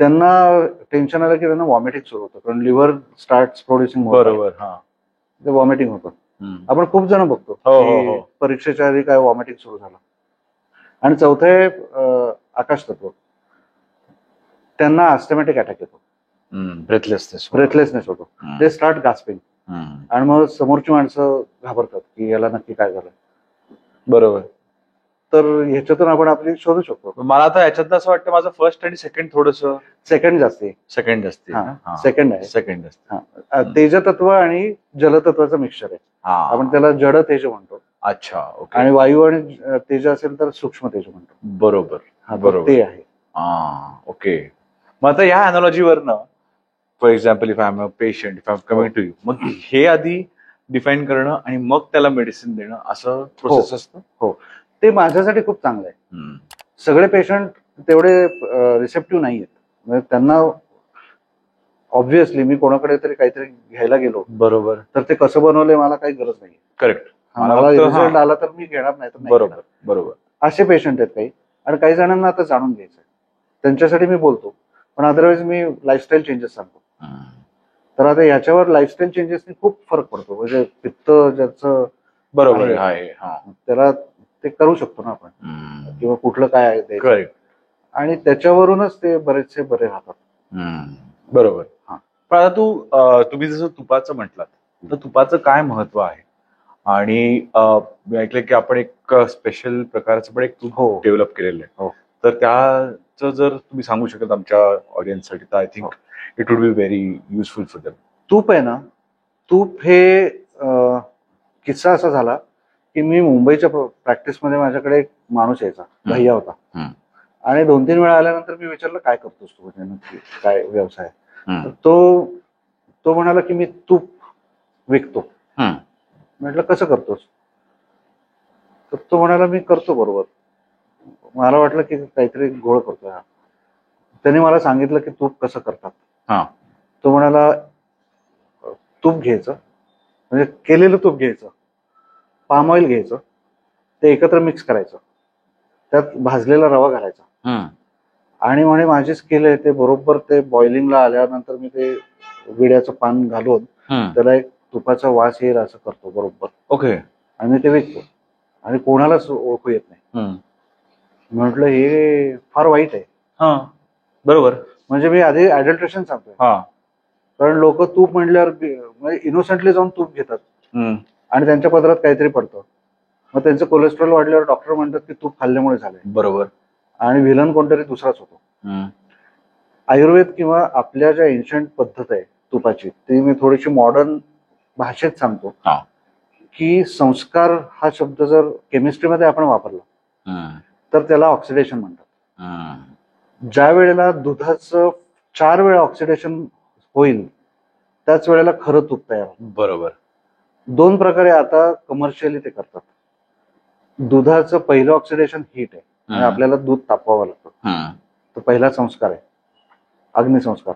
त्यांना टेन्शन आलं की त्यांना व्हॉमिटिंग सुरू होतं, कारण लिव्हर स्टार्ट प्रोड्युसिंग. बरोबर. ते व्हॉमिटिंग होतं. आपण खूप जण बघतो परीक्षेच्या आधी काय व्हॉमिटिंग सुरू झालं. आणि चौथं आहे आकाश तत्व. त्यांना अस्थमॅटिक अटॅक येतो, ब्रेथलेसनेस होतो. ते स्टार्ट गास्पिंग, आणि मग समोरची माणसं घाबरतात की याला नक्की काय झालं. बरोबर. तर ह्याच्यातून आपण आपली शोधू शकतो. मला आता याच्यात असं वाटतं माझं फर्स्ट आणि सेकंड थोडस सेकंड जास्त आहे. सेकंड असते सेकंड आहे. सेकंड असते. तेजतत्व आणि जलतत्वाचं मिक्सचर आहे. आपण त्याला जड तेज म्हणतो. अच्छा, ओके. आणि वायू आणि तेज असेल तर सूक्ष्म तेज म्हणतो. बरोबर बरोबर, ते आहे. ओके. मग आता या अनॉलॉजीवरनं for example if I am a patient, if I am coming to you, मग हे आधी डिफाईन करणं आणि मग त्याला मेडिसिन देणं असं प्रोसेस असतं. हो, ते माझ्यासाठी खूप चांगलं आहे. सगळे पेशंट तेवढे रिसेप्टिव्ह नाही आहेत. म्हणजे त्यांना ऑब्व्हियसली मी कोणाकडे तरी काहीतरी घ्यायला गेलो बरोबर तर ते कसं बनवलंय मला काही गरज नाही. करेक्ट. मला रिझल्ट आला तर मी घेणार नाही तर नाही. बरोबर बरोबर. असे पेशंट आहेत काही. आणि काही जणांना आता जाणून घ्यायचं त्यांच्यासाठी मी बोलतो. पण अदरवाईज मी लाईफस्टाईल चेंजेस सांगतो. तर आता याच्यावर लाईफस्टाईल चेंजेसनी खूप फरक पडतो. म्हणजे पित्त ज्याचं बरोबर आहे त्याला ते करू शकतो ना आपण, किंवा कुठलं काय आहे ते. करेक्ट. आणि त्याच्यावरूनच ते बरेचसे बरे राहतात. बरोबर. पण आता तुम्ही जसं तुपाचं म्हटलात, तर तुपाचं काय महत्व आहे? आणि मी ऐकलं की आपण एक स्पेशल प्रकारचं पण एक तूप डेव्हलप केलेलं आहे. तर त्याचं जर तुम्ही सांगू शकत आमच्या ऑडियन्ससाठी तर I think it would be very useful for them. तूप आहे ना, तूप हे किस्सा असा झाला की मी मुंबईच्या प्रॅक्टिसमध्ये माझ्याकडे एक माणूस यायचा, भैया होता. आणि 2-3 वेळा आल्यानंतर मी विचारलं काय करतोस तू, म्हणजे नक्की काय व्यवसाय. तर तो म्हणाला की मी तूप विकतो. म्हटलं कसं करतोस. तर तो म्हणाला मी करतो बरोबर. मला वाटलं की काहीतरी घोळ करतोय हा. त्याने मला सांगितलं की तूप कसं करतात. तो म्हणाला तूप घ्यायचं, म्हणजे केलेलं तूप घ्यायचं, पाम ऑइल घ्यायचं, ते एकत्र मिक्स करायचं, त्यात भाजलेला रवा घालायचा. आणि म्हणे माझी स्किल आहे ते बरोबर ते बॉइलिंगला आल्यानंतर मी ते विड्याचं पान घालून त्याला एक तुपाचा वास येईल असं करतो बरोबर. ओके. आणि मी ते विकतो आणि कोणालाच ओळखू येत नाही. म्हटलं हे फार वाईट आहे. बरोबर. म्हणजे मी आधी ऍडल्ट्रेशन सांगतोय. कारण लोक तूप म्हटल्यावर म्हणजे इनोसेंटली जाऊन तूप घेतात आणि त्यांच्या पदरात काहीतरी पडतं. मग त्यांचं कोलेस्ट्रॉल वाढल्यावर डॉक्टर म्हणतात की तूप खाल्ल्यामुळे झालंय. बरोबर. आणि व्हिलन कोणतरी दुसराच होतो. आयुर्वेद किंवा आपल्या ज्या एन्शंट पद्धत आहे तुपाची ती मी थोडीशी मॉडर्न भाषेत सांगतो. की संस्कार हा शब्द जर केमिस्ट्रीमध्ये आपण वापरला तर त्याला ऑक्सिडेशन म्हणतात. ज्या वेळेला दुधाचं 4 वेळा ऑक्सिडेशन होईल त्याच वेळेला खरं तूप तयार होतं. बरोबर. 2 प्रकारे आता कमर्शियली ते करतात. दुधाचं पहिलं ऑक्सिडेशन हीट आहे आणि आपल्याला दूध तापवावं लागतं. तो पहिला संस्कार आहे, अग्निसंस्कार.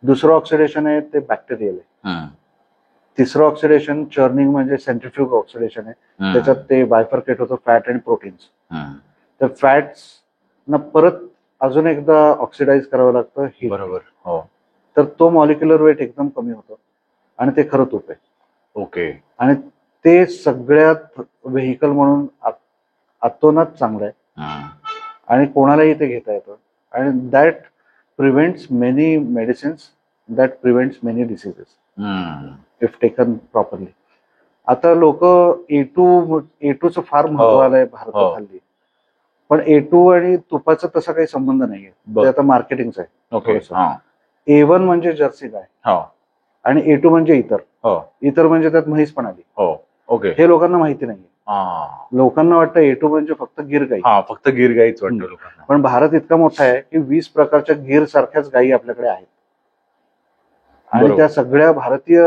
दुसरं ऑक्सिडेशन आहे ते बॅक्टेरियल आहे. तिसरं ऑक्सिडेशन चर्निंग म्हणजे सेंट्रिफ्यूग ऑक्सिडेशन आहे. त्याच्यात ते बायफर्केट होतं फॅट आणि प्रोटीन्स. तर फॅट्स ना परत अजून एकदा ऑक्सिडाइज करावं लागतं हीट. बरोबर. तर तो मॉलिक्युलर वेट एकदम कमी होतं आणि ते खरं तूप आहे. ओके. आणि ते सगळ्यात व्हेकल म्हणून अतोनात चांगलं आहे आणि कोणालाही ते घेता येतं. आणि that prevents many medicines, that prevents many diseases if taken properly. आता लोक A2चं फार महत्व आलंय भारतात हल्ली. पण A2 आणि तुपाचा तसा काही संबंध नाहीये. ते आता मार्केटिंगचं आहे. A1 म्हणजे जर्सी गाय आणि A2 म्हणजे इतर म्हणजे त्यात म्हैस पण आली. ओके. हे लोकांना माहिती नाहीये. लोकांना वाटतं A2 म्हणजे फक्त गिर गाई. फक्त गिर गाईच वाटतं लोकांना. पण भारत इतका मोठा आहे की 20 प्रकारच्या गिर सारख्याच गायी आपल्याकडे आहेत. आणि त्या सगळ्या भारतीय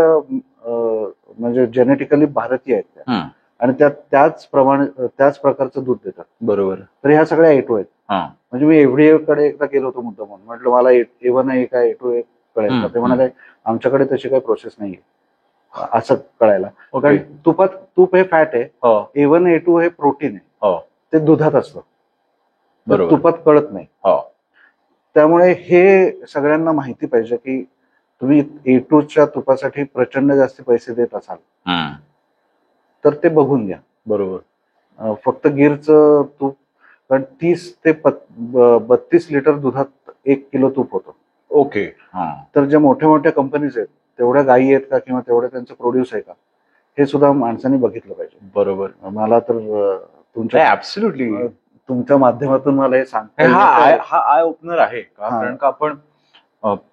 म्हणजे जेनेटिकली भारतीय आहेत त्या. आणि त्या त्याच प्रकारचं दूध देतात. बरोबर. तर ह्या सगळ्या A2 आहेत. म्हणजे मी FDA कडे एकदा गेलो होतो मुद्दा म्हणून. म्हटलं मला A1 आहे का A2 आहे कळायचं. ते म्हणाले आमच्याकडे तशी काही प्रोसेस नाहीये असं कळायला. कारण तूप हे फॅट आहे. A1 A2 हे प्रोटीन आहे. ते दुधात असतं. तुपात कळत नाही. त्यामुळे हे सगळ्यांना माहिती पाहिजे की तुम्ही A2च्या तुपासाठी प्रचंड जास्त पैसे देत असाल तर ते बघून घ्या. बरोबर. फक्त गिरचं तूप कारण 30 ते 32 लिटर दुधात 1 किलो तूप होतं. ओके. तर ज्या मोठ्या मोठ्या कंपनीज आहेत तेवढ्या गायी आहेत का किंवा तेवढं त्यांचं प्रोड्यूस आहे का हे सुद्धा माणसांनी बघितलं पाहिजे. बरोबर. मला तर तुमच्या ऍब्सोल्युटली तुमच्या माध्यमातून मला हे सांगता हा आय ओपनर आहे का, हा. कारण का आपण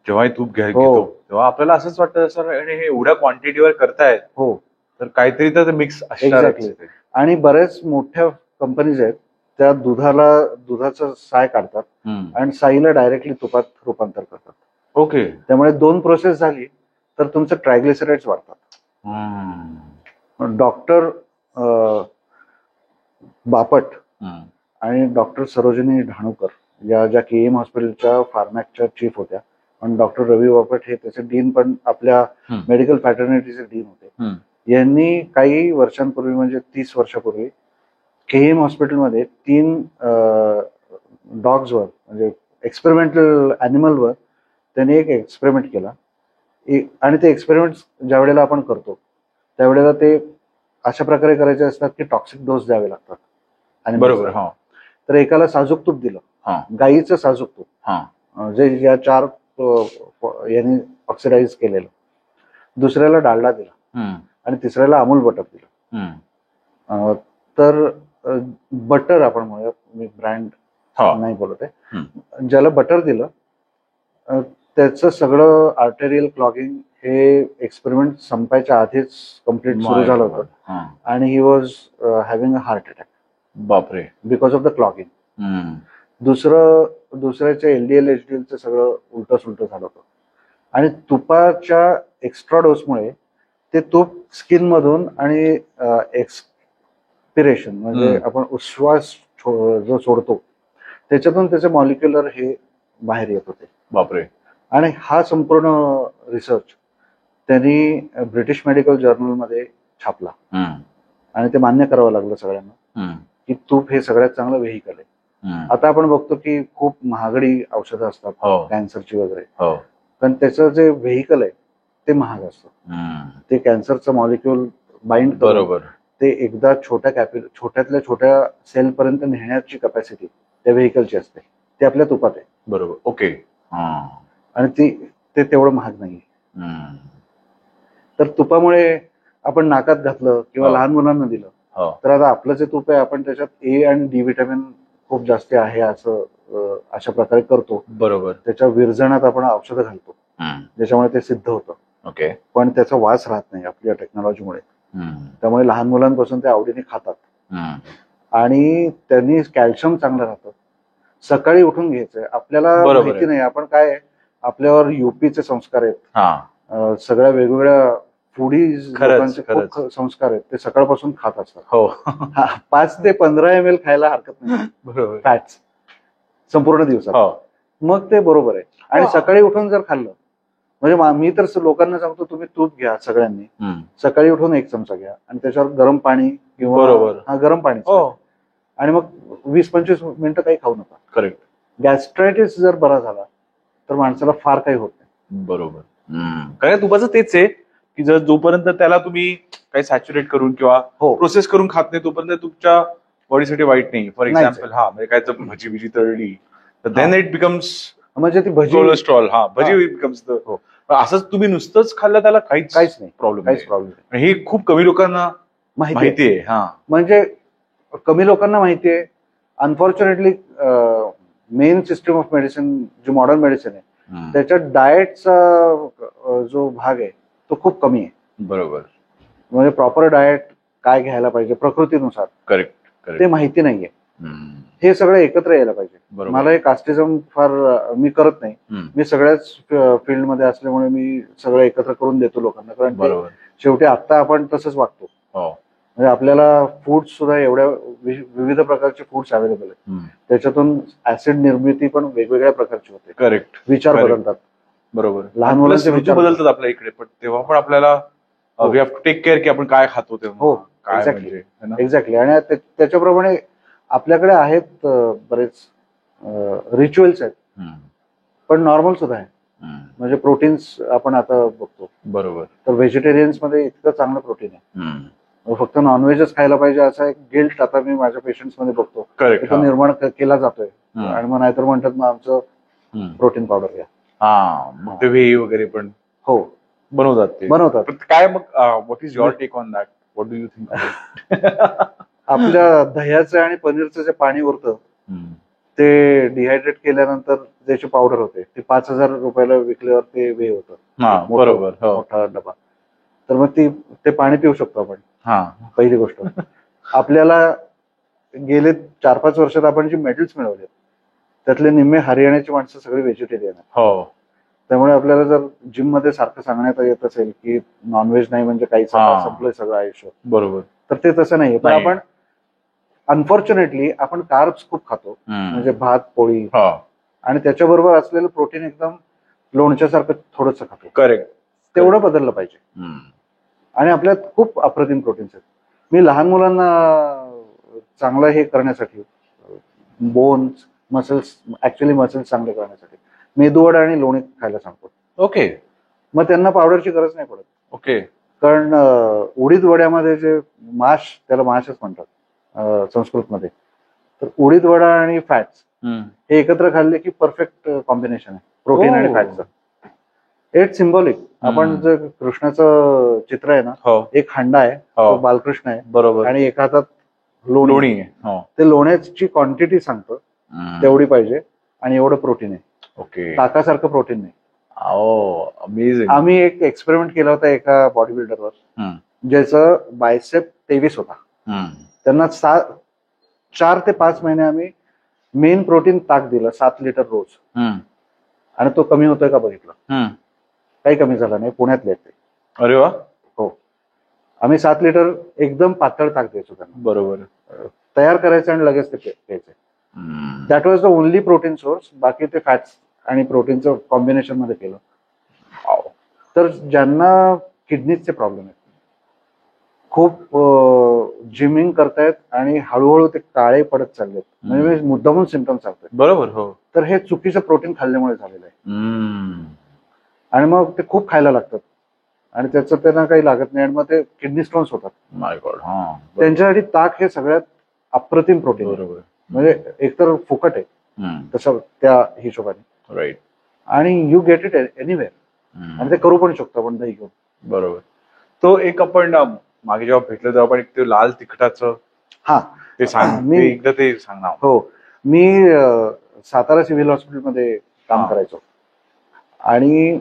जेव्हा हे तूप हो. घेतो तेव्हा आपल्याला असंच वाटतं सर हे एवढ्या क्वांटिटीवर करतायत हो तर काहीतरी तर मिक्स असणारच Exactly. आहे. आणि बऱ्याच मोठ्या कंपनीज आहेत त्या दुधाचं साय काढतात आणि साईला डायरेक्टली तुपात रूपांतर करतात. ओके. त्यामुळे 2 प्रोसेस झाली तर तुमचं ट्रायग्लिसराइड्स वाढतात. डॉक्टर बापट आणि डॉक्टर सरोजिनी ढाणूकर या ज्या केएम हॉस्पिटलच्या फार्मॅकच्या चीफ होत्या आणि डॉक्टर रवी बापट हे त्याचे डीन पण आपल्या मेडिकल फॅटर्निटीचे डीन होते. यांनी काही वर्षांपूर्वी म्हणजे 30 वर्षापूर्वी केएम हॉस्पिटलमध्ये 3 डॉग्सवर म्हणजे एक्सपेरिमेंटल ॲनिमलवर त्यांनी एक एक्सपेरिमेंट केला. आणि ते एक्सपेरिमेंट ज्या वेळेला आपण करतो त्यावेळेला ते अशा प्रकारे करायचे असतात की टॉक्सिक डोस द्यावे लागतात. आणि बरोबर. हा. तर एकाला साजूक तूप दिलं, गाईचं साजूक तूप जे या 4 यांनी ऑक्सिडाइज केलेलं, दुसऱ्याला डालडा दिला आणि तिसऱ्याला अमूल बटर दिलं. तर बटर आपण म्हणूया, मी ब्रँड नाही बोलत आहे, ज्याला बटर दिलं त्याचं सगळं आर्टेरियल क्लॉगिंग हे एक्सपेरिमेंट संपायच्या आधीच कम्प्लीट सुरू झालं होतं आणि he was having a heart attack. बापरे. Because of the clogging. दुसऱ्याच्या एलडीएल एचडीएलचं सगळं उलट सुलट झालं होतं आणि तुपाच्या एक्स्ट्रा डोसमुळे ते तूप स्किन मधून आणि एक्सपिरेशन म्हणजे आपण उश्वास जो सोडतो त्याच्यातून त्याचे मॉलिक्युलर हे बाहेर येत होते. बापरे. आणि हा संपूर्ण रिसर्च त्यांनी ब्रिटिश मेडिकल जर्नलमध्ये छापला आणि ते मान्य करावं लागलं सगळ्यांना की तूप हे सगळ्यात चांगलं व्हेइकल आहे. आता आपण बघतो की खूप महागडी औषधं असतात कॅन्सरची वगैरे, पण त्याचं जे व्हेइकल आहे ते महाग असतं. ते कॅन्सरचं मॉलिक्युल बाइंड बरोबर ते एकदा छोट्यातल्या छोट्या सेल पर्यंत नेण्याची कॅपॅसिटी त्या व्हेइकलची असते, ते आपल्या तुपात आहे. बरोबर. ओके. आणि ते तेवढं महाग नाही. तर तुपामुळे आपण नाकात घातलं किंवा लहान मुलांना दिलं तर आता आपलं जे तूप आहे आपण त्याच्यात ए आणि डी व्हिटॅमिन खूप जास्त आहे असं अशा प्रकारे करतो. बरोबर. त्याच्या विरजणात आपण औषधं घालतो ज्याच्यामुळे ते सिद्ध होतं. ओके. पण त्याचा वास राहत नाही आपल्या टेक्नॉलॉजीमुळे. त्यामुळे लहान मुलांपासून ते आवडीने खातात आणि त्यांनी कॅल्शियम चांगलं राहतं. सकाळी उठून घ्यायचंय. आपल्याला माहिती नाही आपण काय आपल्यावर युपीचे संस्कार आहेत, सगळ्या वेगवेगळ्या फूडीज लोकांचे खूप संस्कार आहेत, ते सकाळपासून खात असतात. हो. 5 ते 15 ml खायला हरकत नाही. बरोबर. फॅट्स संपूर्ण दिवसात. मग ते बरोबर आहे. आणि सकाळी उठून जर खाल्लं म्हणजे मी तर लोकांना सांगतो तुम्ही तूप घ्या सगळ्यांनी, सकाळी उठून 1 चमचा घ्या आणि त्याच्यावर गरम पाणी किंवा गरम पाणी आणि मग 20-25 मिनिटं काही खाऊ नका. करेक्ट. गॅस्ट्रायटिस जर बरा झाला तर माणसाला फार काही होत नाही. बरोबर. कारण तुपाचं तेच आहे की जर जोपर्यंत त्याला तुम्ही काही सॅच्युरेट करून किंवा प्रोसेस करून खात नाही तोपर्यंत तुमच्या बॉडीसाठी वाईट नाही. फॉर एक्झाम्पल म्हणजे काय तर भजी बिजी तळली तर देन इट बिकम्स म्हणजे ती भजी कोलेस्ट्रॉल भजी बिकम्स. असंच तुम्ही नुसतंच खाल्लं त्याला काहीच नाही प्रॉब्लेम. काहीच प्रॉब्लेम. हे खूप कमी लोकांना माहिती आहे. म्हणजे कमी लोकांना माहिती आहे. Unfortunately main system of medicine जी मॉडर्न मेडिसिन आहे त्याच्यात डाएटचा जो भाग आहे तो खूप कमी आहे. बरोबर. म्हणजे प्रॉपर डाएट काय घ्यायला पाहिजे प्रकृतीनुसार करेक्ट ते माहिती नाहीये. हे सगळं एकत्र यायला पाहिजे. मला हे कास्टिझम फार मी करत नाही. मी सगळ्याच फील्डमध्ये असल्यामुळे मी सगळं एकत्र करून देतो लोकांना. कारण शेवटी आता आपण तसंच वागतो. म्हणजे आपल्याला फूड सुद्धा एवढ्या विविध प्रकारचे फूड्स अवेलेबल आहेत, त्याच्यातून ऍसिड निर्मिती पण वेगवेगळ्या प्रकारची होते. करेक्ट. विचार बदलतात. बरोबर. लहान मुलांचे विचार बदलतात आपल्या इकडे, पण तेव्हा पण आपल्याला we have to take care की आपण काय खातो तेव्हा. एक्झॅक्टली. आणि त्याच्याप्रमाणे आपल्याकडे आहेत बरेच रिच्युअल्स आहेत, पण नॉर्मल सुद्धा आहे. म्हणजे प्रोटीन्स आपण आता बघतो. बरोबर. तर व्हेजिटेरियन्स मध्ये इतकं चांगलं प्रोटीन आहे. फक्त नॉनव्हेजच खायला पाहिजे असा एक गिल्ट आता मी माझ्या पेशंट्स मध्ये बघतो. तो निर्माण केला जातोय. आणि मग नाहीतर म्हणतात मग आमचं प्रोटीन पावडर घ्या. मग ते व्हेई वगैरे पण बनवतात. काय मग what is your take on that? What do you think? आपल्या दह्याचं आणि पनीरचं जे पाणी उरतं ते डिहायड्रेट केल्यानंतर त्याची पावडर होते. ते 5,000 रुपयाला विकल्यावर ते वे होतं. बरोबर. हो. मोठा डबा. तर मग ते पाणी पिऊ शकतो आपण. हा, पहिली गोष्ट. आपल्याला गेले 4-5 वर्षात आपण जी मेडल्स मिळवले त्यातले निम्मे हरियाणाची माणसं सगळी व्हेजिटेरियन आहेत. हो. त्यामुळे आपल्याला जर जिम मध्ये सारखं सांगण्यात येत असेल की नॉनव्हेज नाही म्हणजे काही संपलंय सगळं आयुष्य, बरोबर. तर ते तसं नाहीये. पण नाही. आपण अनफॉर्च्युनेटली आपण कार्ब्स खूप खातो, म्हणजे भात पोळी, आणि त्याच्याबरोबर असलेलं प्रोटीन एकदम लोणच्यासारखं थोडंसं खातो. करेक्ट. तेवढं बदललं पाहिजे. आणि आपल्यात खूप अप्रतिम प्रोटीन्स आहेत. मी लहान मुलांना चांगलं हे करण्यासाठी, बोन्स मसल्स चांगले करण्यासाठी मेदूवडा आणि लोणी खायला सांगतो. ओके. मग त्यांना पावडरची गरज नाही पडत. ओके. कारण उडीद वड्यामध्ये जे माश, त्याला माशच म्हणतात संस्कृतमध्ये, तर उडीद वडा आणि फॅट्स हे एकत्र खाल्ले की परफेक्ट कॉम्बिनेशन आहे प्रोटीन आणि फॅटचं. It's symbolic. आपण जे कृष्णाचं चित्र आहे ना, एक हंडा आहे, तो बालकृष्ण आहे, बरोबर, आणि एका हातात लोणी आहे. ते लोण्याची क्वांटिटी सांगतं तेवढी पाहिजे आणि एवढं प्रोटीन आहे. ओके. ताकासारखं प्रोटीन नाही. अमेझिंग. आम्ही एक एक्सपेरिमेंट केला होता एका बॉडी बिल्डरवर, ज्याचं बायसेप 23 होता. त्यांना 4 ते 5 महिने आम्ही मेन प्रोटीन ताक दिलं 7 लिटर रोज, आणि तो कमी होतोय का बघितलं? काही कमी झाला नाही. पुण्यातले ते. अरे वा. हो. आम्ही 7 लिटर एकदम पातळ ताक द्यायचो त्यांना. बरोबर. तयार करायचं आणि लगेच ते प्यायचं. That was the only protein source. बाकी ते फॅट्स आणि प्रोटीनचं कॉम्बिनेशन मध्ये केलं. तर ज्यांना किडनीचे प्रॉब्लेम आहेत, खूप जिमिंग करतायत आणि हळूहळू ते काळे पडत चाललेत, म्हणजे मुद्दामून सिम्पटम्स सांगतात. बरोबर. हो. तर हे चुकीचं प्रोटीन खाल्ल्यामुळे झालेलं आहे. आणि मग ते खूप खायला लागतात आणि त्याचं त्यांना काही लागत नाही आणि मग ते किडनी स्टोन्स होतात. माय गॉड. त्यांच्यासाठी ताक हे सगळ्यात अप्रतिम प्रोटीन. बरोबर. म्हणजे एकतर फुकट आहे तसं त्या हिशोबाने. राईट. आणि यू गेट इट एनिवेअर. आणि ते करू पण शकतो आपण दही घेऊन. बरोबर. तो एक आपण मागे जेव्हा भेटलो तेव्हा आपण एक ते लाल तिखटाचं ते सांग, एकदा ते सांग ना. हो. मी सातारा सिव्हिल हॉस्पिटलमध्ये काम करायचो आणि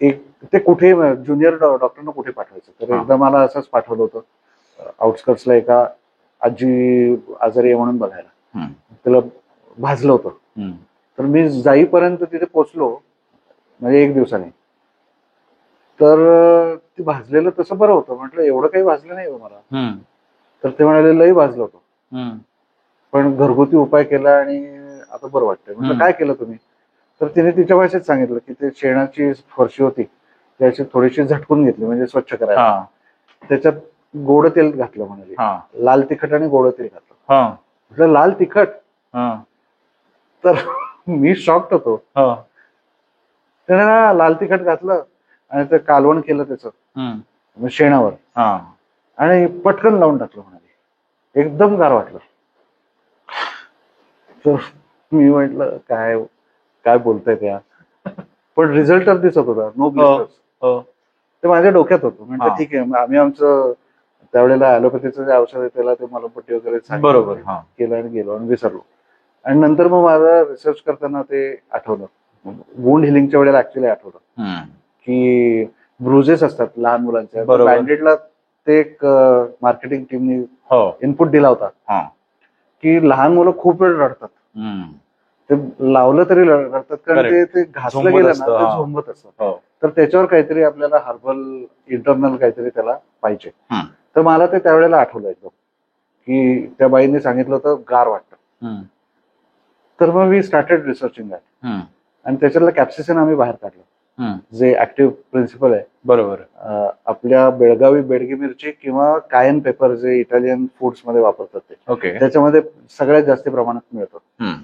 एक ते कुठे ज्युनियर डॉक्टरना कुठे पाठवायचं, तर एकदा मला असंच पाठवलं होतं आउटस्कर्ट्सला एका आजी आजारी आहे म्हणून बघायला. त्याला भाजलं होतं. तर मी जाईपर्यंत तिथे पोचलो, म्हणजे 1 दिवसाने, तर ते भाजलेलं तसं बरं होतं. म्हटलं एवढं काही भाजलं नाही मला. तर ते म्हणाले लई भाजलं होतं, पण घरगुती उपाय केला आणि आता बरं वाटतंय. म्हटलं काय केलं तुम्ही? तर तिने तिच्या भाषेत सांगितलं की ते शेणाची फरशी होती त्याची थोडीशी झटकून घेतली, म्हणजे स्वच्छ करायला. त्याच्यात गोड तेल घातलं म्हणाले, लाल तिखट आणि गोड तेल घातलं. म्हटलं लाल तिखट? तर मी शॉक्ड होतो. त्याने लाल तिखट घातलं आणि ते कालवण केलं त्याचं शेणावर आणि पटकन लावून टाकलं म्हणाले. एकदम गार वाटलं. तर मी म्हटलं काय काय बोलताय त्या, पण रिझल्ट तर दिसत होता. No blisters. ते माझ्या डोक्यात होतं. म्हटलं ठीक आहे. आम्ही आमचं त्यावेळेला ऍलोपॅथीचं जे औषध आहे त्याला ते मलमपट्टी वगैरे बरोबर केलं आणि गेलो आणि विसरलो. आणि नंतर मग माझा रिसर्च करताना ते आठवलं, वुंड हिलिंगच्या वेळेला ऍक्च्युअली आठवलं की ब्रुजेस असतात लहान मुलांच्या. बँडेडला ते एक मार्केटिंग टीमने इनपुट दिला होता की लहान मुलं खूप वेळ रडतात. ते लावलं तरी रडतात कारण ते घासलं गेलं ना ते झोंबत असतं. तर त्याच्यावर काहीतरी आपल्याला हर्बल इंटरनल काहीतरी त्याला पाहिजे. तर मला ते त्यावेळेला आठवलं एकदम की त्या बाईने सांगितलं होतं गार वाटतं. तर मग वी स्टार्टेड रिसर्चिंग दॅट आणि त्याच्यातलं कॅप्सिसिन आम्ही बाहेर काढलं, जे ऍक्टिव्ह प्रिन्सिपल आहे. बरोबर. आपल्या बेळगावी बेडगी मिरची किंवा कायन पेपर जे इटालियन फूड्स मध्ये वापरतात ते, त्याच्यामध्ये सगळ्यात जास्त प्रमाणात मिळतं.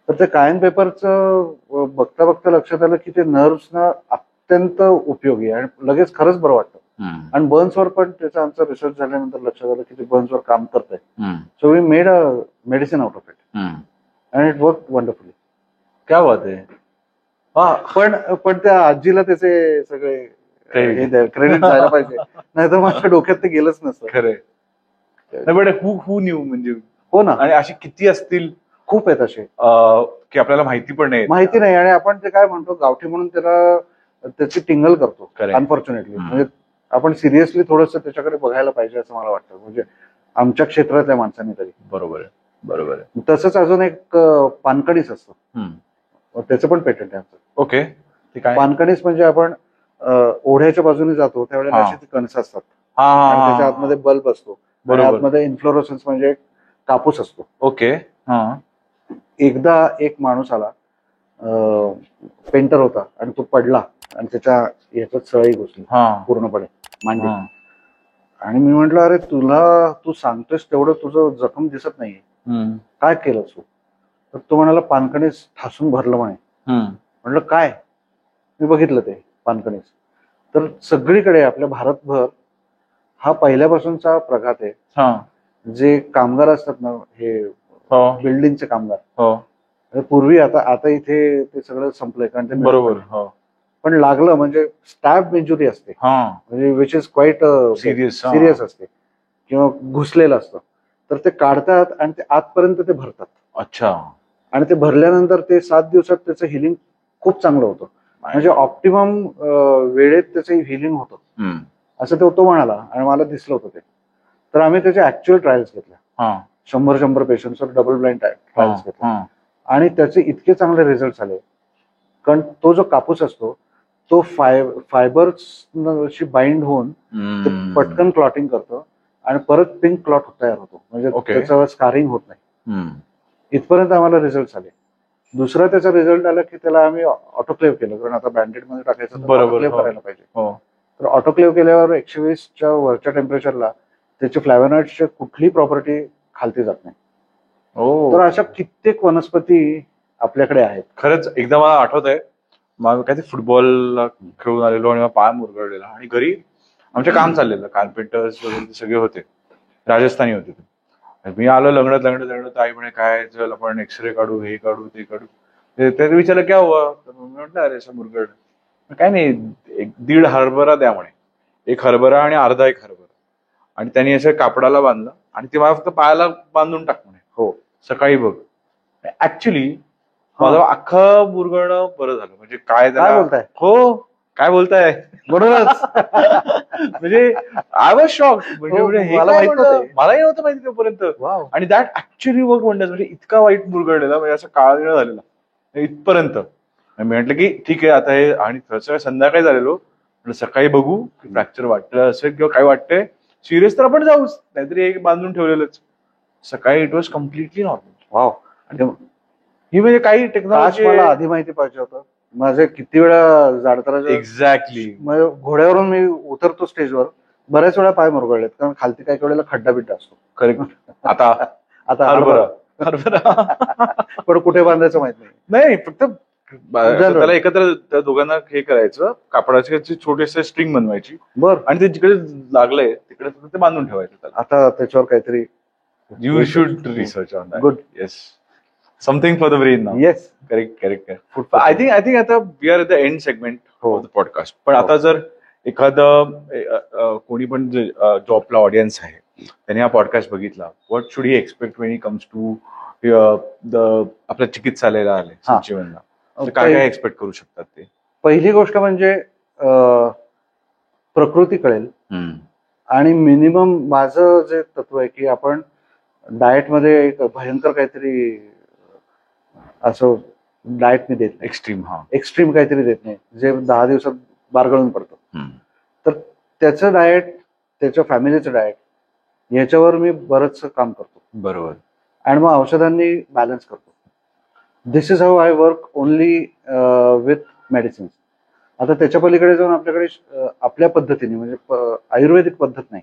तर ते कायन पेपरचं बघता बघता लक्षात आलं की ते नर्व्सना अत्यंत उपयोगी आहे आणि लगेच खरंच बरं वाटतं. आणि बर्न्सवर पण त्याचा आमचा रिसर्च झाल्यानंतर लक्षात आलं की ते बर्न्सवर काम करत आहे. So we made a medicine out of it and it work wonderfully. क्या बात आहे. पण त्या आजीला त्याचे सगळे क्रेडिट जायला पाहिजे, नाहीतर माझ्या डोक्यात ते गेलंच नसतं. खरंय. बट हू न्यू म्हणजे हो ना, आणि अशी किती असतील खूप आहेत असे, की आपल्याला माहिती पण नाही. माहिती नाही. आणि आपण ते काय म्हणतो गावठी म्हणून त्याला त्याची टिंगल करतो Correct. अनफॉर्च्युनेटली. म्हणजे आपण सिरियसली थोडंसं त्याच्याकडे बघायला पाहिजे असं मला वाटतं, म्हणजे आमच्या क्षेत्रातल्या माणसांनी तरी. बरोबर आहे, बरोबर आहे. तसंच अजून एक पानकणीस असतं, त्याचं पण पेटंट आहे आमचं. ओके, ठीक आहे. पानकणीस म्हणजे आपण ओढ्याच्या बाजूने जातो त्यावेळेला हा. अशी ती कणसं असतात हा आणि त्याच्या हा आतमध्ये बल्ब असतो, आणि बरोबर. आतमध्ये इन्फ्लोरोसन्स म्हणजे कापूस असतो. ओके. हा एकदा एक माणूस आला, पेंटर होता, आणि तो पडला आणि त्याच्या ह्याच्यात सळई घुसली हा पूर्णपणे मांडी. हा. आणि मी म्हंटल, अरे तू सांगतोयस तेवढं तुझं जखम दिसत नाहीये, हम्म, काय केलं तू? तर तो म्हणाला, पानकणीस ठासून भरलं म्हणे. म्हटलं काय? मी बघितलं ते पानकणीस. तर सगळीकडे आपल्या भारतभर हा पहिल्यापासूनचा प्रघात आहे. हा. जे कामगार असतात ना, हे हो बिल्डिंगचे कामगार, हो म्हणजे पूर्वी, आता इथे ते सगळं संपलंय कारण ते बरोबर. हो पण लागलं म्हणजे स्टॅब इंजुरी असते, हा म्हणजे which is quite serious. Serious असते, किंवा घुसलेलं असतं. तर ते काढतात आणि ते आतपर्यंत ते भरतात. अच्छा. आणि ते भरल्यानंतर ते 7 दिवसात त्याचं हिलिंग खूप चांगलं होतं, म्हणजे ऑप्टिमम वेळेत त्याचं हिलिंग होतं असं तो म्हणाला. आणि मला दिसलं होतं ते. तर आम्ही त्याचे ऍक्च्युअल ट्रायल्स घेतल्या, 100 पेशंट्सवर डबल ब्लाइंड ट्रायल्स घेतल्या, आणि त्याचे इतके चांगले रिझल्ट आले. कारण तो जो कापूस असतो तो फायबर्सशी बाइंड होऊन ते पटकन क्लॉटिंग करतो आणि परत पिंक क्लॉट तयार होतो, म्हणजे त्याचं स्कारिंग होत नाही. इथपर्यंत आम्हाला रिझल्ट आले. दुसरा त्याचा रिझल्ट आला की त्याला आम्ही ऑटोक्लेव्ह केलं, कारण आता बँडेड मध्ये टाकायचं तर ऑटोक्लेव्ह करायला पाहिजे. तर ऑटोक्लेव्ह केल्यावर 120च्या वरच्या टेम्परेचरला त्याची फ्लॅव्हनॉइड्सची कुठली प्रॉपर्टी खालती जात नाही. तर अशा कित्येक वनस्पती आपल्याकडे आहेत. खरंच. एकदा मला आठवत आहे, मग काय ते फुटबॉल खेळून आलेलो आणि पाय मुरगळलेला, आणि घरी आमचं काम चाललेलं, कार्पेंटर्स वगैरे ते सगळे होते, राजस्थानी होते ते. मी आलो लंगडत, आई म्हणे काय, चल आपण एक्सरे काढू, हे काढू, ते काढू. ते विचारलं क्या हुआ, तर मी म्हटलं अरे असं मुरगळ. काय नाही, 1.5 हरभरा द्या म्हणे, 1 हरभरा आणि अर्धा 1 हरभरा, आणि त्यांनी असं कापडाला बांधलं आणि ते मला फक्त पायाला बांधून टाक म्हणे. हो, सकाळी बघ. ऍक्च्युली माझं अख्खं मुरगळणं बरं झालं. म्हणजे काय बोलताय? हो, काय बोलताय, बरोबरच. म्हणजे आय वॉज शॉक. म्हणजे हे मला काय माहित म्हणलं? नव्हतं. मलाही नव्हतं माहिती तोपर्यंत. वाव. आणि दॅट ऍक्च्युली वर्क वंडर्स. म्हणजे इतका वाईट मुरगळलेला, म्हणजे असं काळा झालेला इथपर्यंत. मी म्हटलं की ठीक आहे आता हे, आणि थोडं संध्याकाळी झालेलो, म्हटलं सकाळी बघू फ्रॅक्चर वाटलं असेल किंवा काय वाटतंय सिरियस तर आपण जाऊच, नाहीतरी एक बांधून ठेवलेलंच. सकाळी it was completely normal. Wow. ही म्हणजे काही टेक्नॉलॉजी मला आधी माहिती पाहिजे होतं. माझे किती वेळा जाडताना एक्झॅक्टली घोड्यावरून मी उतरतो स्टेजवर, बऱ्याच वेळा पाय मुरगळलेत, कारण खालती काही वेळेला खड्डा बिड्डा असतो. करेक्ट. आता हरभरा पण कुठे बांधायचं माहित नाही. फक्त त्याला एकत्र त्या दोघांना हे करायचं, कापडाचे छोटेसे स्ट्रिंग बनवायची, आणि ते जिकडे लागलंय तिकडे ते बांधून ठेवायचं त्याला. आता त्याच्यावर काहीतरी you should research on that. Good. Yes, something for the brain now. Yes, correct. I think आता we are at the end segment of the podcast. पण आता जर एखादं कोणी पण जॉबला ऑडियन्स आहे, त्यांनी हा पॉडकास्ट बघितला, what should he expect when he comes to आपल्या चिकित्सालयाला आले संजीवनला, काय एक्सपेक्ट करू शकतात ते? पहिली गोष्ट म्हणजे प्रकृती कळेल, आणि मिनिमम माझं जे तत्व आहे की आपण डाएटमध्ये एक भयंकर काहीतरी असं डाएट मी देत नाही, एक्स्ट्रीम काहीतरी देत नाही जे 10 दिवसात बारगळून पडतं. तर त्याचं डाएट, त्याच्या फॅमिलीचं डाएट, याच्यावर मी बरंच काम करतो. बरोबर. आणि मग औषधांनी बॅलन्स करतो. This is how I work only with medicines. आता त्याच्या पलीकडे जाऊन आपल्याकडे आपल्या पद्धतीने, म्हणजे आयुर्वेदिक पद्धत नाही,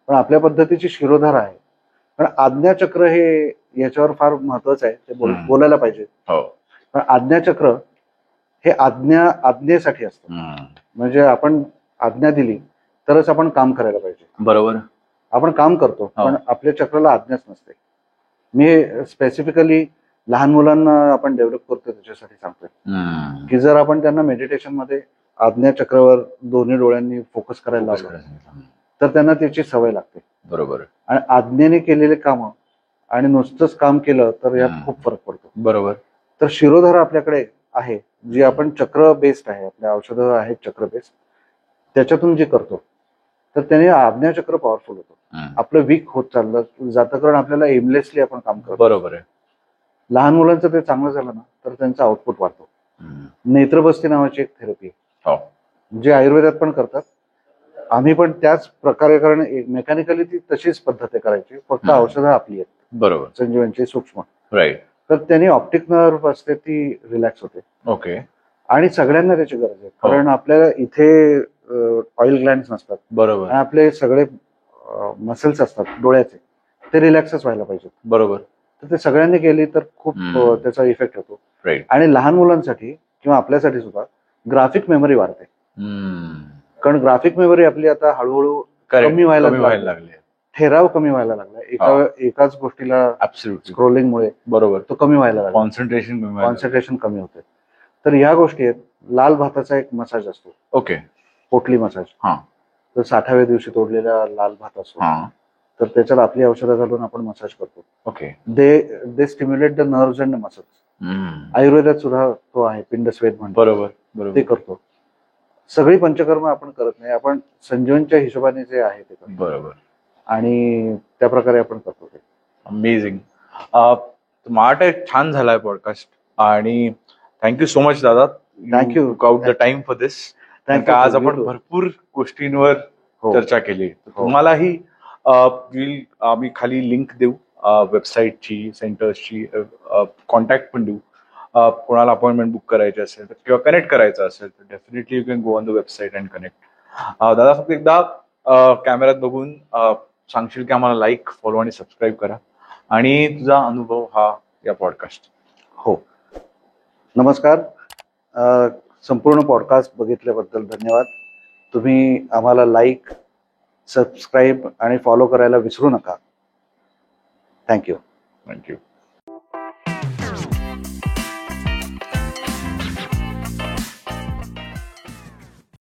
पण आपल्या पद्धतीची शिरोधारा आहे. पण आज्ञाचक्र हे याच्यावर फार महत्वाचं आहे, ते बोलायला पाहिजे. पण आज्ञाचक्र हे आज्ञेसाठी असतं. म्हणजे आपण आज्ञा दिली तरच आपण काम करायला पाहिजे. बरोबर. आपण काम करतो पण आपल्या चक्राला आज्ञाच नसते. मी स्पेसिफिकली लहान मुलांना आपण डेव्हलप करतो त्याच्यासाठी सांगतोय की जर आपण त्यांना मेडिटेशन मध्ये आज्ञा चक्रावर दोन्ही डोळ्यांनी फोकस करायला लावलं तर त्यांना त्याची सवय लागते. बरोबर आणि आज्ञेने केलेले कामं आणि नुसतंच काम केलं तर यात खूप फरक पडतो. बरोबर. तर शिरोधारा आपल्याकडे आहे, जी आपण चक्र बेस्ड आहे, आपल्या औषधं आहेत चक्र बेस्ड, त्याच्यातून जे करतो तर त्याने आज्ञाचक्र पॉवरफुल होतं. आपलं वीक होत चाललं जातं, कारण आपल्याला एमलेसली आपण काम करतो. बरोबर आहे. लहान मुलांचं ते चांगलं झालं ना तर त्यांचा आउटपुट वाढतो. नेत्रबस्ती नावाची एक थेरपी आहे, जे आयुर्वेदात पण करतात. आम्ही पण त्याच प्रकारे, कारण मेकॅनिकली ती तशीच पद्धत आहे करायची, फक्त औषधं आपली आहेत. बरोबर. संजीवनची सूक्ष्म. राईट. तर त्यांनी ऑप्टिक नर्व असते ती रिलॅक्स होते. ओके. आणि सगळ्यांना त्याची गरज आहे, कारण आपल्याला इथे ऑइल ग्लँड्स नसतात. बरोबर. आणि आपले सगळे मसल्स असतात डोळ्याचे, ते रिलॅक्सच व्हायला पाहिजेत. बरोबर. तर ते सगळ्यांनी केली तर खूप त्याचा इफेक्ट होतो. राईट. आणि लहान मुलांसाठी किंवा आपल्यासाठी सुद्धा ग्राफिक मेमरी वाढते. कारण ग्राफिक मेमरी आपली आता हळूहळू कमी व्हायला लागली. ठेराव कमी व्हायला लागला एकाच गोष्टीला स्क्रोलिंगमुळे. बरोबर. तो कमी व्हायला लागला. कॉन्सन्ट्रेशन कमी होते. तर ह्या गोष्टी आहेत. लाल भाताचा एक मसाज असतो. ओके. पोटली मसाज. तर 60व्या दिवशी तोडलेला लाल भात असतो, तर त्याच्यात आपली औषधं घालून आपण मसाज करतो. Okay. They stimulate the nerves and muscles. आयुर्वेदात सुद्धा तो आहे, पिंडस्वेद म्हणतो. बरोबर. ते करतो. सगळी पंचकर्म आपण करत नाही, आपण संजीवनच्या हिशोबाने जे आहे ते करतो. बरोबर. आणि त्या प्रकारे आपण करतो ते. अमेझिंग. स्मार्ट एक छान झालाय पॉडकास्ट. आणि थँक्यू सो मच दादा. Thank you out the time for this. आज आपण भरपूर गोष्टींवर चर्चा केली. तुम्हालाही आम्ही खाली लिंक देऊ, वेबसाईटची, सेंटर्सची, कॉन्टॅक्ट पण देऊ. कोणाला अपॉइंटमेंट बुक करायची असेल किंवा कनेक्ट करायचं असेल तर definitely you can go on the website and connect. दादा फक्त एकदा कॅमेऱ्यात बघून सांगशील की आम्हाला लाईक, फॉलो आणि सबस्क्राईब करा, आणि तुझा अनुभव हा या पॉडकास्ट. हो, नमस्कार. संपूर्ण पॉडकास्ट बघितल्याबद्दल धन्यवाद. तुम्ही आम्हाला लाईक, सबस्क्राईब आणि फॉलो करायला विसरू नका. थँक्यू.